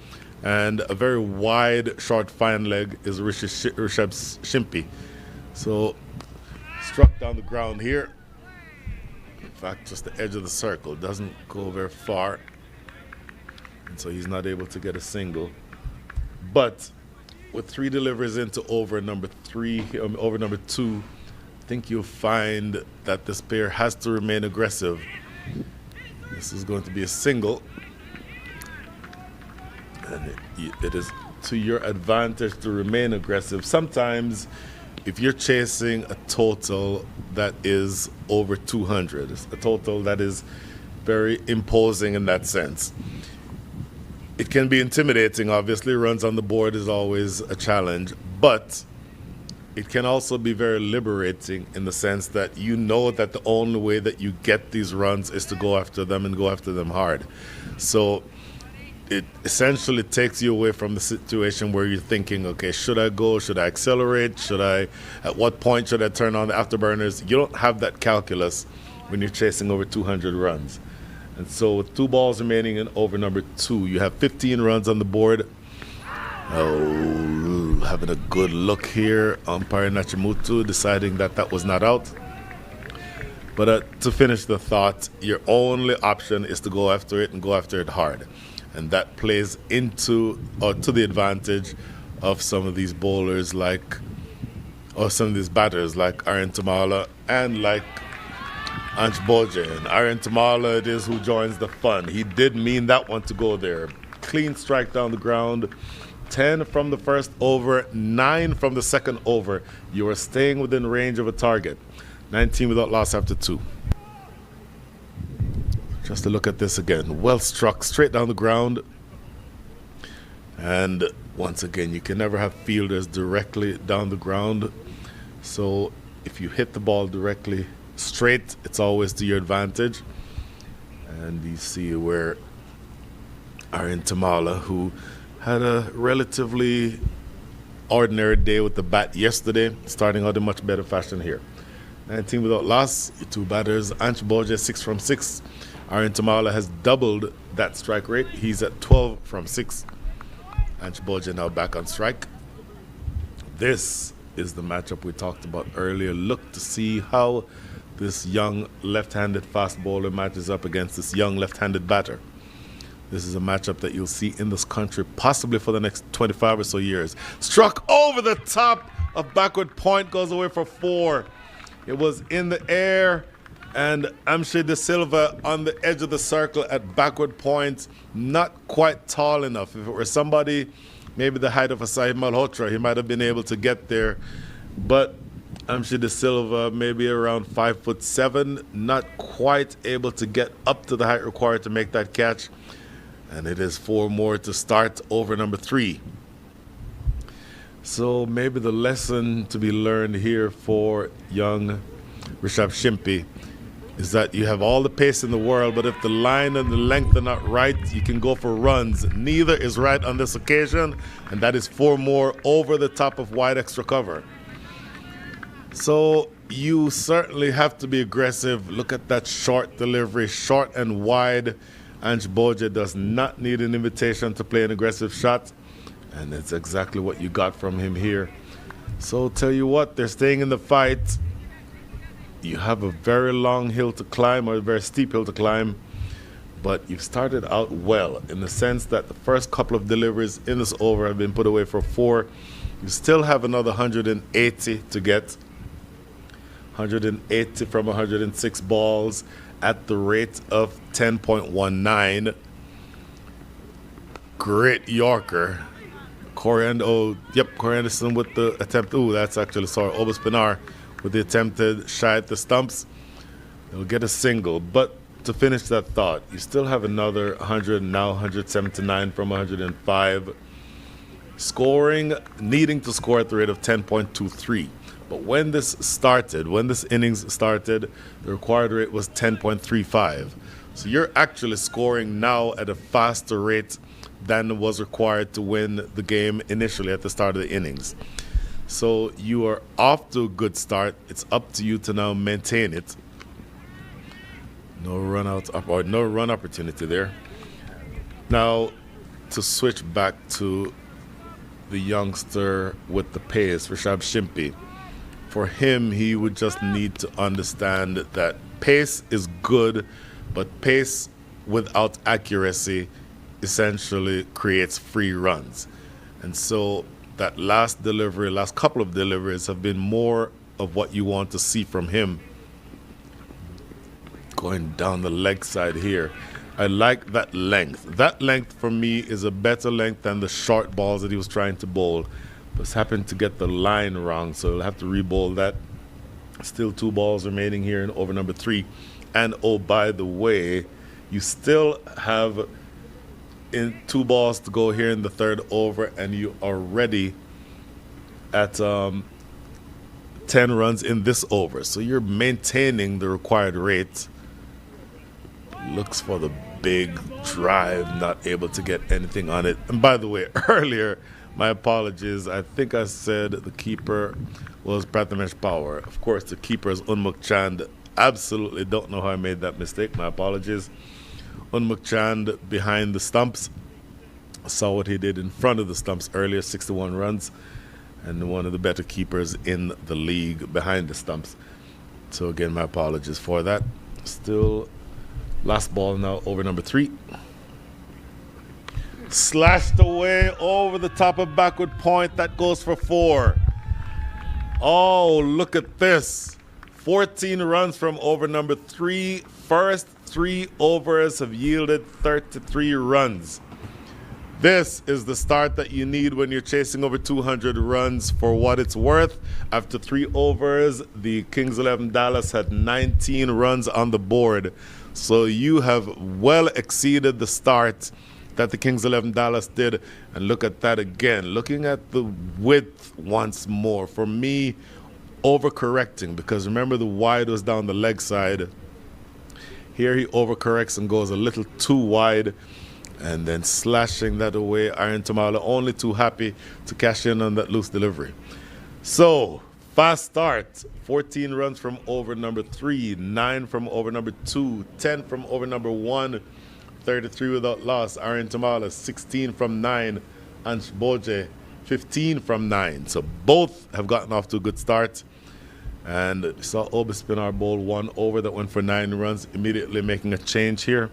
S1: and a very wide, short, fine leg is Rishabh Shimpi. So struck down the ground here. In fact, just the edge of the circle. Doesn't go very far. And so he's not able to get a single. But with 3 deliveries into over number 2, I think you'll find that this pair has to remain aggressive. This is going to be a single. And it is to your advantage to remain aggressive. Sometimes if you're chasing a total that is over 200, a total that is very imposing in that sense, it can be intimidating. Obviously, runs on the board is always a challenge, but it can also be very liberating in the sense that you know that the only way that you get these runs is to go after them and go after them hard. So it essentially takes you away from the situation where you're thinking, okay, should I go? Should I accelerate? At what point should I turn on the afterburners? You don't have that calculus when you're chasing over 200 runs. And so with 2 balls remaining in over number 2, you have 15 runs on the board. Oh, having a good look here. Umpire Nachimutu deciding that was not out. But to finish the thought, your only option is to go after it and go after it hard. And that plays into or to the advantage of some of these bowlers some of these batters like Aaron Tamala and like Ange Boje. And Aaron Tamala it is who joins the fun. He did mean that one to go there. Clean strike down the ground. 10 from the first over, 9 from the second over. You are staying within range of a target. 19 without loss after 2. Just to look at this again. Well struck, straight down the ground. And once again, you can never have fielders directly down the ground. So if you hit the ball directly straight, it's always to your advantage. And you see where Aaron Tamala, who had a relatively ordinary day with the bat yesterday, starting out in much better fashion here. 19 without loss, your two batters, Ange Boje 6 from 6. Aaron Tamala has doubled that strike rate. He's at 12 from 6. Ange Boje now back on strike. This is the matchup we talked about earlier. Look to see how this young left-handed fast bowler matches up against this young left-handed batter. This is a matchup that you'll see in this country possibly for the next 25 or so years. Struck over the top of backward point, goes away for 4. It was in the air, and Amshe De Silva on the edge of the circle at backward point, not quite tall enough. If it were somebody, maybe the height of a Sahib Malhotra, he might have been able to get there. But Amshe De Silva, maybe around 5'7", not quite able to get up to the height required to make that catch. And it is 4 more to start over number 3. So maybe the lesson to be learned here for young Rishabh Shimpi is that you have all the pace in the world, but if the line and the length are not right, you can go for runs. Neither is right on this occasion, and that is 4 more over the top of wide extra cover. So you certainly have to be aggressive. Look at that short delivery, short and wide. Ange Boje does not need an invitation to play an aggressive shot, and it's exactly what you got from him here. So tell you what, they're staying in the fight. You have a very long hill to climb, or a very steep hill to climb, but you've started out well in the sense that the first couple of deliveries in this over have been put away for 4. You still have another 180 to get. 180 from 106 balls at the rate of 10.19. Great Yorker. Corey Anderson with the attempt. Ooh, that's actually, sorry, Obus Pinar with the attempted shy at the stumps. They'll get a single. But to finish that thought, you still have another 100, now 179 from 105. Scoring, needing to score at the rate of 10.23. But when this innings started, the required rate was 10.35. So you're actually scoring now at a faster rate than was required to win the game initially at the start of the innings. So you are off to a good start. It's up to you to now maintain it. No run opportunity there. Now to switch back to the youngster with the pace, Rishabh Shimpi. For him, he would just need to understand that pace is good, but pace without accuracy essentially creates free runs. And so that last couple of deliveries have been more of what you want to see from him. Going down the leg side here. I like that length. That length for me is a better length than the short balls that he was trying to bowl. Just happened to get the line wrong, so he'll have to re-bowl that. Still 2 balls remaining here in over number 3. And oh, by the way, you still have 2 balls to go here in the 3rd over, and you are ready at 10 runs in this over. So you're maintaining the required rate. Looks for the big drive, not able to get anything on it. And by the way, earlier, my apologies, I think I said the keeper was Prathamesh Power. Of course, the keeper is Unmuk Chand. Absolutely don't know how I made that mistake. My apologies. Unmuk Chand behind the stumps. Saw what he did in front of the stumps earlier, 61 runs. And one of the better keepers in the league behind the stumps. So again, my apologies for that. Still, last ball now over number 3. Slashed away over the top of backward point. That goes for 4. Oh, look at this. 14 runs from over number 3. First 3 overs have yielded 33 runs. This is the start that you need when you're chasing over 200 runs. For what it's worth, after 3 overs, the Kings 11 Dallas had 19 runs on the board. So you have well exceeded the start that the Kings 11 Dallas did. And look at that again. Looking at the width once more. For me, overcorrecting, because remember the wide was down the leg side. Here he overcorrects and goes a little too wide, and then slashing that away. Iron Tamala only too happy to cash in on that loose delivery. So, fast start. 14 runs from over number 3, 9 from over number 2, 10 from over number 1, 33 without loss. Iron Tamala, 16 from 9. Ansh Boje, 15 from 9. So both have gotten off to a good start. And saw Obispinar bowl 1 over that went for 9 runs, immediately making a change here.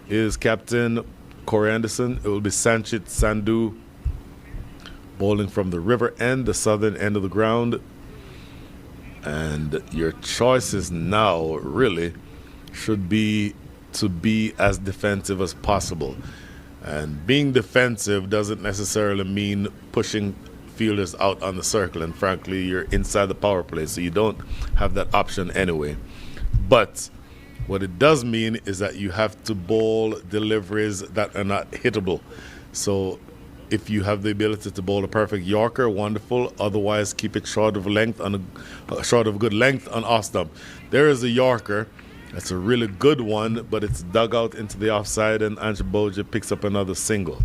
S1: Is Captain Corey Anderson. It will be Sanchit Sandhu bowling from the river end, the southern end of the ground. And your choices now really should be to be as defensive as possible. And being defensive doesn't necessarily mean pushing fielders out on the circle. And frankly, you're inside the power play, so you don't have that option anyway. But what it does mean is that you have to bowl deliveries that are not hittable. So if you have the ability to bowl a perfect Yorker, wonderful. Otherwise, keep it short of length on short of good length on off stump. There is a Yorker. That's a really good one, but it's dug out into the offside, and Ansh Boje picks up another single.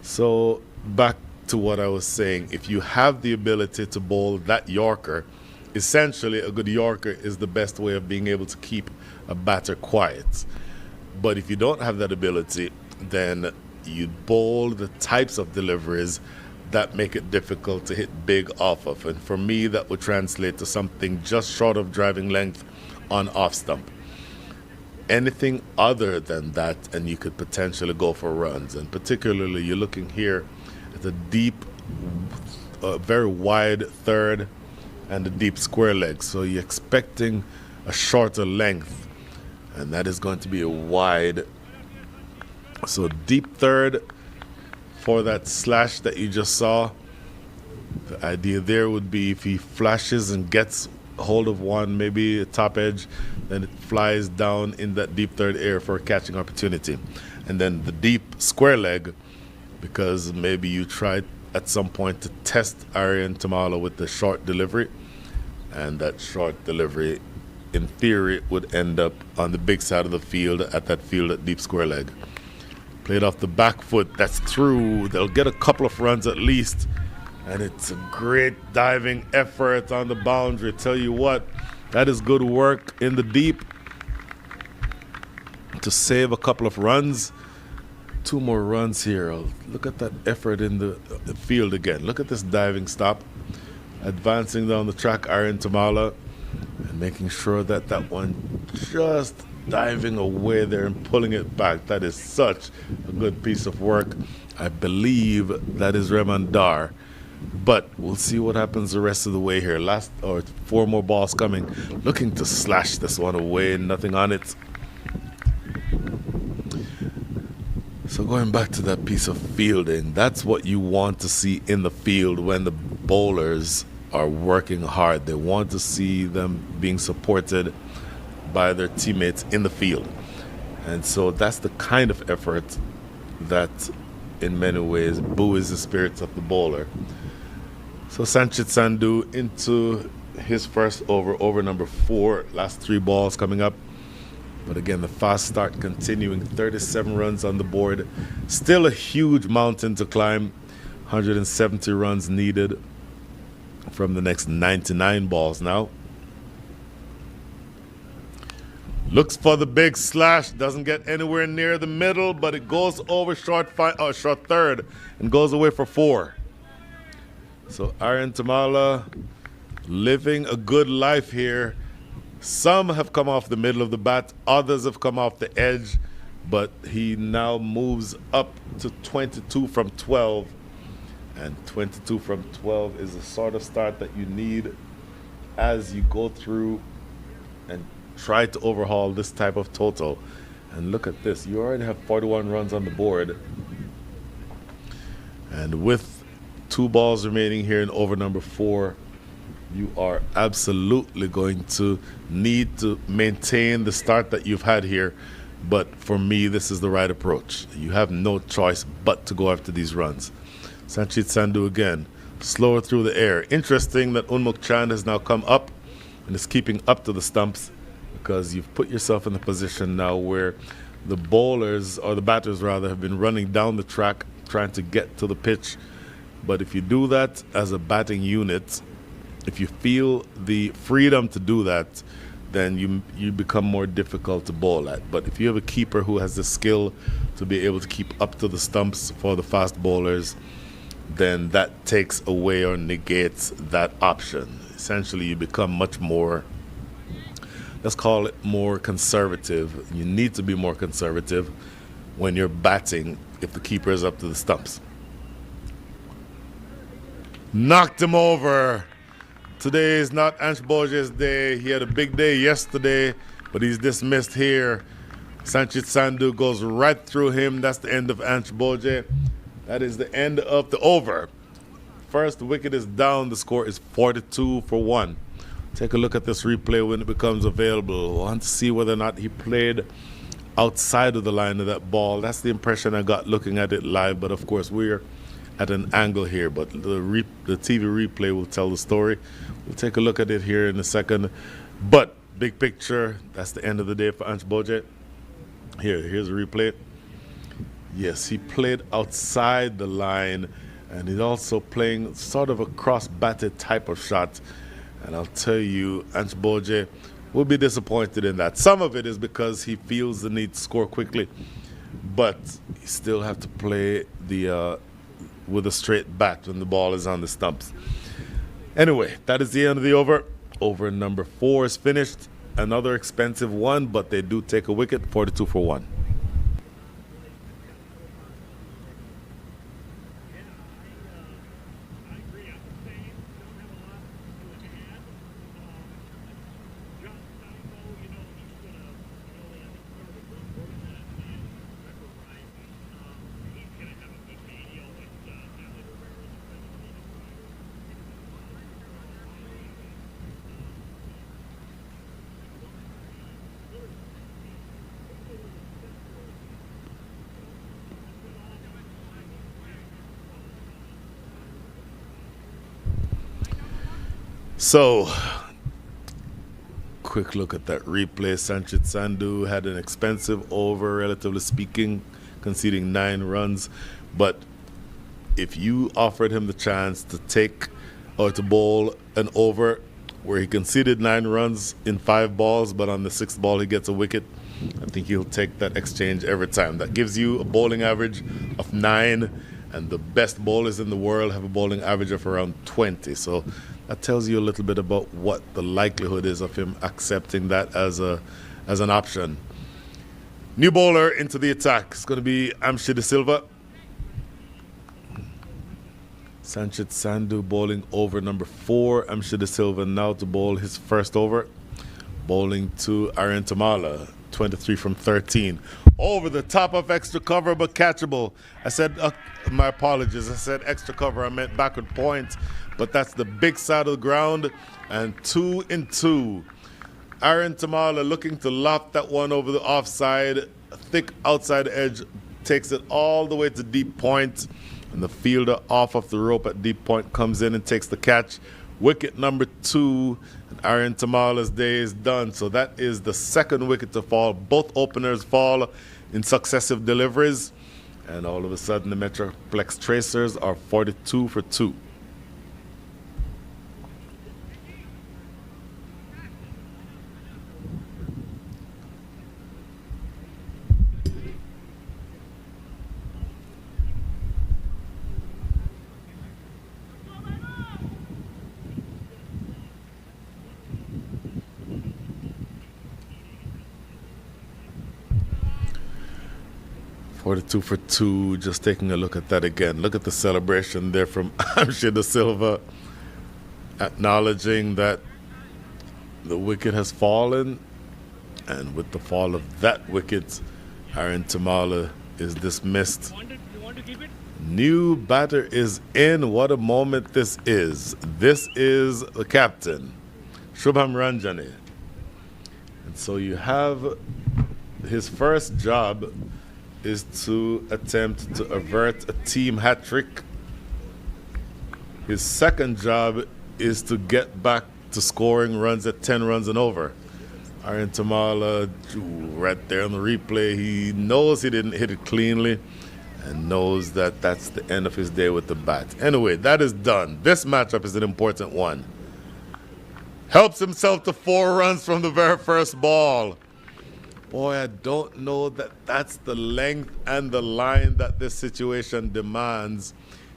S1: So back to what I was saying. If you have the ability to bowl that Yorker, essentially a good Yorker is the best way of being able to keep a batter quiet. But if you don't have that ability, then you bowl the types of deliveries that make it difficult to hit big off of. And for me, that would translate to something just short of driving length on off stump. Anything other than that, and you could potentially go for runs. And particularly, you're looking here at a deep, very wide third and a deep square leg. So you're expecting a shorter length, and that is going to be a wide. So deep third for that slash that you just saw. The idea there would be if he flashes and gets hold of one, maybe a top edge, then it flies down in that deep third area for a catching opportunity. And then the deep square leg, because maybe you tried at some point to test Aryan Tamala with the short delivery, and that short delivery in theory would end up on the big side of the field at deep square leg. Played off the back foot, that's through. They'll get a couple of runs at least, and it's a great diving effort on the boundary. Tell you what, that is good work in the deep to save a couple of runs. 2 more runs here. Look at that effort in the field again. Look at this diving stop. Advancing down the track, Aryan Tamala, and making sure that that one just diving away there and pulling it back. That is such a good piece of work. I believe that is Reman Dar. But we'll see what happens the rest of the way here. 4 more balls coming. Looking to slash this one away. Nothing on it. So going back to that piece of fielding, that's what you want to see in the field when the bowlers are working hard. They want to see them being supported by their teammates in the field. And so that's the kind of effort that in many ways buoys the spirits of the bowler. So Sanchit Sandhu into his first over number 4. Last 3 balls coming up. But again, the fast start continuing. 37 runs on the board. Still a huge mountain to climb. 170 runs needed from the next 99 balls now. Looks for the big slash. Doesn't get anywhere near the middle, but it goes over short third and goes away for 4. So Aryan Tamala living a good life here. Some have come off the middle of the bat, others have come off the edge, but he now moves up to 22 from 12. And 22 from 12 is the sort of start that you need as you go through and try to overhaul this type of total. And look at this, you already have 41 runs on the board. And with 2 balls remaining here in over number 4, you are absolutely going to need to maintain the start that you've had here. But for me, this is the right approach. You have no choice but to go after these runs. Sanchit Sandhu again, slower through the air. Interesting that Unmuk Chand has now come up and is keeping up to the stumps, because you've put yourself in a position now where the bowlers, or the batters rather, have been running down the track trying to get to the pitch. But if you do that as a batting unit, if you feel the freedom to do that, then you become more difficult to bowl at. But if you have a keeper who has the skill to be able to keep up to the stumps for the fast bowlers, then that takes away or negates that option. Essentially, you become much more, let's call it more conservative. You need to be more conservative when you're batting if the keeper is up to the stumps. Knocked him over. Today is not Ansh Boje's day. He had a big day yesterday, but he's dismissed here. Sanchit Sandhu goes right through him. That's the end of Ansh Boje. That is the end of the over. First wicket is down. The score is 42 for 1. Take a look at this replay when it becomes available. I want to see whether or not he played outside of the line of that ball. That's the impression I got looking at it live, but of course we're at an angle here, but the TV replay will tell the story. We'll take a look at it here in a second. But big picture, that's the end of the day for Ansh Boje. Here's a replay. Yes, he played outside the line, and he's also playing sort of a cross-batted type of shot. And I'll tell you, Ansh Boje will be disappointed in that. Some of it is because he feels the need to score quickly, but you still have to play with a straight bat when the ball is on the stumps. Anyway, that is the end of the over. Over number 4 is finished. Another expensive one, but they do take a wicket, 42 for 1. So, quick look at that replay. Sanchit Sandhu had an expensive over, relatively speaking, conceding 9 runs. But if you offered him the chance to take or to bowl an over where he conceded 9 runs in 5 balls, but on the 6th ball he gets a wicket, I think he'll take that exchange every time. That gives you a bowling average of 9, and the best bowlers in the world have a bowling average of around 20. So that tells you a little bit about what the likelihood is of him accepting that as an option. New bowler into the attack. It's going to be Amshi De Silva. Sanchit Sandhu bowling over number 4. Amshi De Silva now to bowl his first over. Bowling to Aaron Tamala, 23 from 13. Over the top of extra cover, but catchable. I said, my apologies, I said extra cover, I meant backward point. But that's the big side of the ground, and 2 and 2. Aaron Tamala looking to loft that one over the offside. A thick outside edge takes it all the way to deep point, and the fielder off of the rope at deep point comes in and takes the catch. Wicket number 2, and Aaron Tamala's day is done. So that is the 2nd wicket to fall. Both openers fall in successive deliveries, and all of a sudden the MetroPlex Tracers are 42 for 2. Forty-two for 2, just taking a look at that again. Look at the celebration there from Amshi De Silva, acknowledging that The wicket has fallen, and with the fall of that wicket, Aaron Tamala is dismissed. New batter is in. What a moment this is. This is the captain, Shubham Ranjane. And so you have his first job is to attempt to avert a team hat trick. His second job is to get back to scoring runs at 10 runs and over. Aaron Tamala, right there on the replay, he knows he didn't hit it cleanly and knows that that's the end of his day with the bat. Anyway, that is done. This matchup is an important one. Helps himself to 4 runs from the very first ball. Boy, I don't know that that's the length and the line that this situation demands.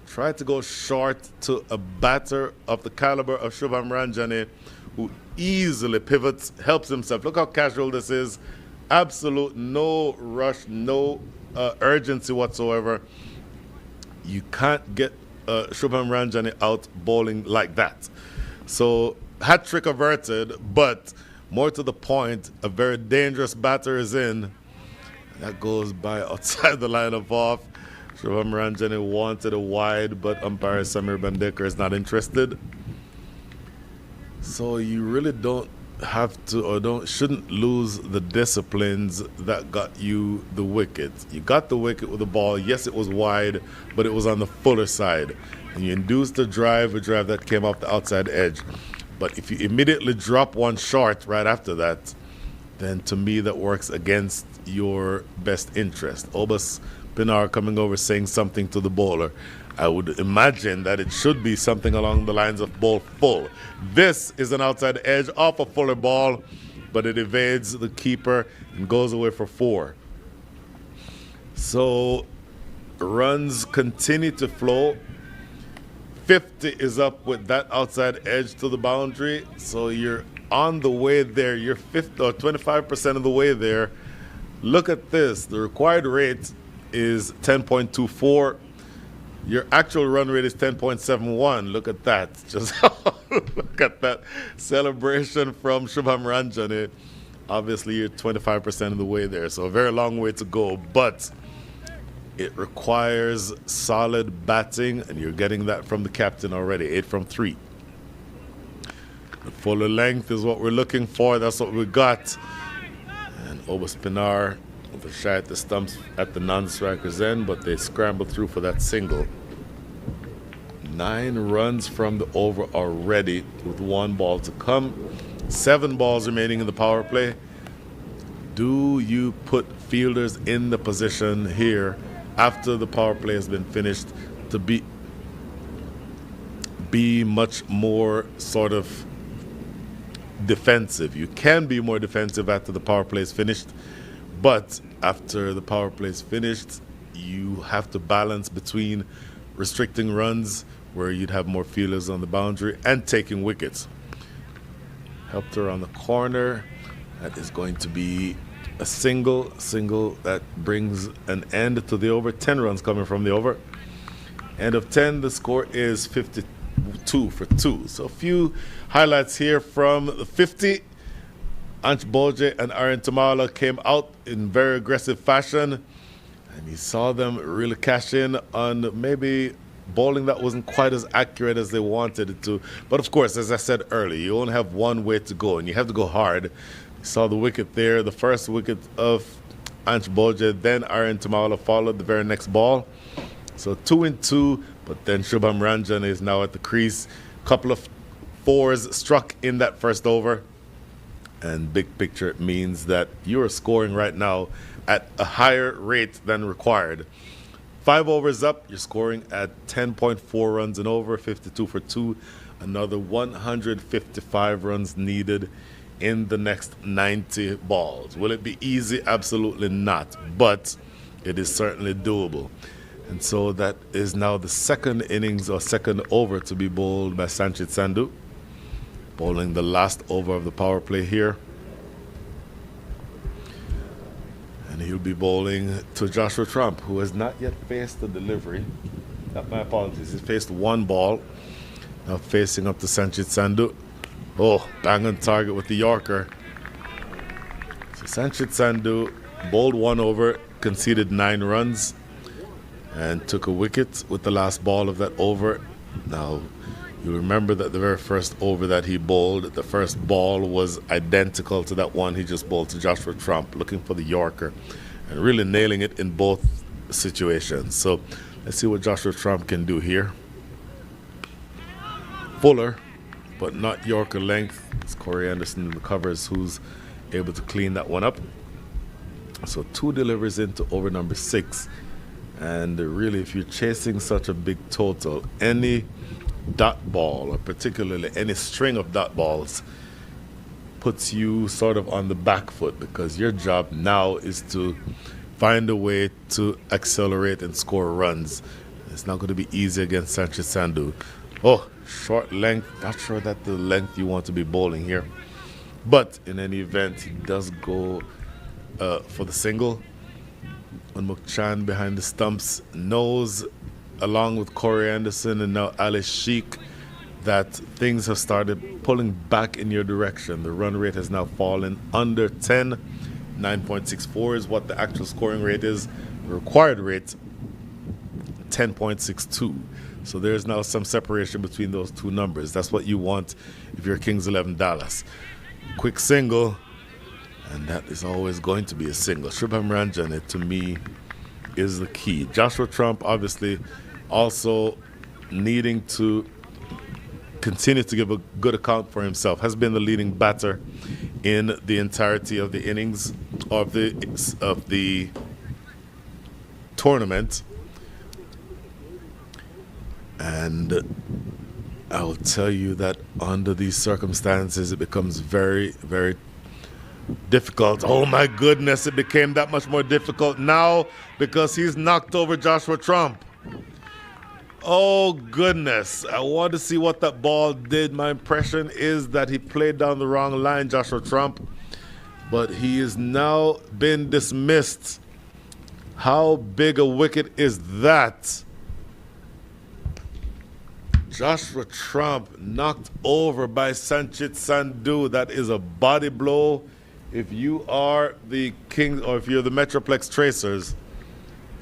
S1: Try to go short to a batter of the caliber of Shubham Ranjane, who easily pivots, helps himself. Look how casual this is. Absolute no rush, no urgency whatsoever. You can't get Shubham Ranjane out bowling like that. So, hat trick averted, but more to the point, a very dangerous batter is in. That goes by outside the line of off. Shubham Ranjane wanted a wide, but umpire Samir Bandekar is not interested. So you really don't have to, or shouldn't lose the disciplines that got you the wicket. You got the wicket with the ball. Yes, it was wide, but it was on the fuller side. And you induced a drive that came off the outside edge. But if you immediately drop one short right after that, then to me that works against your best interest. Obas Pinar coming over saying something to the bowler. I would imagine that it should be something along the lines of ball full. This is an outside edge off a fuller ball, but it evades the keeper and goes away for 4. So runs continue to flow. 50 is up with that outside edge to the boundary. So you're on the way there. You're 50 or 25% of the way there. Look at this. The required rate is 10.24. Your actual run rate is 10.71. Look at that. Just look at that celebration from Shubham Ranjane. Obviously, you're 25% of the way there. So a very long way to go. But it requires solid batting, and you're getting that from the captain already, 8 from 3. The fuller length is what we're looking for. That's what we got. And Obas Pinar with a shot at the stumps at the non-striker's end, but they scrambled through for that single. 9 runs from the over already with 1 ball to come. 7 balls remaining in the power play. Do you put fielders in the position here after the power play has been finished to be much more sort of defensive? You can be more defensive after the power play is finished, but after the power play is finished, you have to balance between restricting runs where you'd have more fielders on the boundary and taking wickets. Helped her on the corner. That is going to be a single that brings an end to the over. 10 runs coming from the over. End of 10, the score is 52 for 2. So a few highlights here from the 50. Ansh Boje and Aaron Tamala came out in very aggressive fashion, and you saw them really cash in on maybe bowling that wasn't quite as accurate as they wanted it to. But of course, as I said earlier, you only have one way to go, and you have to go hard. You saw the wicket there, the first wicket of Ansh Boje, then Aaron Tamala followed the very next ball. So 2 and 2, but then Shubham Ranjane is now at the crease. Couple of 4s struck in that first over. And big picture, it means that you are scoring right now at a higher rate than required. 5 overs up, you're scoring at 10.4 runs and over, 52 for 2. Another 155 runs needed in the next 90 balls. Will it be easy? Absolutely not. But it is certainly doable. And so that is now the second innings or second over to be bowled by Sanchit Sandhu. Bowling the last over of the power play here. And he'll be bowling to Joshua Trump, who has not yet faced the delivery. My apologies. He's faced 1 ball. Now facing up to Sanchit Sandhu. Oh, bang on target with the Yorker. So Sanchit Sandhu bowled one over, conceded 9 runs, and took a wicket with the last ball of that over. Now, you remember that the very first over that he bowled, the first ball was identical to that one he just bowled to Joshua Trump, looking for the Yorker and really nailing it in both situations. So let's see what Joshua Trump can do here. Fuller, but not Yorker length. It's Corey Anderson in the covers who's able to clean that one up. So 2 deliveries into over number 6. And really, if you're chasing such a big total, any dot ball, or particularly any string of dot balls, puts you sort of on the back foot, because your job now is to find a way to accelerate and score runs. It's not going to be easy against Sanchit Sandhu. Oh, short length. Not sure that the length you want to be bowling here. But in any event, he does go for the single. Unmuk Chan behind the stumps knows, along with Corey Anderson and now Alice Sheik, that things have started pulling back in your direction. The run rate has now fallen under 10. 9.64 is what the actual scoring rate is. The required rate, 10.62. So there's now some separation between those two numbers. That's what you want if you're Kings 11 Dallas. Quick single, and that is always going to be a single. Shubham Ranjan, to me, is the key. Joshua Trump, obviously, also needing to continue to give a good account for himself, has been the leading batter in the entirety of the innings of the tournament. And I will tell you that under these circumstances, it becomes very, very difficult. Oh my goodness, it became that much more difficult now because he's knocked over Joshua Trump. Oh goodness, I want to see what that ball did. My impression is that he played down the wrong line, Joshua Trump, but he is now been dismissed. How big a wicket is that? Joshua Trump knocked over by Sanchit Sandhu. That is a body blow. If you are the Kings, or if you're the MetroPlex Tracers,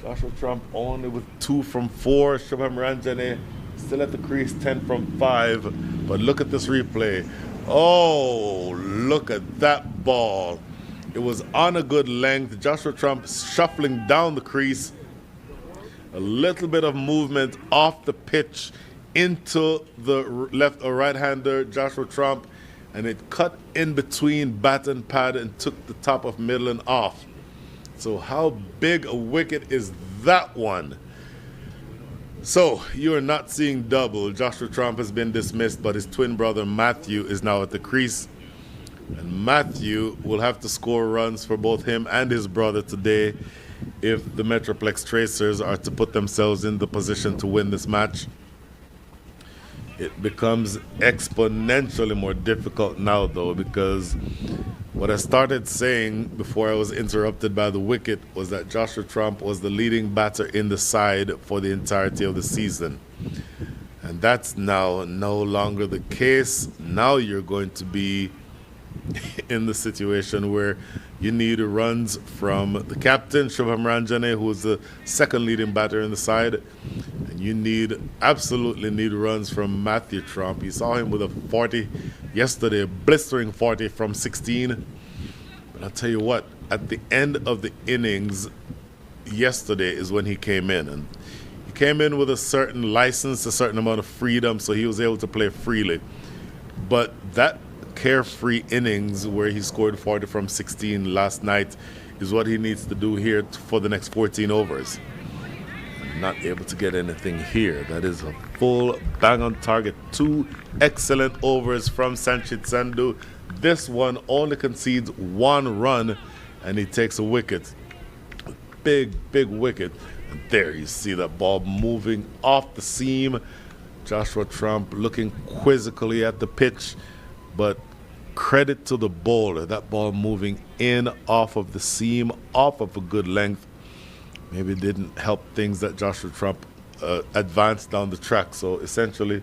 S1: Joshua Trump only with 2 from 4. Shubham Ranjane still at the crease, 10 from 5. But look at this replay. Oh, look at that ball. It was on a good length. Joshua Trump shuffling down the crease. A little bit of movement off the pitch into the left or right-hander, Joshua Trump, and it cut in between bat and pad and took the top of middle and off. So how big a wicket is that one? So you are not seeing double. Joshua Trump has been dismissed, but his twin brother Matthew is now at the crease. And Matthew will have to score runs for both him and his brother today if the MetroPlex Tracers are to put themselves in the position to win this match. It becomes exponentially more difficult now, though, because what I started saying before I was interrupted by the wicket was that Joshua Trump was the leading batter in the side for the entirety of the season. And that's now no longer the case. Now you're going to be in the situation where you need runs from the captain, Shubham Ranjane, who is the second leading batter in the side. And you absolutely need runs from Matthew Trump. You saw him with a 40 yesterday, a blistering 40 from 16. But I'll tell you what, at the end of the innings yesterday is when he came in. And he came in with a certain license, a certain amount of freedom, so he was able to play freely. But that carefree innings where he scored 40 from 16 last night is what he needs to do here for the next 14 overs. Not able to get anything here. That is a full bang on target. 2 excellent overs from Sanchit Sandhu. This one only concedes 1 run and he takes a wicket. Big wicket. And there you see that ball moving off the seam. Joshua Trump looking quizzically at the pitch, but credit to the bowler. That ball moving in off of the seam, off of a good length. Maybe it didn't help things that Joshua Trump advanced down the track, so essentially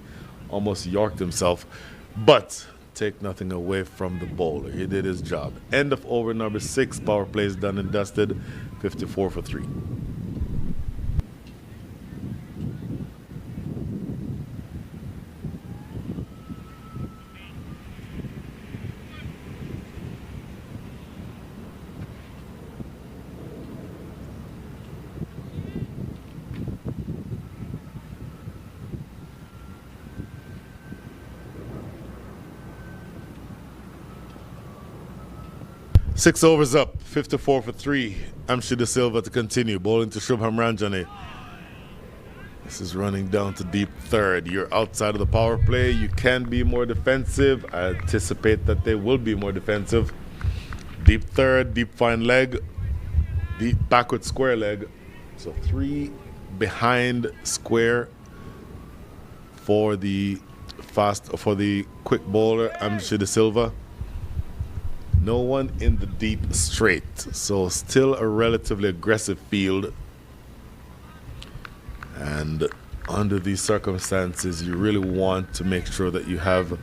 S1: almost yorked himself. But take nothing away from the bowler. He did his job. End of over number 6. Power play is done and dusted. 54 for 3. Six overs up, 54 for 3. Amshi De Silva to continue, bowling to Shubham Ranjane. This is running down to deep third. You're outside of the power play. You can be more defensive. I anticipate that they will be more defensive. Deep third, deep fine leg, deep backward square leg. So 3 behind square for the quick bowler, Amshi De Silva. No one in the deep straight, so still a relatively aggressive field. And under these circumstances, you really want to make sure that you have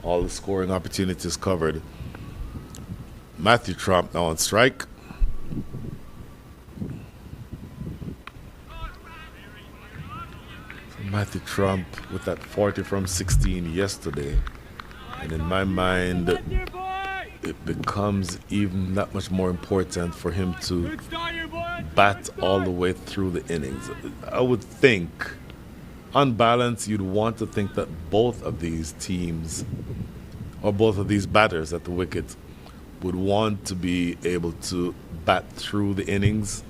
S1: all the scoring opportunities covered. Matthew Trump now on strike. So Matthew Trump with that 40 from 16 yesterday. And in my mind, it becomes even that much more important for him to bat all the way through the innings. I would think, on balance, you'd want to think that both of these teams, or both of these batters at the wicket, would want to be able to bat through the innings,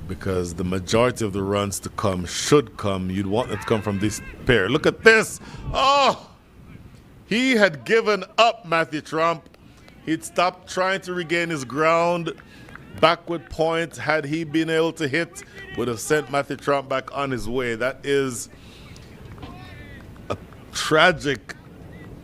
S1: because the majority of the runs to come should come. You'd want them to come from this pair. Look at this. Oh! He had given up, Matthew Trump. He'd stopped trying to regain his ground. Backward point, had he been able to hit, would have sent Matthew Trump back on his way. That is a tragic,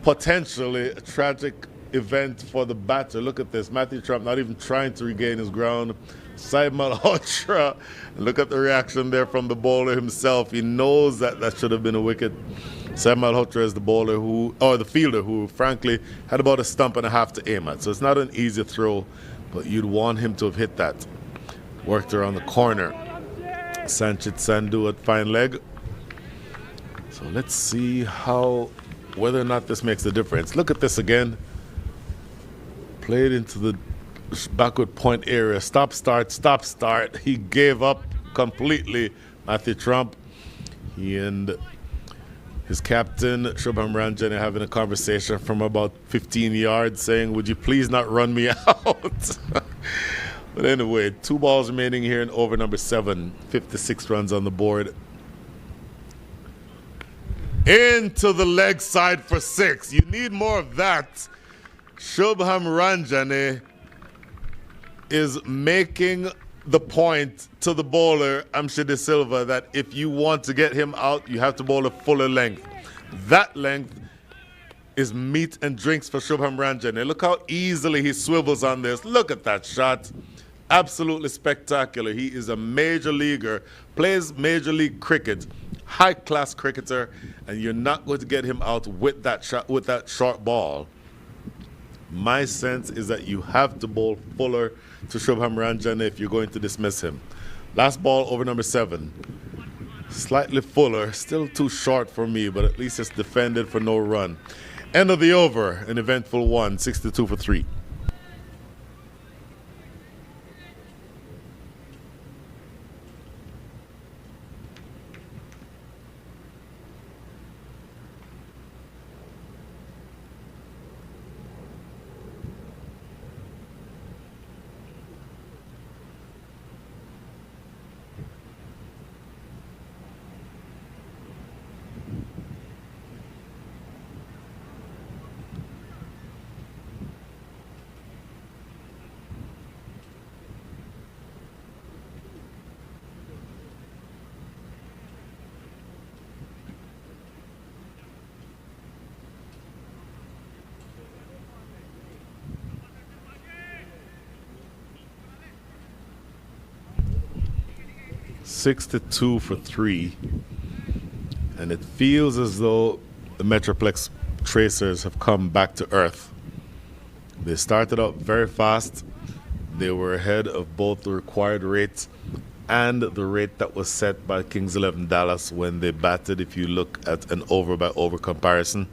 S1: potentially a tragic event for the batter. Look at this. Matthew Trump not even trying to regain his ground. Side Malhotra. Look at the reaction there from the bowler himself. He knows that that should have been a wicket. Sam Malhotra is the bowler the fielder who, frankly, had about a stump and a half to aim at. So it's not an easy throw, but you'd want him to have hit that. Worked around the corner. Sanchit Sandhu at fine leg. So let's see whether or not this makes a difference. Look at this again. Played into the backward point area. Stop, start, stop, start. He gave up completely, Matthew Trump. He and his captain, Shubham Ranjane, having a conversation from about 15 yards saying, would you please not run me out? But anyway, 2 balls remaining here in over number 7. 56 runs on the board. Into the leg side for 6. You need more of that. Shubham Ranjane is making the point to the bowler, Amshi De Silva, that if you want to get him out, you have to bowl a fuller length. That length is meat and drinks for Shubham Ranjane. Look how easily he swivels on this. Look at that shot. Absolutely spectacular. He is a major leaguer, plays major league cricket, high-class cricketer, and you're not going to get him out with that shot, with that short ball. My sense is that you have to bowl fuller to Shubham Ranjane if you're going to dismiss him. Last ball over number 7. Slightly fuller, still too short for me, but at least it's defended for no run. End of the over, an eventful one, 62 for 3. (62 for 3), and it feels as though the MetroPlex Tracers have come back to earth. They started out very fast. They were ahead of both the required rate and the rate that was set by Kings 11 Dallas when they batted, if you look at an over by over comparison.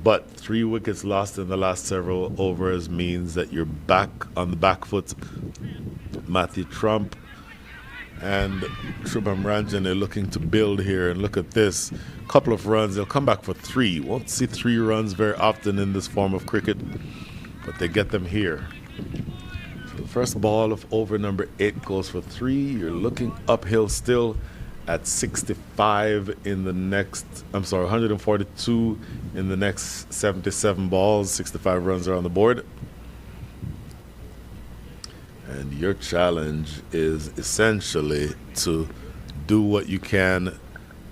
S1: But 3 wickets lost in the last several overs means that you're back on the back foot. Matthew Trump and Shubham Ranjan are looking to build here, and look at this. Couple of runs, they'll come back for 3. Won't see 3 runs very often in this form of cricket, but they get them here. So the first ball of over number 8 goes for 3. You're looking uphill still at 65 in the next, 142 in the next 77 balls. 65 runs are on the board. And your challenge is essentially to do what you can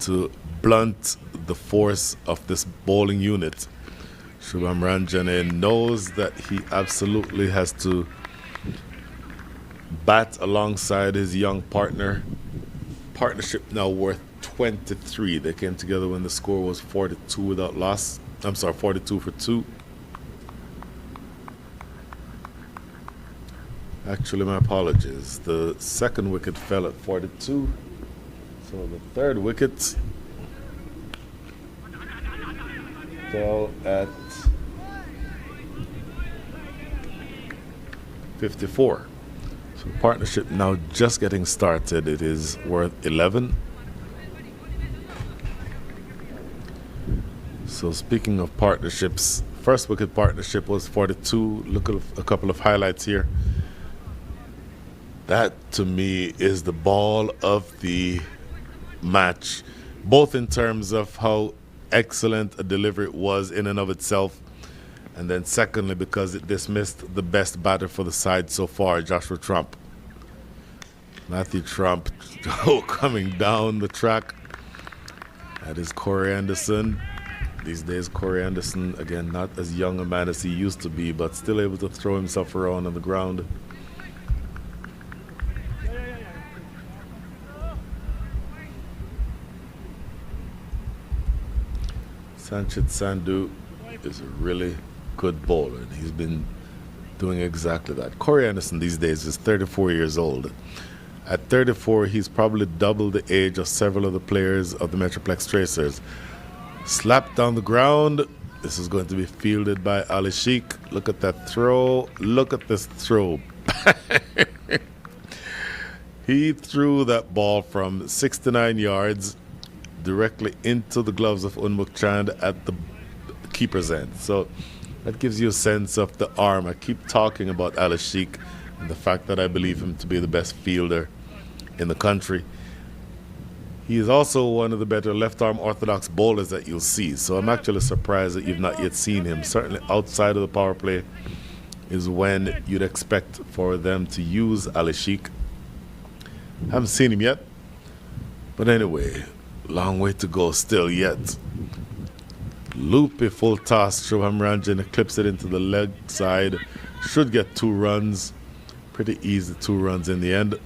S1: to blunt the force of this bowling unit. Shubham Ranjane knows that he absolutely has to bat alongside his young partner. Partnership now worth 23. They came together when the score was 42 without loss. 42 for 2. Actually, my apologies. The second wicket fell at 42. So the third wicket fell at 54. So partnership now just getting started. It is worth 11. So speaking of partnerships, first wicket partnership was 42. Look at a couple of highlights here. That, to me, is the ball of the match, both in terms of how excellent a delivery it was in and of itself, and then secondly, because it dismissed the best batter for the side so far, Joshua Trump. Matthew Trump coming down the track. That is Corey Anderson. These days, Corey Anderson, again, not as young a man as he used to be, but still able to throw himself around on the ground. Sanchit Sandhu is a really good bowler, and he's been doing exactly that. Corey Anderson these days is 34 years old. At 34, he's probably double the age of several of the players of the MetroPlex Tracers. Slapped down the ground. This is going to be fielded by Ali Sheikh. Look at that throw. Look at this throw. He threw that ball from 69 yards directly into the gloves of Unmuk Chand at the keeper's end. So that gives you a sense of the arm. I keep talking about Ali Sheikh and the fact that I believe him to be the best fielder in the country. He is also one of the better left-arm orthodox bowlers that you'll see. So I'm actually surprised that you've not yet seen him. Certainly outside of the power play is when you'd expect for them to use Ali Sheikh. Haven't seen him yet. But anyway, long way to go still yet. Loopy full toss. Shubham Ranjan clips it into the leg side. Should get 2 runs. Pretty easy 2 runs in the end.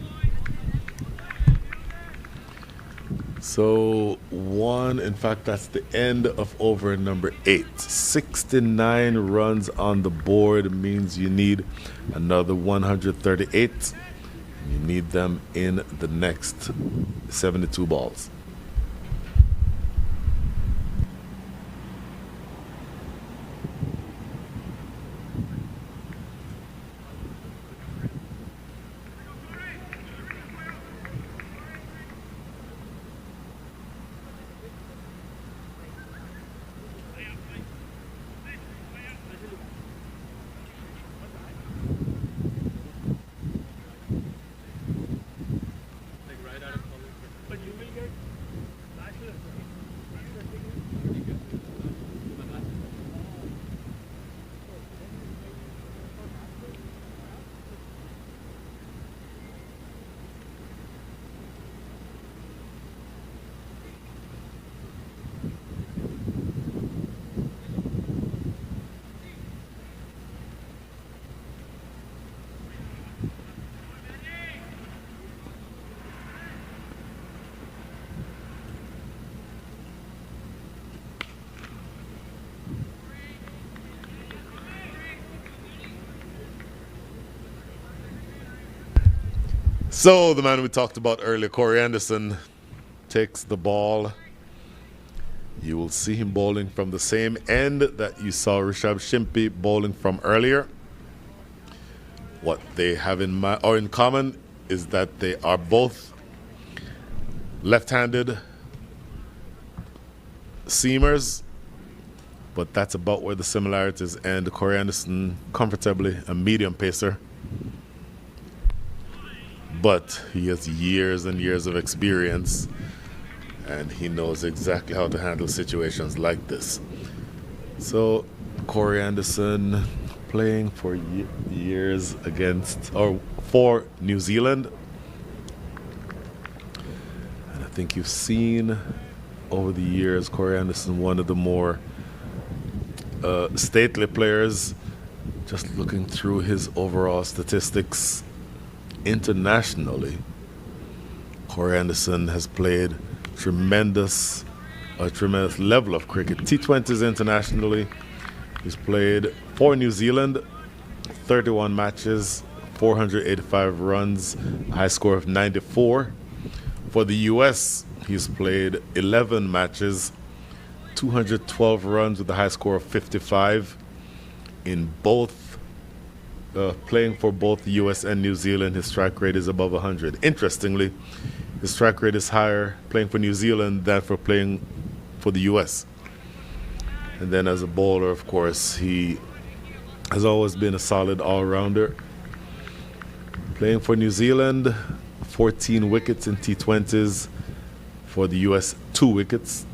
S1: So in fact, that's the end of over number 8. 69 runs on the board means you need another 138. You need them in the next 72 balls. So the man we talked about earlier, Corey Anderson, takes the ball. You will see him bowling from the same end that you saw Rishabh Shimpi bowling from earlier. What they have in common is that they are both left-handed seamers, but that's about where the similarities end. Corey Anderson, comfortably a medium pacer, but he has years and years of experience, and he knows exactly how to handle situations like this. So Corey Anderson playing for years for New Zealand. And I think you've seen over the years Corey Anderson, one of the more stately players. Just looking through his overall statistics internationally, Corey Anderson has played a tremendous level of cricket. T20s internationally, he's played for New Zealand 31 matches, 485 runs, a high score of 94. For the US, he's played 11 matches, 212 runs with a high score of 55. In both, playing for both the US and New Zealand, his strike rate is above 100. Interestingly, his strike rate is higher playing for New Zealand than for playing for the US. And then as a bowler, of course, he has always been a solid all-rounder. Playing for New Zealand, 14 wickets in T20s. For the US, 2 wickets.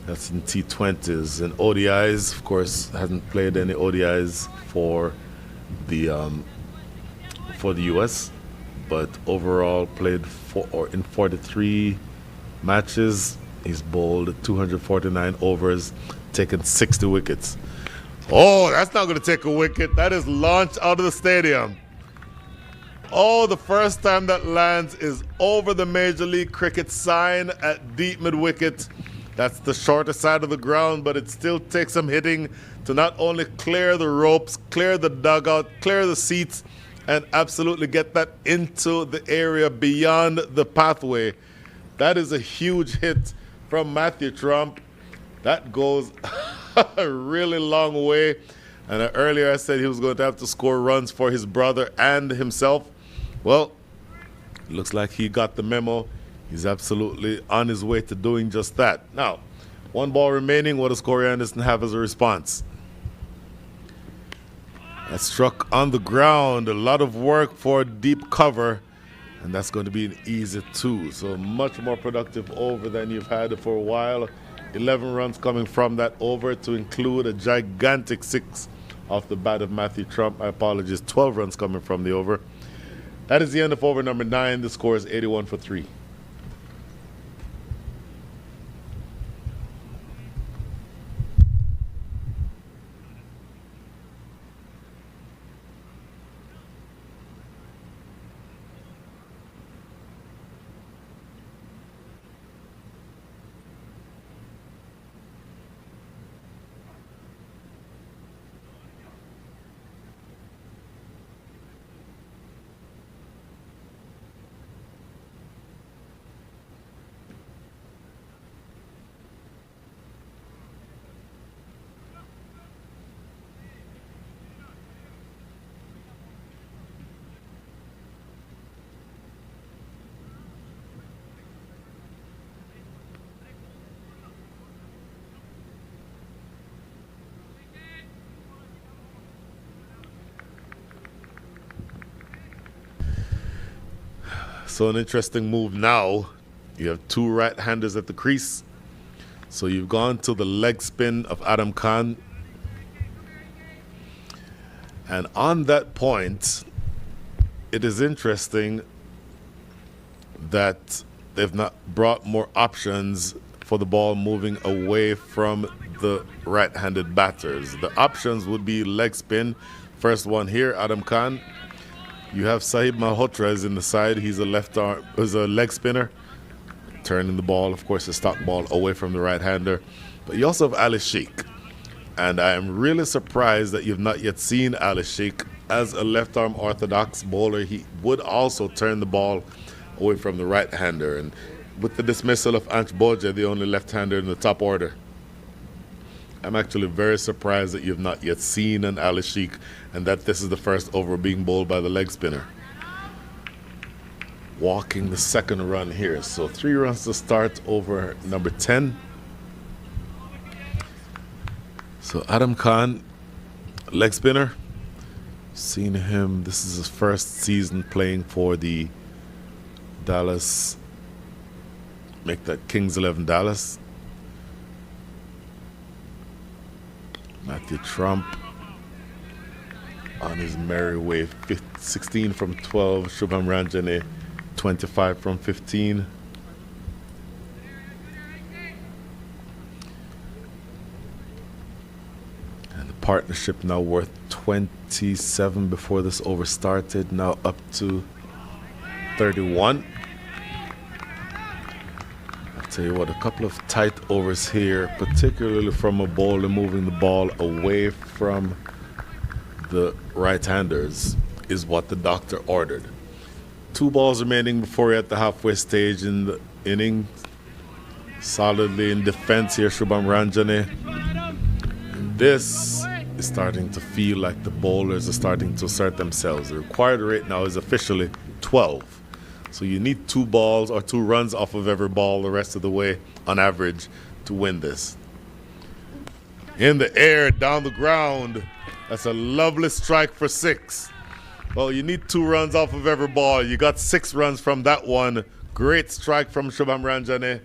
S1: That's in T20s. And ODIs, of course, hasn't played any ODIs for the US, but overall played in 43 matches. He's bowled 249 overs, taken 60 wickets. Oh, that's not going to take a wicket. That is launched out of the stadium. Oh, the first time that lands is over the Major League Cricket sign at deep mid-wicket. That's the shorter side of the ground, but it still takes some hitting to not only clear the ropes, clear the dugout, clear the seats, and absolutely get that into the area beyond the pathway. That is a huge hit from Matthew Trump. That goes a really long way. And earlier I said he was going to have to score runs for his brother and himself. Well, it looks like he got the memo. He's absolutely on his way to doing just that. Now, 1 ball remaining. What does Corey Anderson have as a response? That struck on the ground. A lot of work for deep cover. And that's going to be an easy 2. So much more productive over than you've had for a while. 11 runs coming from that over to include a gigantic 6 off the bat of Matthew Trump. My apologies, 12 runs coming from the over. That is the end of over number 9. The score is 81 for 3. So an interesting move now. You have 2 right-handers at the crease. So you've gone to the leg spin of Adam Khan. And on that point, it is interesting that they've not brought more options for the ball moving away from the right-handed batters. The options would be leg spin. First one here, Adam Khan. You have Sahib Malhotra is in the side. He's a leg spinner, turning the ball, of course, a stock ball away from the right-hander. But you also have Ali Sheikh. And I am really surprised that you've not yet seen Ali Sheikh as a left-arm orthodox bowler, he would also turn the ball away from the right-hander. And with the dismissal of Ansh Boja, the only left-hander in the top order, I'm actually very surprised that you've not yet seen an Ali Sheikh and that this is the first over being bowled by the leg spinner. Walking the second run here. So 3 runs to start over number 10. So Adam Khan, leg spinner. Seen him, this is his first season playing for the Dallas, make that Kings 11 Dallas. Matthew Trump on his merry way, 16 from 12. Shubham Ranjane, 25 from 15. And the partnership now worth 27 before this over started, now up to 31. Tell you what, a couple of tight overs here, particularly from a bowler moving the ball away from the right-handers, is what the doctor ordered. 2 balls remaining before you're at the halfway stage in the inning. Solidly in defense here, Shubham Ranjane. And this is starting to feel like the bowlers are starting to assert themselves. The required rate now is officially 12. So you need 2 balls or 2 runs off of every ball the rest of the way on average to win this. In the air, down the ground. That's a lovely strike for 6. Well, you need 2 runs off of every ball. You got 6 runs from that one. Great strike from Shubham Ranjane.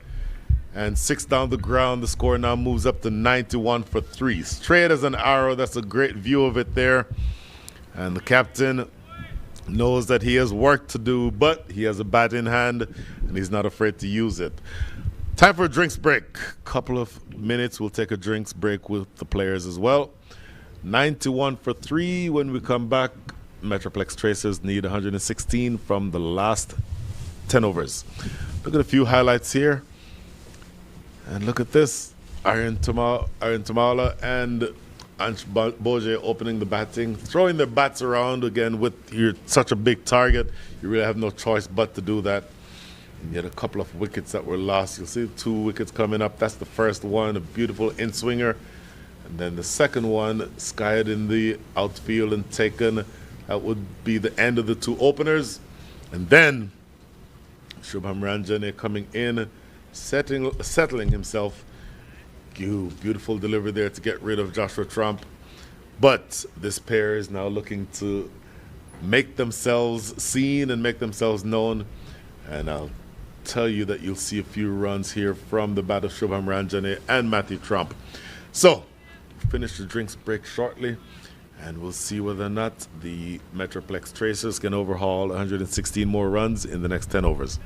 S1: And 6 down the ground. The score now moves up to 91 for 3. Straight as an arrow. That's a great view of it there. And the captain knows that he has work to do, but he has a bat in hand and he's not afraid to use it. Time for a drinks break. Couple of minutes, we'll take a drinks break with the players as well. 91 for 3. When we come back, MetroPlex Tracers need 116 from the last 10 overs. Look at a few highlights here. And look at this. Aaron Tamala and Ansh Boje opening the batting, throwing their bats around again with such a big target. You really have no choice but to do that. And you had a couple of wickets that were lost. You'll see 2 wickets coming up. That's the first one, a beautiful in-swinger. And then the second one, skied in the outfield and taken. That would be the end of the 2 openers. And then Shubham Ranjane coming in, settling himself. Beautiful delivery there to get rid of Joshua Trump. But this pair is now looking to make themselves seen and make themselves known. And I'll tell you that you'll see a few runs here from the bat of Shubham Ranjane and Matthew Trump. So, finish the drinks break shortly, and we'll see whether or not the MetroPlex Tracers can overhaul 116 more runs in the next 10 overs.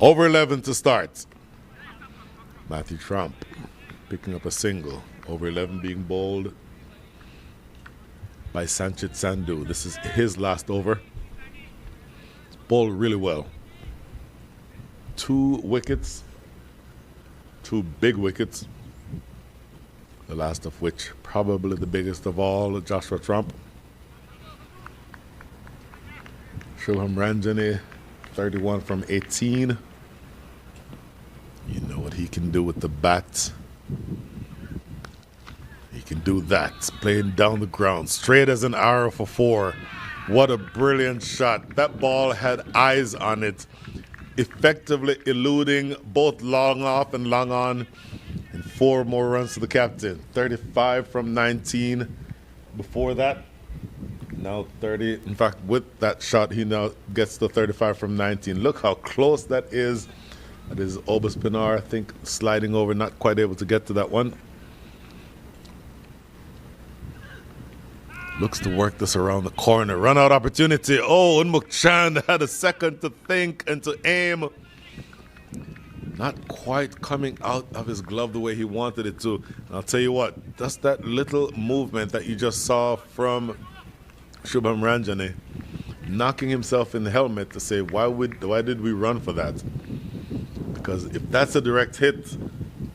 S1: Over 11 to start. Matthew Trump picking up a single. Over 11 being bowled by Sanchit Sandhu. This is his last over. It's bowled really well. 2 wickets, 2 big wickets, the last of which probably the biggest of all, Joshua Trump. Shubham Ranjani, 31 from 18. You know what he can do with the bat. He can do that, playing down the ground, straight as an arrow for 4. What a brilliant shot. That ball had eyes on it, effectively eluding both long off and long on, and 4 more runs to the captain. 35 from 19 before that. Now 30. In fact, with that shot, he now gets to 35 from 19. Look how close that is. That is Obus Pinar, I think, sliding over, not quite able to get to that one. Looks to work this around the corner. Run out opportunity. Oh, Unmuk Chand had a second to think and to aim. Not quite coming out of his glove the way he wanted it to. And I'll tell you what, just that little movement that you just saw from Shubham Ranjani, knocking himself in the helmet to say, why did we run for that? Because if that's a direct hit,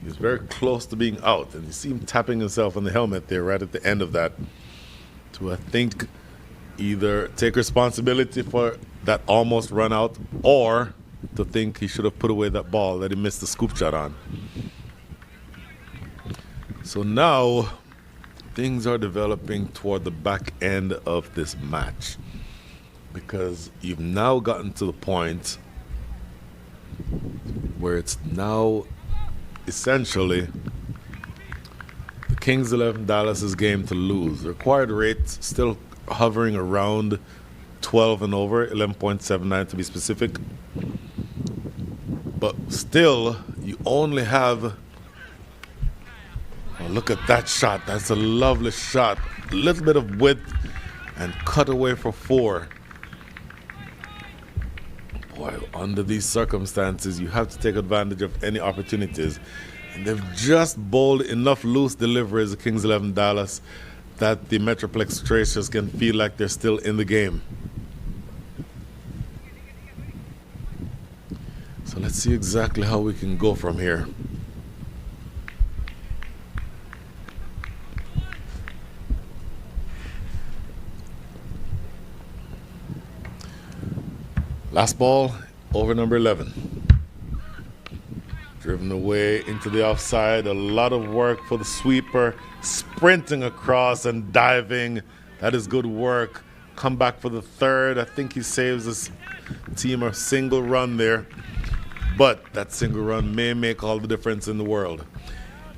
S1: he's very close to being out. And you see him tapping himself on the helmet there right at the end of that, to, I think, either take responsibility for that almost run out, or to think he should have put away that ball that he missed the scoop shot on. So now things are developing toward the back end of this match, because you've now gotten to the point where it's now essentially the Kings 11 Dallas's game to lose. The required rate still hovering around 12 and over, 11.79 to be specific. But still, you only have, oh, look at that shot. That's a lovely shot. A little bit of width and cut away for 4. Boy, under these circumstances, you have to take advantage of any opportunities. And they've just bowled enough loose deliveries, the Kings 11 Dallas, that the MetroPlex Tracers can feel like they're still in the game. So let's see exactly how we can go from here. Last ball, over number 11. Driven away into the offside. A lot of work for the sweeper. Sprinting across and diving. That is good work. Come back for the 3rd. I think he saves his team a single run there. But that single run may make all the difference in the world.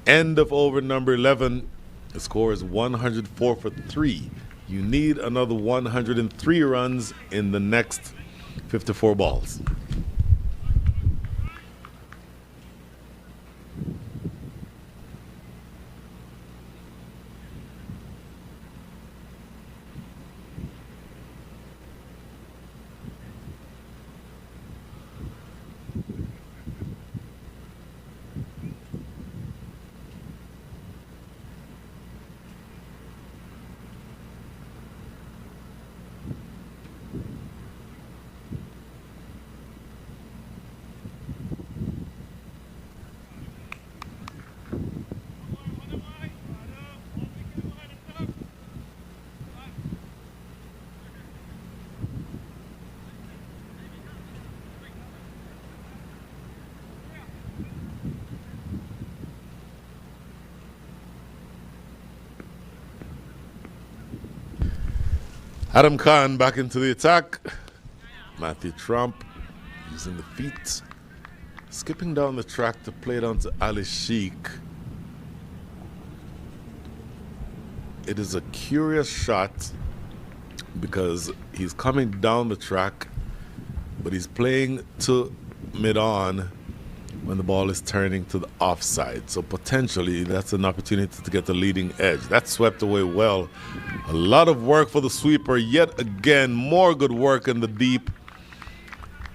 S1: End of over number 11. The score is 104 for 3. You need another 103 runs in the next 54 balls. Adam Khan back into the attack. Matthew Trump using the feet. Skipping down the track to play it onto Ali Sheikh. It is a curious shot because he's coming down the track, but he's playing to mid-on when the ball is turning to the offside. So potentially that's an opportunity to get the leading edge. That's swept away well. A lot of work for the sweeper. Yet again, more good work in the deep.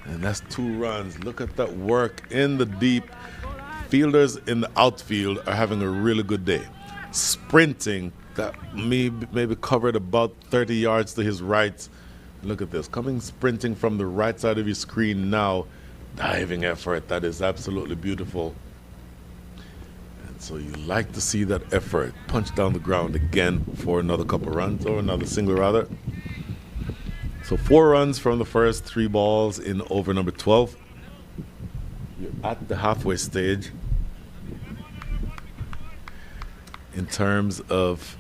S1: And that's 2 runs. Look at that work in the deep. Fielders in the outfield are having a really good day. Sprinting. got maybe covered about 30 yards to his right. Look at this, coming sprinting from the right side of your screen now. Diving effort, that is absolutely beautiful. And so you like to see that effort. Punch down the ground again for another couple runs, or another single rather. So 4 runs from the first 3 balls in over number 12. You're at the halfway stage in terms of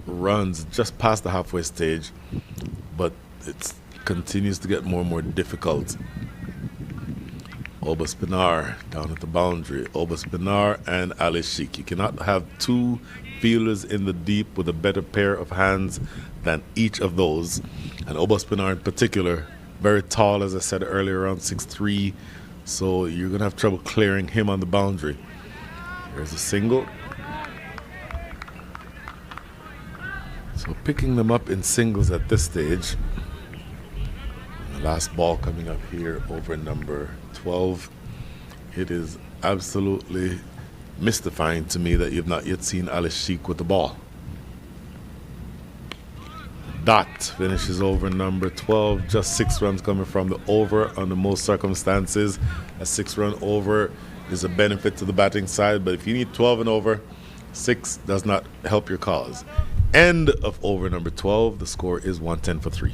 S1: runs, just past the halfway stage, but it continues to get more and more difficult. Oba Spinar down at the boundary. Oba Spinar and Ali Sheik. You cannot have 2 fielders in the deep with a better pair of hands than each of those. And Oba Spinar in particular, very tall, as I said earlier, around 6'3". So you're going to have trouble clearing him on the boundary. There's a single. So picking them up in singles at this stage. The last ball coming up here over number 12. It is absolutely mystifying to me that you've not yet seen Ali Sheik with the ball. Dot finishes over number 12. Just 6 runs coming from the over under most circumstances. A 6-run over is a benefit to the batting side, but if you need 12 and over, 6 does not help your cause. End of over number 12. The score is 110 for 3.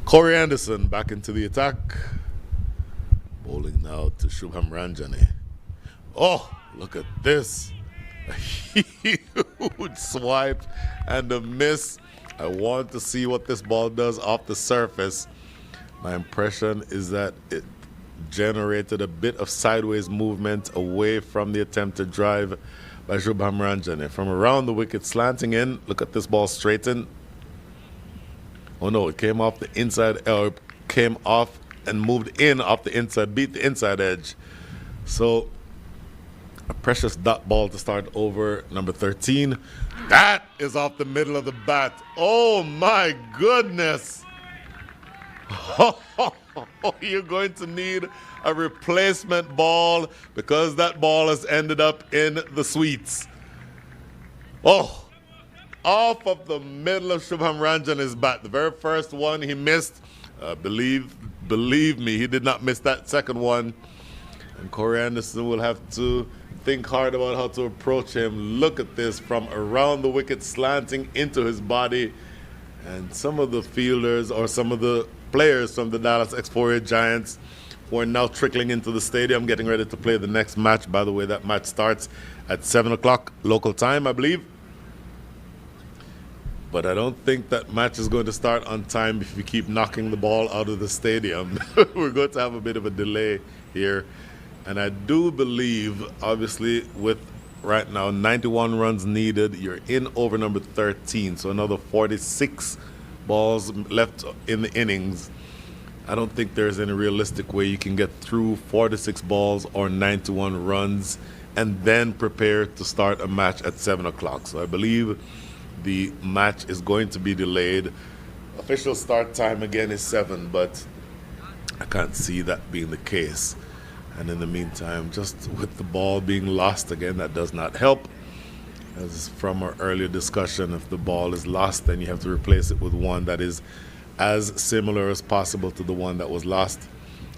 S1: Corey Anderson back into the attack. Bowling now to Shubham Ranjani. Oh, look at this. A huge swipe and a miss. I want to see what this ball does off the surface. My impression is that it generated a bit of sideways movement away from the attempted drive by Shubham Ranjani. From around the wicket, slanting in. Look at this ball straighten. Oh no, it came off the inside, or came off and moved in off the inside, beat the inside edge. So a precious dot ball to start over number 13. That is off the middle of the bat. Oh my goodness. You're going to need a replacement ball because that ball has ended up in the sweets. Oh. Off of the middle of Shubham Ranjani's bat. The very first one he missed. Believe me, he did not miss that second one. And Corey Anderson will have to think hard about how to approach him. Look at this, from around the wicket, slanting into his body. And some of the fielders, or some of the players from the Dallas Exporia Giants, who are now trickling into the stadium, getting ready to play the next match. By the way, that match starts at 7 o'clock local time, I believe. But I don't think that match is going to start on time if you keep knocking the ball out of the stadium. We're going to have a bit of a delay here. And I do believe, obviously, with right now 91 runs needed, you're in over number 13. So another 46 balls left in the innings. I don't think there's any realistic way you can get through 46 balls or 91 runs and then prepare to start a match at 7 o'clock. So I believe the match is going to be delayed. Official start time again is 7, but I can't see that being the case. And in the meantime, just with the ball being lost again, that does not help. As from our earlier discussion, if the ball is lost, then you have to replace it with one that is as similar as possible to the one that was lost.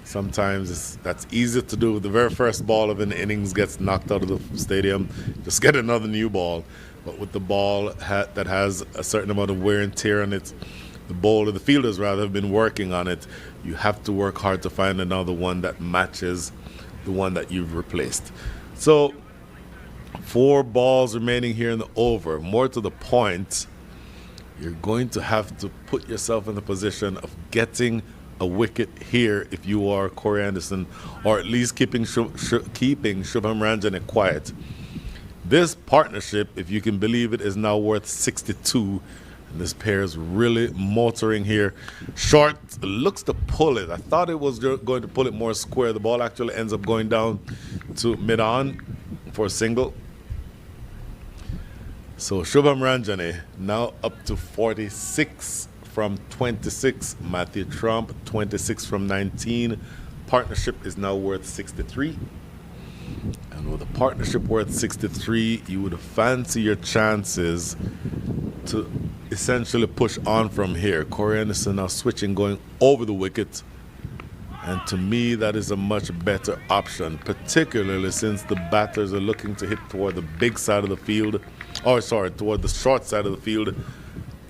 S1: Sometimes that's easier to do. The very first ball of an innings gets knocked out of the stadium, just get another new ball. But with the ball that has a certain amount of wear and tear on it, the bowler, the fielders rather, have been working on it. You have to work hard to find another one that matches the one that you've replaced. So 4 balls remaining here in the over. More to the point, you're going to have to put yourself in the position of getting a wicket here if you are Corey Anderson, or at least keeping Shubham Ranjane quiet. This partnership, if you can believe it, is now worth 62. And this pair is really motoring here. Short looks to pull it. I thought it was going to pull it more square. The ball actually ends up going down to mid-on for a single. So Shubham Ranjane now up to 46 from 26. Matthew Trump 26 from 19. Partnership is now worth 63. And with a partnership worth 63, you would fancy your chances to essentially push on from here. Corey Anderson now switching, going over the wicket. And to me, that is a much better option, particularly since the batters are looking to hit toward the big side of the field, toward the short side of the field,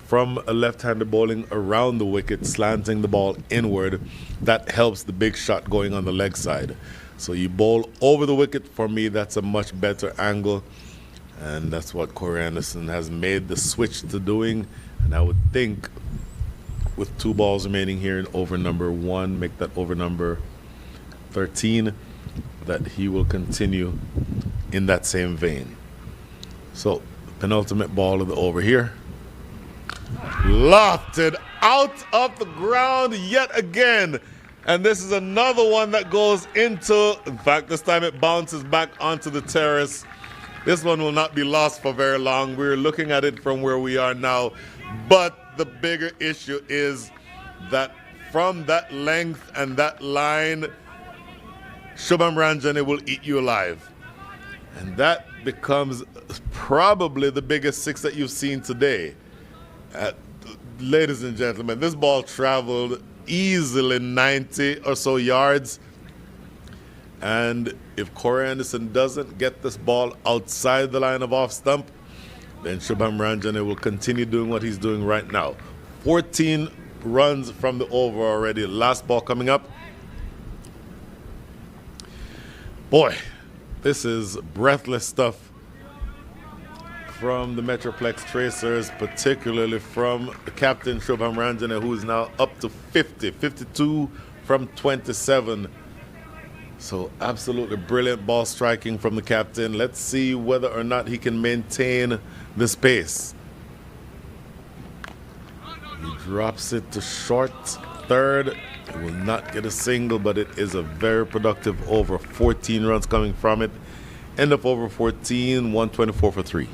S1: from a left-handed bowling around the wicket, slanting the ball inward. That helps the big shot going on the leg side. So you bowl over the wicket. For me, that's a much better angle. And that's what Corey Anderson has made the switch to doing. And I would think with 2 balls remaining here in over number 1, make that over number 13, that he will continue in that same vein. So penultimate ball of the over here. Lofted out of the ground yet again. And this is another one that goes into, in fact, this time it bounces back onto the terrace. This one will not be lost for very long. We're looking at it from where we are now. But the bigger issue is that from that length and that line, Shubham Ranjane will eat you alive. And that becomes probably the biggest 6 that you've seen today. Ladies and gentlemen, this ball traveled easily 90 or so yards. And if Corey Anderson doesn't get this ball outside the line of off stump, then Shubham Ranjane will continue doing what he's doing right now. 14 runs from the over already. Last ball coming up. Boy, this is breathless stuff from the MetroPlex Tracers, particularly from the captain Shubham Ranjane, who is now up to 52 from 27. So absolutely brilliant ball striking from the captain. Let's see whether or not he can maintain this pace. He drops it to short third. It will not get a single, but it is a very productive over. 14 runs coming from it. End of over 14, 124 for 3.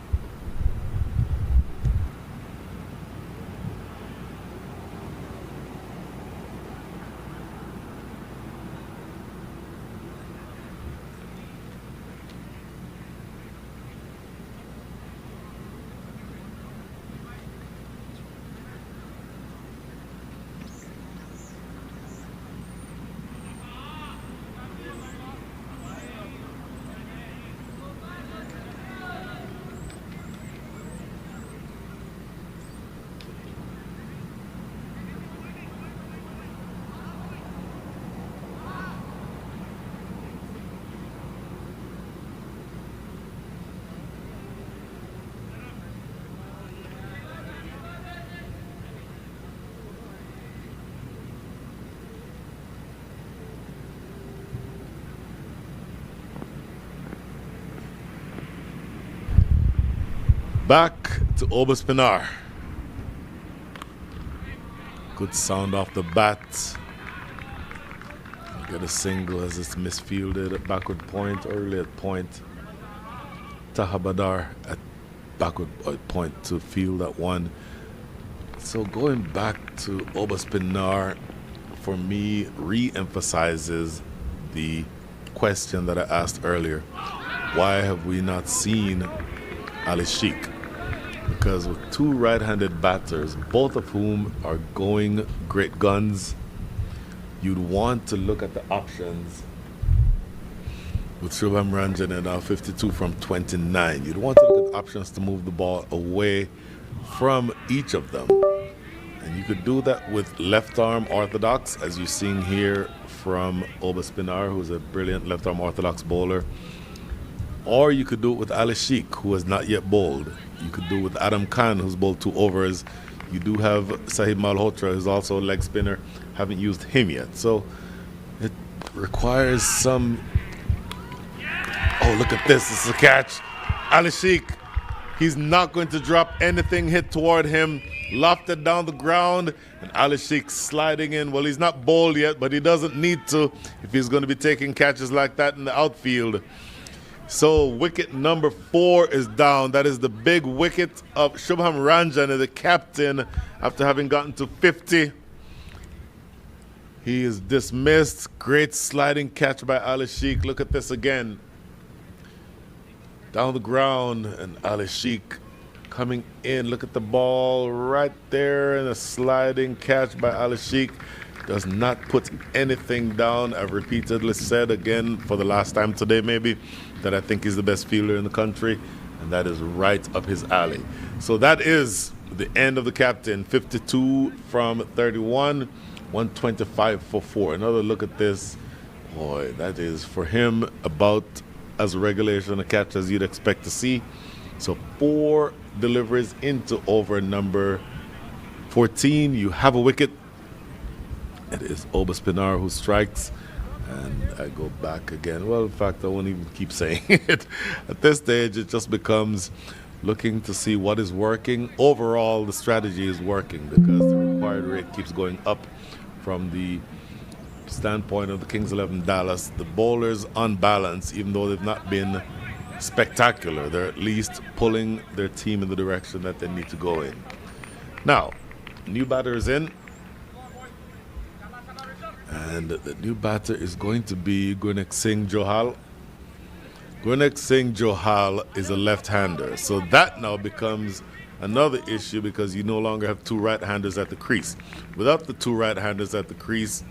S1: Back to Oberspinar. Good sound off the bat. Get a single as it's misfielded at backward point, early at point. Tahabadar at backward point to field that one. So going back to Oberspinar, for me, re-emphasizes the question that I asked earlier. Why have we not seen Ali Sheikh? Because with 2 right-handed batters, both of whom are going great guns, you'd want to look at the options. With Shubham Ranjane now 52 from 29, you'd want to look at options to move the ball away from each of them. And you could do that with left-arm orthodox, as you're seeing here from Oberspinar, who's a brilliant left-arm orthodox bowler. Or you could do it with Ali Sheikh, who has not yet bowled. You could do it with Adam Khan, who's bowled 2 overs. You do have Sahib Malhotra, who's also a leg spinner. Haven't used him yet. So it requires some... Oh, look at this. This is a catch. Ali Sheikh, he's not going to drop anything hit toward him. Lofted down the ground, and Ali Sheikh sliding in. Well, he's not bowled yet, but he doesn't need to if he's going to be taking catches like that in the outfield. So wicket number 4 is down. That is the big wicket of Shubham Ranjan, the captain, after having gotten to 50. He is dismissed. Great sliding catch by Ali Sheikh. Look at this again. Down the ground, and Ali Sheikh coming in. Look at the ball right there, and a sliding catch by Ali Sheikh. Does not put anything down. I've repeatedly said again for the last time today maybe that I think he's the best fielder in the country, and that is right up his alley. So that is the end of the captain. 52 from 31, 125 for 4. Another look at this. Boy, that is for him about as regulation a catch as you'd expect to see. So 4 deliveries into over number 14. You have a wicket. It is Oba Spinar who strikes. And I go back again. Well, in fact, I won't even keep saying it. At this stage, it just becomes looking to see what is working. Overall, the strategy is working because the required rate keeps going up from the standpoint of the Kings 11 Dallas. The bowlers on balance, even though they've not been spectacular, they're at least pulling their team in the direction that they need to go in. Now, new batter is in. And the new batter is going to be Gurneet Singh Johal. Gurneet Singh Johal is a left-hander. So that now becomes another issue because you no longer have 2 right-handers at the crease. Without the 2 right-handers at the crease,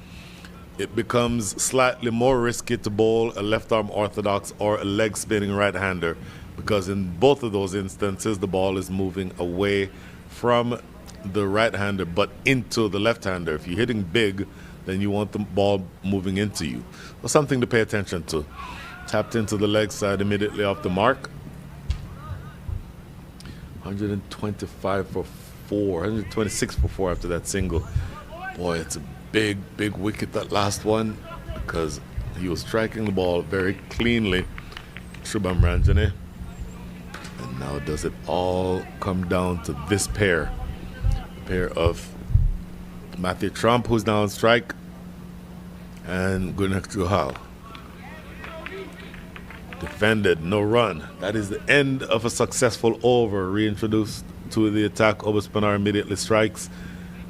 S1: it becomes slightly more risky to bowl a left-arm orthodox or a leg-spinning right-hander because in both of those instances, the ball is moving away from the right-hander but into the left-hander. If you're hitting big, then you want the ball moving into you. So something to pay attention to. Tapped into the leg side immediately off the mark. 125 for 4, 126 for 4 after that single. Boy, it's a big, big wicket, that last one, because he was striking the ball very cleanly, Shubham Ranjane. And now does it all come down to this pair? The pair of Matthew Trump, who's now on strike, and Gurneet Johal. Defended, no run. That is the end of a successful over. Reintroduced to the attack, Oba Spinar immediately strikes.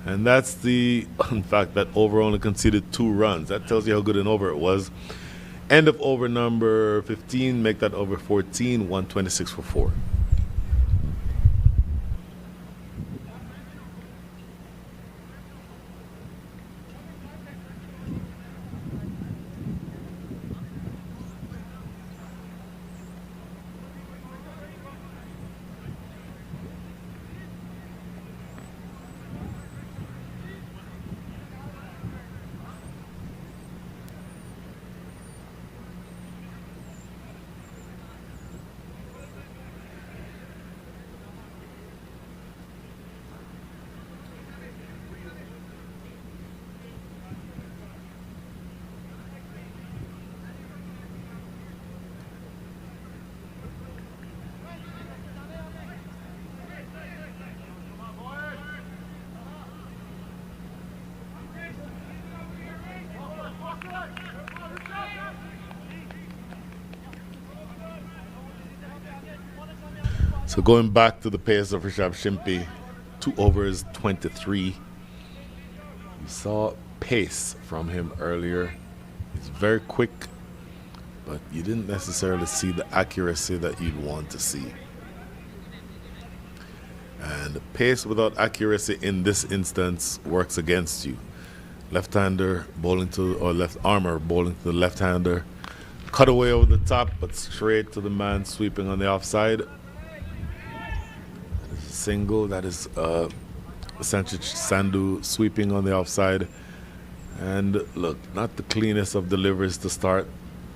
S1: And that's the, in fact, that over only conceded 2 runs. That tells you how good an over it was. End of over number 15, make that over 14, 126 for 4. So going back to the pace of Rishabh Shimpi, 2 overs, 23. You saw pace from him earlier. He's very quick, but you didn't necessarily see the accuracy that you'd want to see. And pace without accuracy in this instance works against you. Left-hander bowling to, or left armer bowling to the left-hander. Cut away over the top, but straight to the man sweeping on the offside. Single, that is Sanchit Sandhu sweeping on the offside. And look, not the cleanest of deliveries to start.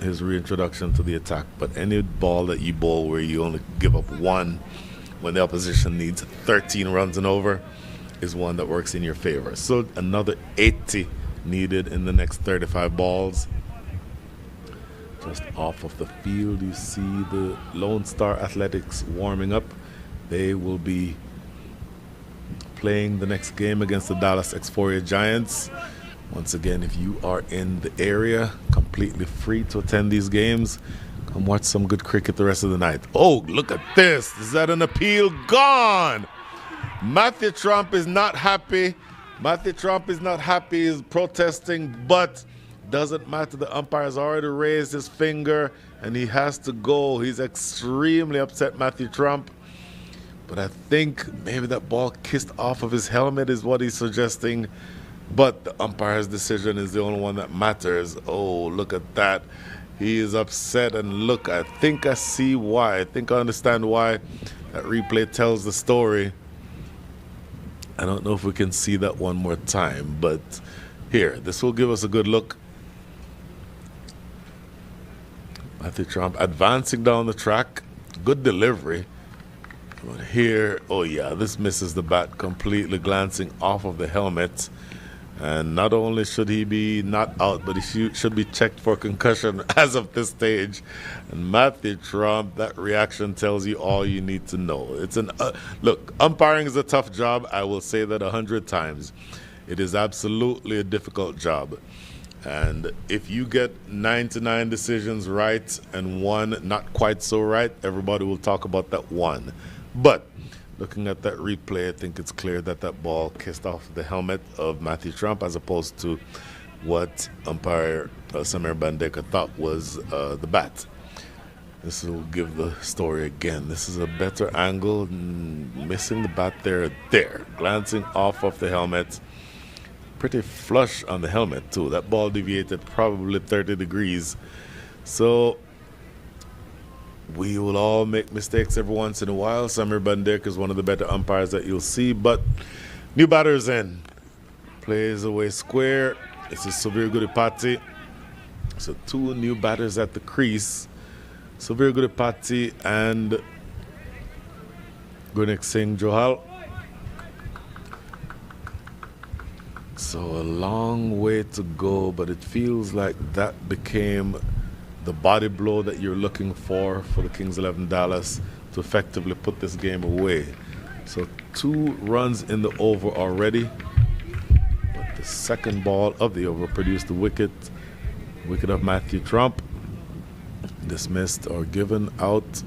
S1: his reintroduction to the attack. But any ball that you bowl where you only give up one when the opposition needs 13 runs and over is one that works in your favor. So another 80 needed in the next 35 balls. Just off of the field, you see the Lone Star Athletics warming up. They will be playing the next game against the Dallas Exforia Giants. Once again, if you are in the area, completely free to attend these games. Come watch some good cricket the rest of the night. Oh, look at this. Is that an appeal? Gone. Matthew Trump is not happy. Matthew Trump is not happy. He's protesting, but doesn't matter. The umpire has already raised his finger, and he has to go. He's extremely upset, Matthew Trump. But I think maybe that ball kissed off of his helmet is what he's suggesting. But the umpire's decision is the only one that matters. Oh, look at that. He is upset, and look, I think I see why. I think I understand why that replay tells the story. I don't know if we can see that one more time, but here, this will give us a good look. Matthew Trump advancing down the track. Good delivery. But here, oh yeah, this misses the bat completely, glancing off of the helmet. And not only should he be not out, but he should be checked for concussion as of this stage. And Matthew Trump, that reaction tells you all you need to know. It's an look, umpiring is a tough job. I will say that 100 times. It is absolutely a difficult job. And if you get 99 decisions right and one not quite so right, everybody will talk about that one. But looking at that replay, I think it's clear that that ball kissed off the helmet of Matthew Trump as opposed to what umpire Samir Bandeka thought was the bat. This will give the story again. This is a better angle, missing the bat there, glancing off of the helmet. Pretty flush on the helmet too. That ball deviated probably 30 degrees. So we will all make mistakes every once in a while. Samir Bandek is one of the better umpires that you'll see. But new batters in. Plays away square. This is Suvir Gudipati. So two new batters at the crease. Suvir Gudipati and Gurneet Singh Johal. So a long way to go, but it feels like that became the body blow that you're looking for the Kings 11 Dallas to effectively put this game away. So 2 runs in the over already, but the second ball of the over produced the wicket of Matthew Trump, dismissed or given out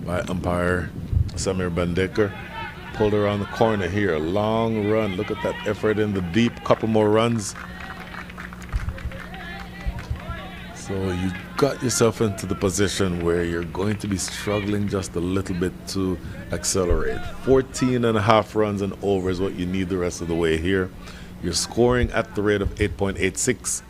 S1: by umpire Samir Bandekar. Pulled around the corner here, a long run. Look at that effort in the deep, couple more runs. So you got yourself into the position where you're going to be struggling just a little bit to accelerate. 14 and a half runs and over is what you need the rest of the way here. You're scoring at the rate of 8.86,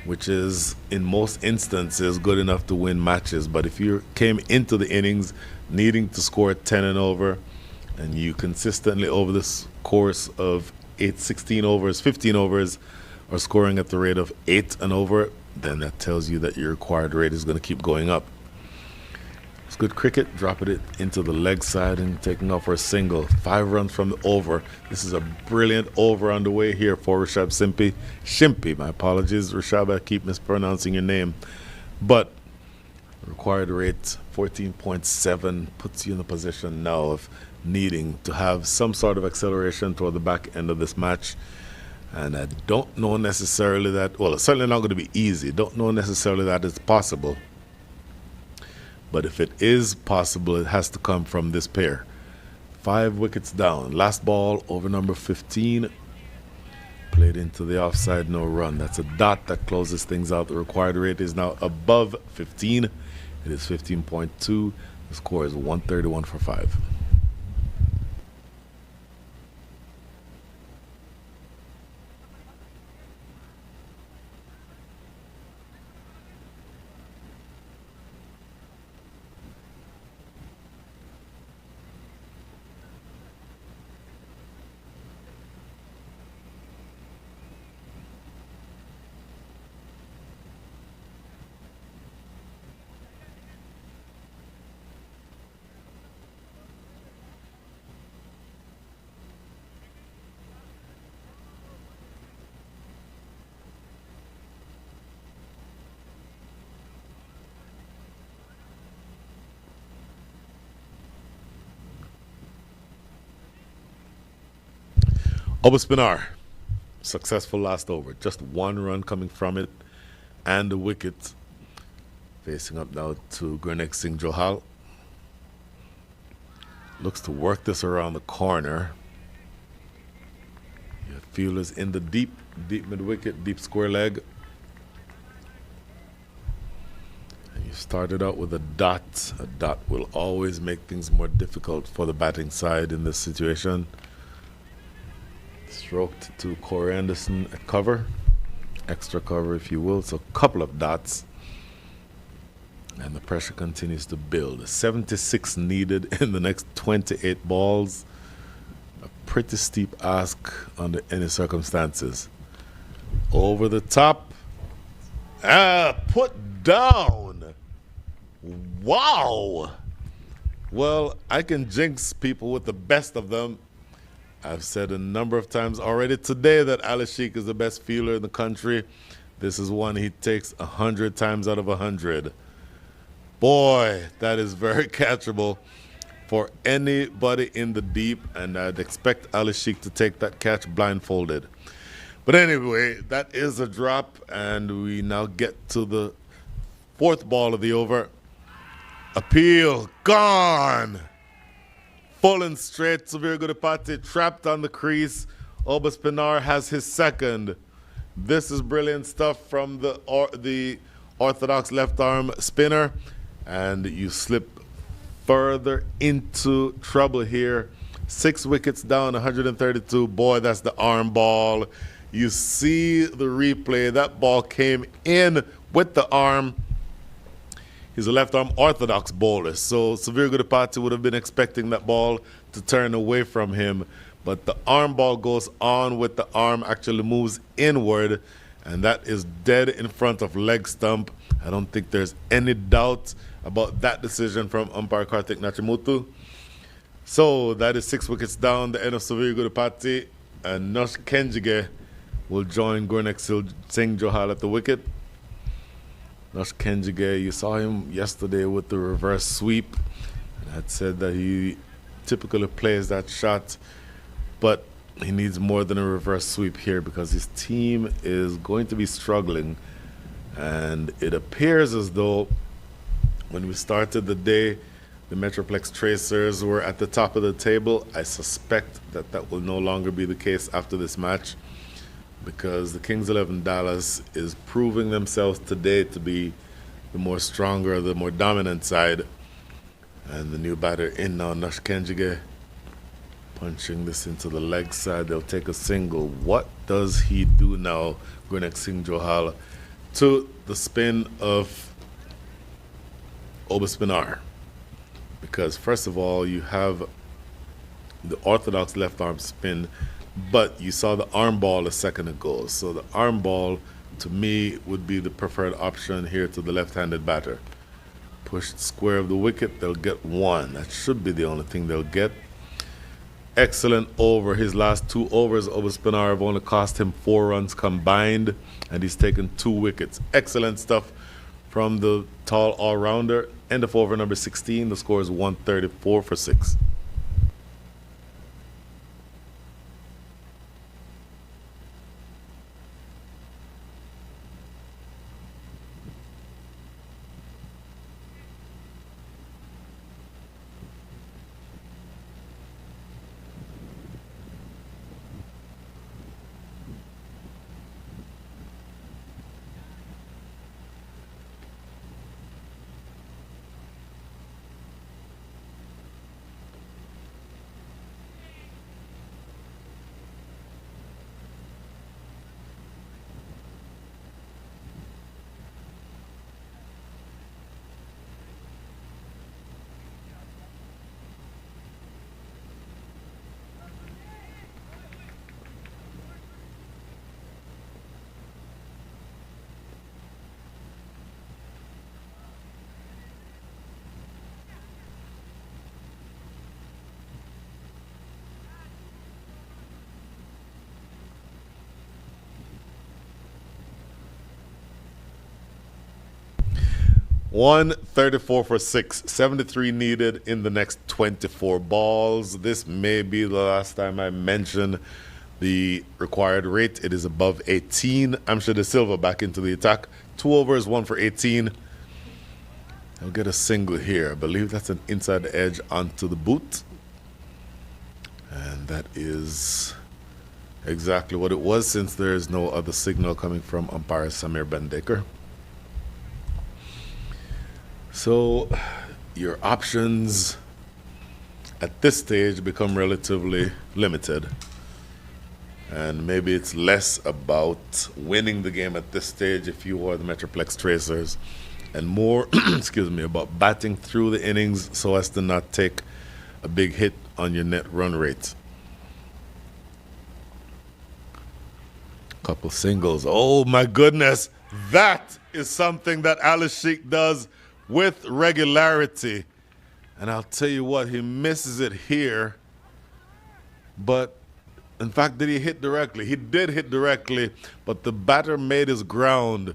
S1: which is in most instances good enough to win matches. But if you came into the innings needing to score 10 and over, and you consistently over this course of 16 overs, 15 overs, are scoring at the rate of 8 and over, then that tells you that your required rate is going to keep going up. It's good cricket, dropping it into the leg side and taking off for a single. 5 runs from the over. This is a brilliant over on the way here for Rishabh Shimpi, my apologies, Rishabh, I keep mispronouncing your name. But required rate 14.7 puts you in the position now of needing to have some sort of acceleration toward the back end of this match. And I don't know necessarily that, well, it's certainly not going to be easy. Don't know necessarily that it's possible. But if it is possible, it has to come from this pair. 5 wickets down. Last ball over number 15. Played into the offside, no run. That's a dot that closes things out. The required rate is now above 15. It is 15.2. The score is 131 for 5. Obaspinar, successful last over. Just one run coming from it and the wicket. Facing up now to Gurneek Singh Johal. Looks to work this around the corner. Your fielders in the deep mid wicket, deep square leg. And you started out with a dot. A dot will always make things more difficult for the batting side in this situation. Stroked to Corey Anderson at cover. Extra cover, if you will. So a couple of dots. And the pressure continues to build. 76 needed in the next 28 balls. A pretty steep ask under any circumstances. Over the top. Put down. Wow. Well, I can jinx people with the best of them. I've said a number of times already today that Ali Sheikh is the best fielder in the country. This is one he takes 100 times out of 100. Boy, that is very catchable for anybody in the deep, and I'd expect Ali Sheikh to take that catch blindfolded. But anyway, that is a drop, and we now get to the fourth ball of the over. Appeal, gone. Full and straight, Severe Gudipati trapped on the crease. Obaspinar has his second. This is brilliant stuff from the orthodox left arm spinner. And you slip further into trouble here. 6 wickets down, 132. Boy, that's the arm ball. You see the replay. That ball came in with the arm. He's a left arm orthodox bowler. So Severe Gudipati would have been expecting that ball to turn away from him. But the arm ball goes on with the arm, actually moves inward. And that is dead in front of leg stump. I don't think there's any doubt about that decision from umpire Kartik Nachimutu. So that is 6 wickets down, the end of Severe Gudipati, and Nush Kenjige will join Gurneek Singh Johal at the wicket. Nush Kenjige, you saw him yesterday with the reverse sweep, and I'd said that he typically plays that shot, but he needs more than a reverse sweep here because his team is going to be struggling. And it appears as though when we started the day, the MetroPlex Tracers were at the top of the table. I suspect that that will no longer be the case after this match because the Kings 11 Dallas is proving themselves today to be the more stronger, the more dominant side. And the new batter in now, Nush Kenjige, punching this into the leg side. They'll take a single. What does he do now, Gurneek Singh Johal, to the spin of Obaspinar? Because first of all, you have the orthodox left arm spin, but you saw the arm ball a second ago. So the arm ball, to me, would be the preferred option here to the left-handed batter. Pushed square of the wicket, they'll get 1. That should be the only thing they'll get. Excellent over. His last 2 overs, Obaspinar, have only cost him 4 runs combined, and he's taken 2 wickets. Excellent stuff from the tall all-rounder. End of over number 16. The score is 134 for 6. $134 for 6. 73 needed in the next 24 balls. This may be the last time I mention the required rate. It is above 18. Amsha De Silva back into the attack. 2 overs, 1 for 18. He'll get a single here. I believe that's an inside edge onto the boot. And that is exactly what it was, since there is no other signal coming from umpire Samir Bendaker. So your options at this stage become relatively limited. And maybe it's less about winning the game at this stage if you are the MetroPlex Tracers, and more, excuse me, about batting through the innings so as to not take a big hit on your net run rate. Couple singles. Oh my goodness, that is something that Alice Sheik does with regularity. And I'll tell you what, he misses it here. But in fact, did he hit directly? He did hit directly, but the batter made his ground.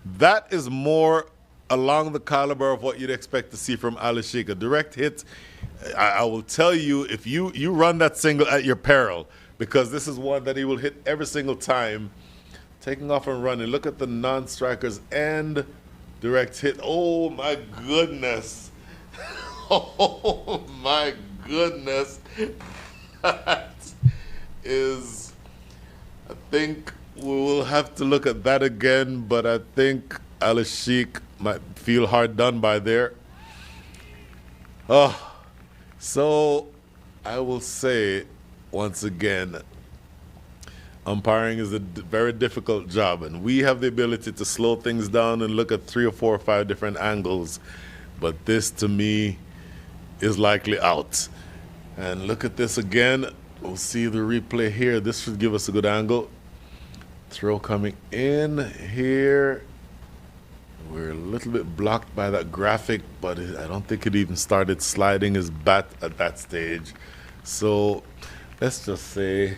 S1: That is more along the caliber of what you'd expect to see from Alice Sheik. A direct hit, I will tell you, if you run that single at your peril, because this is one that he will hit every single time. Taking off and running. Look at the non-strikers and direct hit. Oh my goodness. Oh my goodness. That is, I think we will have to look at that again, but I think Alice Sheik might feel hard done by there. Oh, so I will say once again, umpiring is a very difficult job, and we have the ability to slow things down and look at 3 or 4 or 5 different angles, but this to me is likely out. And look at this again. We'll see the replay here. This should give us a good angle. Throw coming in here. We're a little bit blocked by that graphic, but I don't think it even started sliding his bat at that stage. So let's just say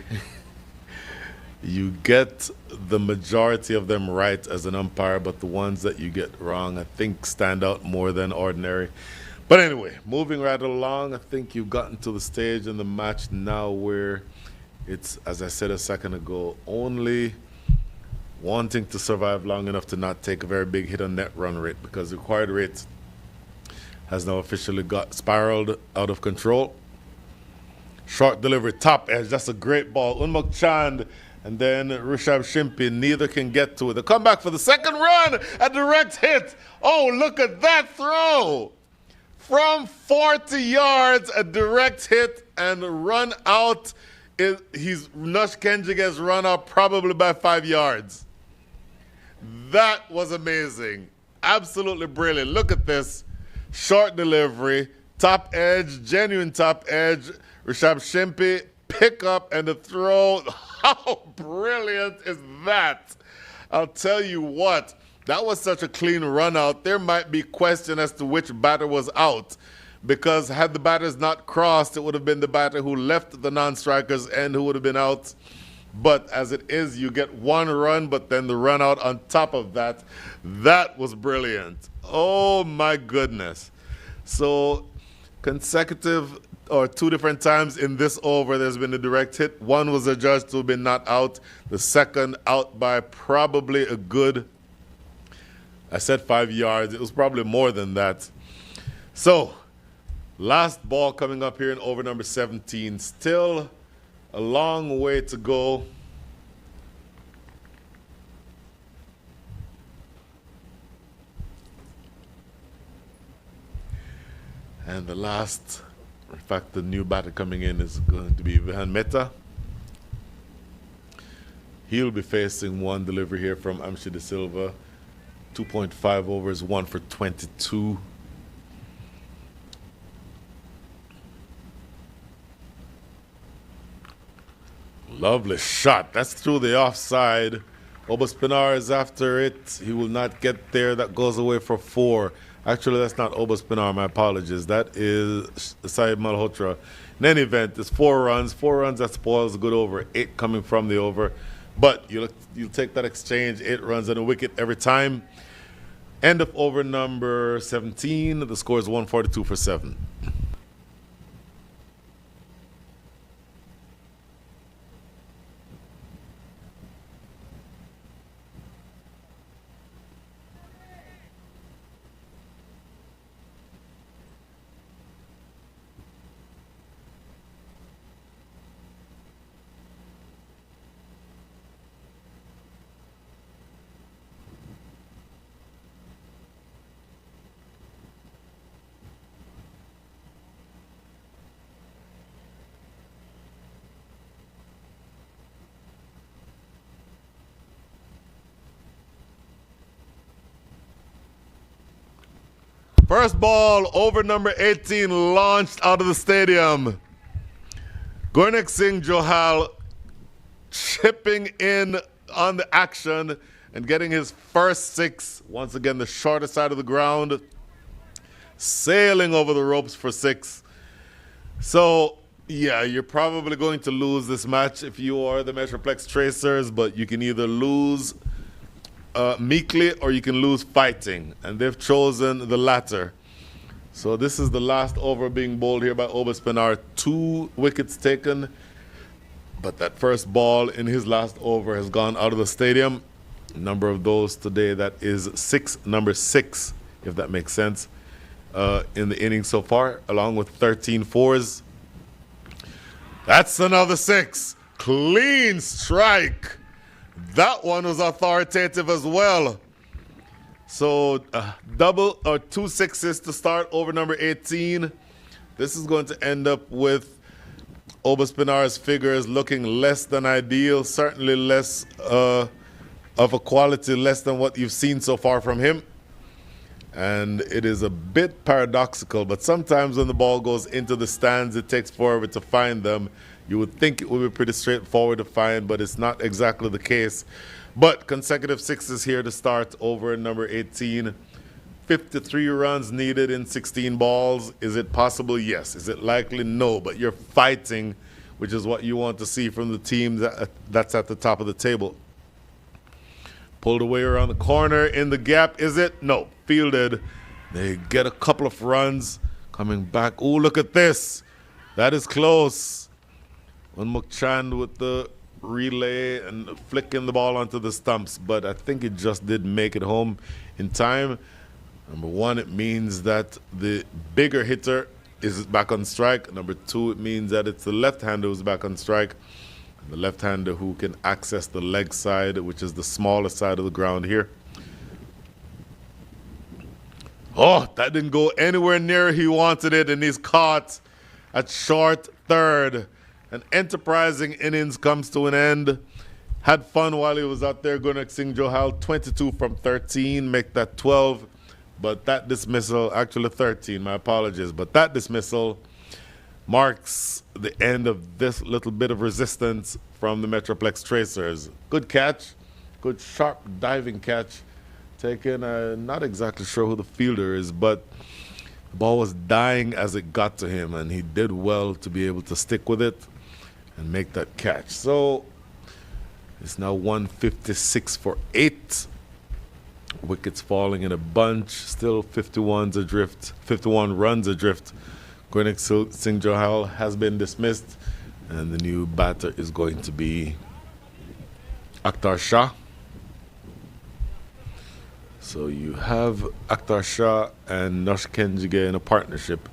S1: you get the majority of them right as an umpire, but the ones that you get wrong, I think, stand out more than ordinary. But anyway, moving right along, I think you've gotten to the stage in the match now where it's, as I said a second ago, only wanting to survive long enough to not take a very big hit on net run rate, because the required rate has now officially got spiraled out of control. Short delivery, top edge, that's a great ball. Unmuk Chand and then Rishabh Shimpi, neither can get to it. The comeback for the second run, a direct hit. Oh, look at that throw. From 40 yards, a direct hit and run out. Nush Kenji gets run out probably by 5 yards. That was amazing. Absolutely brilliant. Look at this. Short delivery, top edge, genuine top edge. Rishabh Shimpi, pick up and the throw. How brilliant is that? I'll tell you what, that was such a clean run out. There might be question as to which batter was out, because had the batters not crossed, it would have been the batter who left the non-strikers and who would have been out. But as it is, you get one run, but then the run out on top of that. That was brilliant. Oh my goodness. So consecutive, or 2 different times in this over, there's been a direct hit. One was adjudged to have been not out. The second out by probably a good, I said 5 yards. It was probably more than that. So last ball coming up here in over number 17. Still a long way to go. And the last, in fact, the new batter coming in is going to be Vihan Mehta. He'll be facing one delivery here from Amsha De Silva. 2.5 overs, 1 for 22. Lovely shot. That's through the offside. Obaspinar is after it. He will not get there. That goes away for 4. Actually, that's not Obaspinar. My apologies. That is Saeed Malhotra. In any event, it's 4 runs. 4 runs, that spoils a good over. 8 coming from the over. But you'll take that exchange. 8 runs and a wicket every time. End of over number 17. The score is 142 for 7. First ball over number 18 launched out of the stadium. Gurnak Singh Johal chipping in on the action and getting his first six. Once again, the shorter side of the ground. Sailing over the ropes for six. So, yeah, you're probably going to lose this match if you are the MetroPlex Tracers, but you can either lose meekly or you can lose fighting, and they've chosen the latter. So this is the last over being bowled here by Obaspinar. 2 wickets taken, but that first ball in his last over has gone out of the stadium. Number of those today, that is number 6, if that makes sense, in the inning so far, along with 13 fours. That's another 6. Clean strike. That one was authoritative as well. So double or 2 sixes to start over number 18. This is going to end up with Obaspinar's figures looking less than ideal, certainly less of a quality, less than what you've seen so far from him. And it is a bit paradoxical, but sometimes when the ball goes into the stands, it takes forever to find them. You would think it would be pretty straightforward to find, but it's not exactly the case. But consecutive sixes here to start over number 18. 53 runs needed in 16 balls. Is it possible? Yes. Is it likely? No. But you're fighting, which is what you want to see from the team that's at the top of the table. Pulled away around the corner in the gap. Is it? No. Fielded. They get a couple of runs. Coming back. Oh, look at this. That is close. Unmukchand with the relay and flicking the ball onto the stumps, but I think it just didn't make it home in time. Number 1, it means that the bigger hitter is back on strike. Number 2, it means that it's the left-hander who's back on strike. The left-hander who can access the leg side, which is the smaller side of the ground here. Oh, that didn't go anywhere near he wanted it, and he's caught at short third. An enterprising innings comes to an end. Had fun while he was out there. Gurnak Singh Johal, 22 from 13, make that 12. But that dismissal, actually 13, my apologies, but that dismissal marks the end of this little bit of resistance from the MetroPlex Tracers. Good catch, good sharp diving catch. Taken, not exactly sure who the fielder is, but the ball was dying as it got to him, and he did well to be able to stick with it and make that catch. So it's now 156 for 8. Wickets falling in a bunch. Still 51 runs adrift. Gurnak Singh Johal has been dismissed, and the new batter is going to be Akhtar Shah. So you have Akhtar Shah and Nosh Kenjige in a partnership.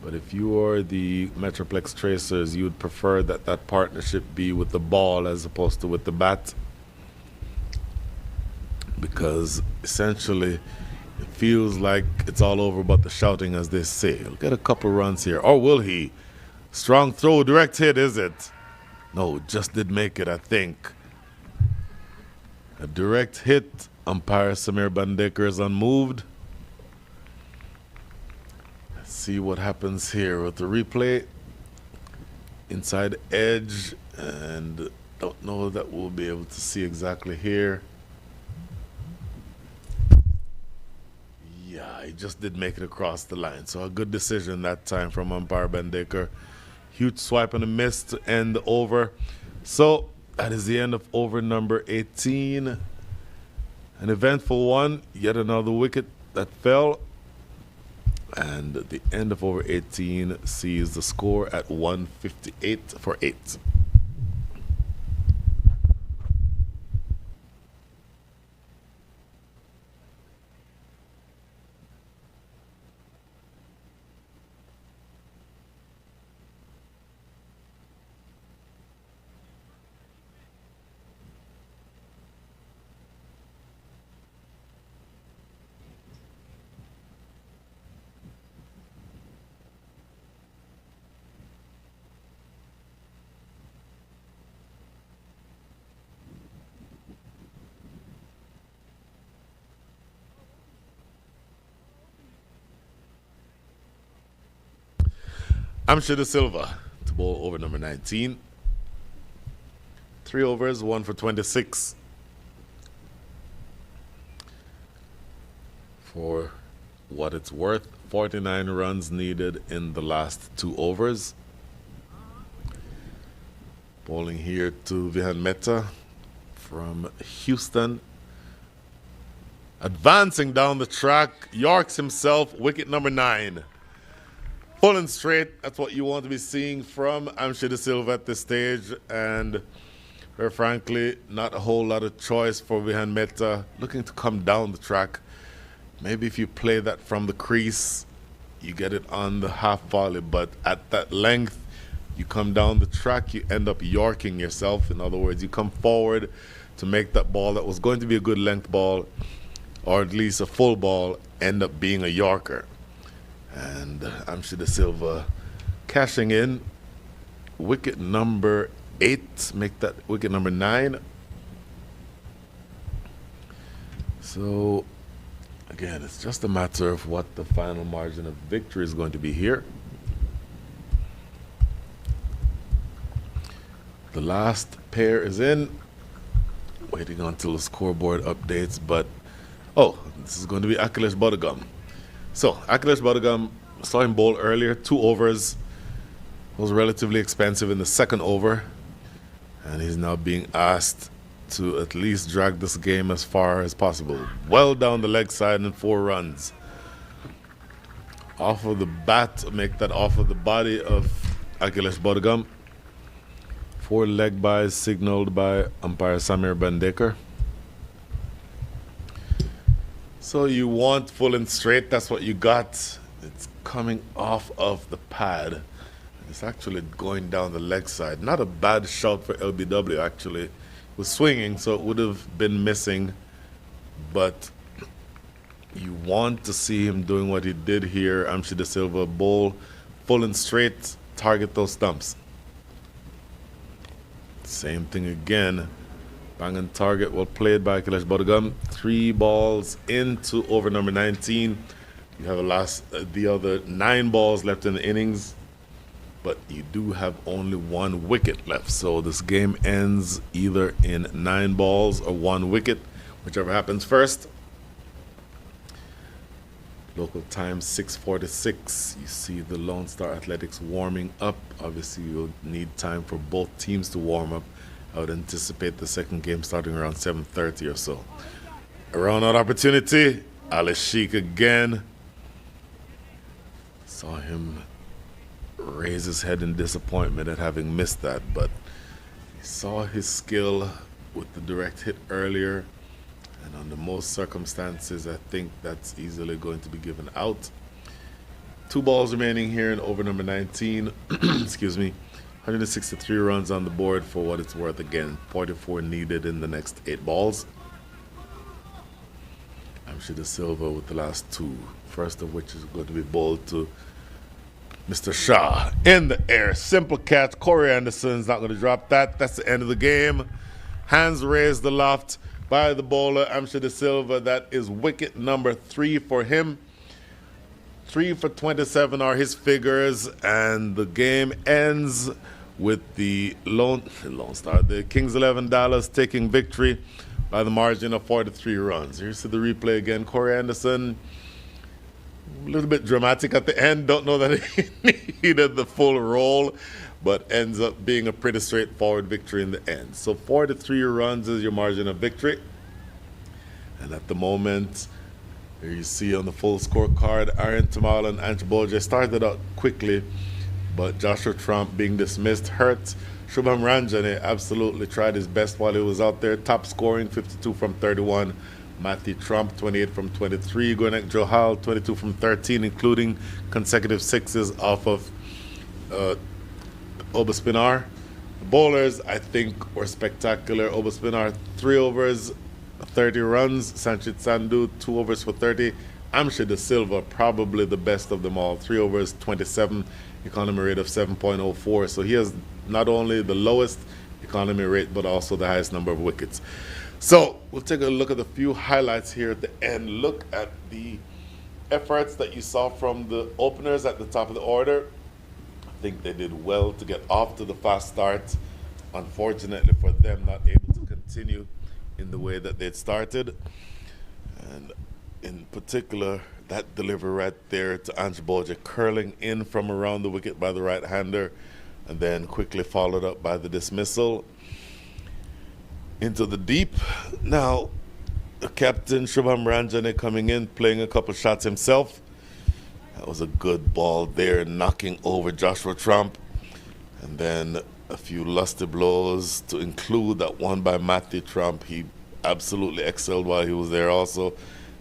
S1: But if you are the MetroPlex Tracers, you would prefer that that partnership be with the ball as opposed to with the bat. Because essentially it feels like it's all over but the shouting, as they say. He'll get a couple runs here. Or will he? Strong throw, direct hit, is it? No, just did make it, I think. A direct hit. Umpire Samir Bandekar is unmoved. Let's see what happens here with the replay. Inside edge, and don't know that we'll be able to see exactly here. Yeah, he just did make it across the line. So a good decision that time from umpire Bandekar. Huge swipe and a miss to end the over. So that is the end of over number 18. An eventful one, yet another wicket that fell. And the end of over 18 sees the score at 158 for 8. Amsha De Silva to bowl over number 19. 3 overs, 1 for 26. For what it's worth, 49 runs needed in the last 2 overs. Bowling here to Vihan Mehta from Houston. Advancing down the track, Yorks himself, wicket number 9. Full and straight, that's what you want to be seeing from Amsha De Silva at this stage. And very frankly, not a whole lot of choice for Vihan Mehta. Looking to come down the track. Maybe if you play that from the crease, you get it on the half volley. But at that length, you come down the track, you end up yorking yourself. In other words, you come forward to make that ball that was going to be a good length ball, or at least a full ball, end up being a yorker. And Amsha De Silva cashing in. Wicket number 8, make that wicket number 9. So, again, it's just a matter of what the final margin of victory is going to be here. The last pair is in. Waiting until the scoreboard updates, but this is going to be Akhilesh Bodagam. So, Akhilesh Bodagam, saw him bowl earlier, 2 overs. Was relatively expensive in the second over. And he's now being asked to at least drag this game as far as possible. Well down the leg side and 4 runs. Off of the bat, make that off of the body of Akhilesh Bodagam. 4 leg byes signaled by umpire Samir Bandekar. So you want full and straight, that's what you got. It's coming off of the pad. It's actually going down the leg side. Not a bad shot for LBW, actually. It was swinging, so it would have been missing. But you want to see him doing what he did here. Amsha De Silva, bowl full and straight, target those stumps. Same thing again. Bang and target, well played by Akhilesh Bodagam. 3 balls into over number 19. You have the other 9 balls left in the innings, but you do have only 1 wicket left. So this game ends either in 9 balls or 1 wicket, whichever happens first. Local time 6:46. You see the Lone Star Athletics warming up. Obviously, you'll need time for both teams to warm up. I would anticipate the second game starting around 7:30 or so. Around that opportunity, Ali Sheikh again. Saw him raise his head in disappointment at having missed that, but he saw his skill with the direct hit earlier, and under most circumstances, I think that's easily going to be given out. 2 balls remaining here in over number 19. Excuse me. 163 runs on the board for what it's worth. Again, 44 needed in the next 8 balls. Amsha De Silva with the last 2. First of which is going to be bowled to Mr. Shah. In the air. Simple catch. Corey Anderson's not going to drop that. That's the end of the game. Hands raised aloft by the bowler, Amsha De Silva. That is wicket number 3 for him. 3 for 27 are his figures, and the game ends with the Lone Star, the Kings 11 Dallas taking victory by the margin of 43 runs. Here's to the replay again. Corey Anderson, a little bit dramatic at the end. Don't know that he needed the full roll, but ends up being a pretty straightforward victory in the end. So 43 runs is your margin of victory. And at the moment, here you see on the full scorecard, Aaron Tamal and Ansh Boje started out quickly, but Joshua Trump being dismissed hurt. Shubham Ranjane absolutely tried his best while he was out there. Top scoring, 52 from 31. Matthew Trump, 28 from 23. Gwinnett Johal, 22 from 13, including consecutive 6s off of Obaspinar. The bowlers, I think, were spectacular. Obaspinar, 3 overs, 30 runs. Sanchit Sandhu, 2 overs for 30. Amsha De Silva, probably the best of them all. 3 overs, 27, economy rate of 7.04. So he has not only the lowest economy rate, but also the highest number of wickets. So we'll take a look at a few highlights here at the end. Look at the efforts that you saw from the openers at the top of the order. think they did well to get off to the fast start. Unfortunately for them, not able to continue in the way that they'd started. And in particular, that delivery right there to Ange Boja, curling in from around the wicket by the right-hander, and then quickly followed up by the dismissal into the deep. Now, the captain, Shubham Ranjane, coming in, playing a couple shots himself. That was a good ball there, knocking over Joshua Trump. And then a few lusty blows to include that one by Matthew Trump. He absolutely excelled while he was there also.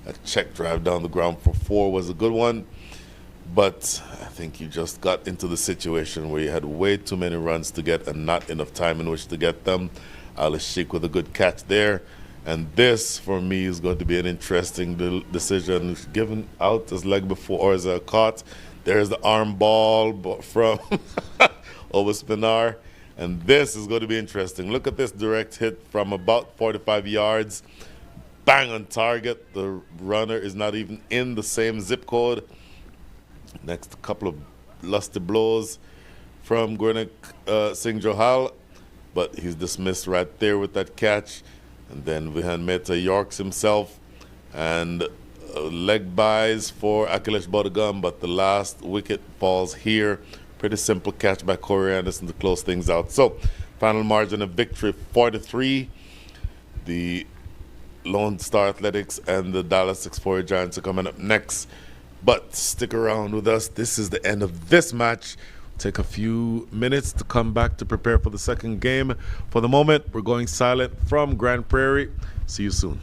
S1: A check drive down the ground for 4 was a good one. But I think you just got into the situation where you had way too many runs to get and not enough time in which to get them. Ali Sheikh with a good catch there. And this, for me, is going to be an interesting decision. Given out as leg before or as a caught. There's the arm ball from over Spinar. And this is going to be interesting. Look at this direct hit from about 45 yards. Bang on target. The runner is not even in the same zip code. Next, a couple of lusty blows from Gurnik Singh Johal. But he's dismissed right there with that catch. And then Vihan Mehta Yorks himself. And leg buys for Akhilesh Bodagam, but the last wicket falls here. Pretty simple catch by Corey Anderson to close things out. So, final margin of victory, 43. The Lone Star Athletics and the Dallas 6-4 Giants are coming up next. But stick around with us. This is the end of this match. Take a few minutes to come back to prepare for the second game. For the moment, we're going silent from Grand Prairie. See you soon.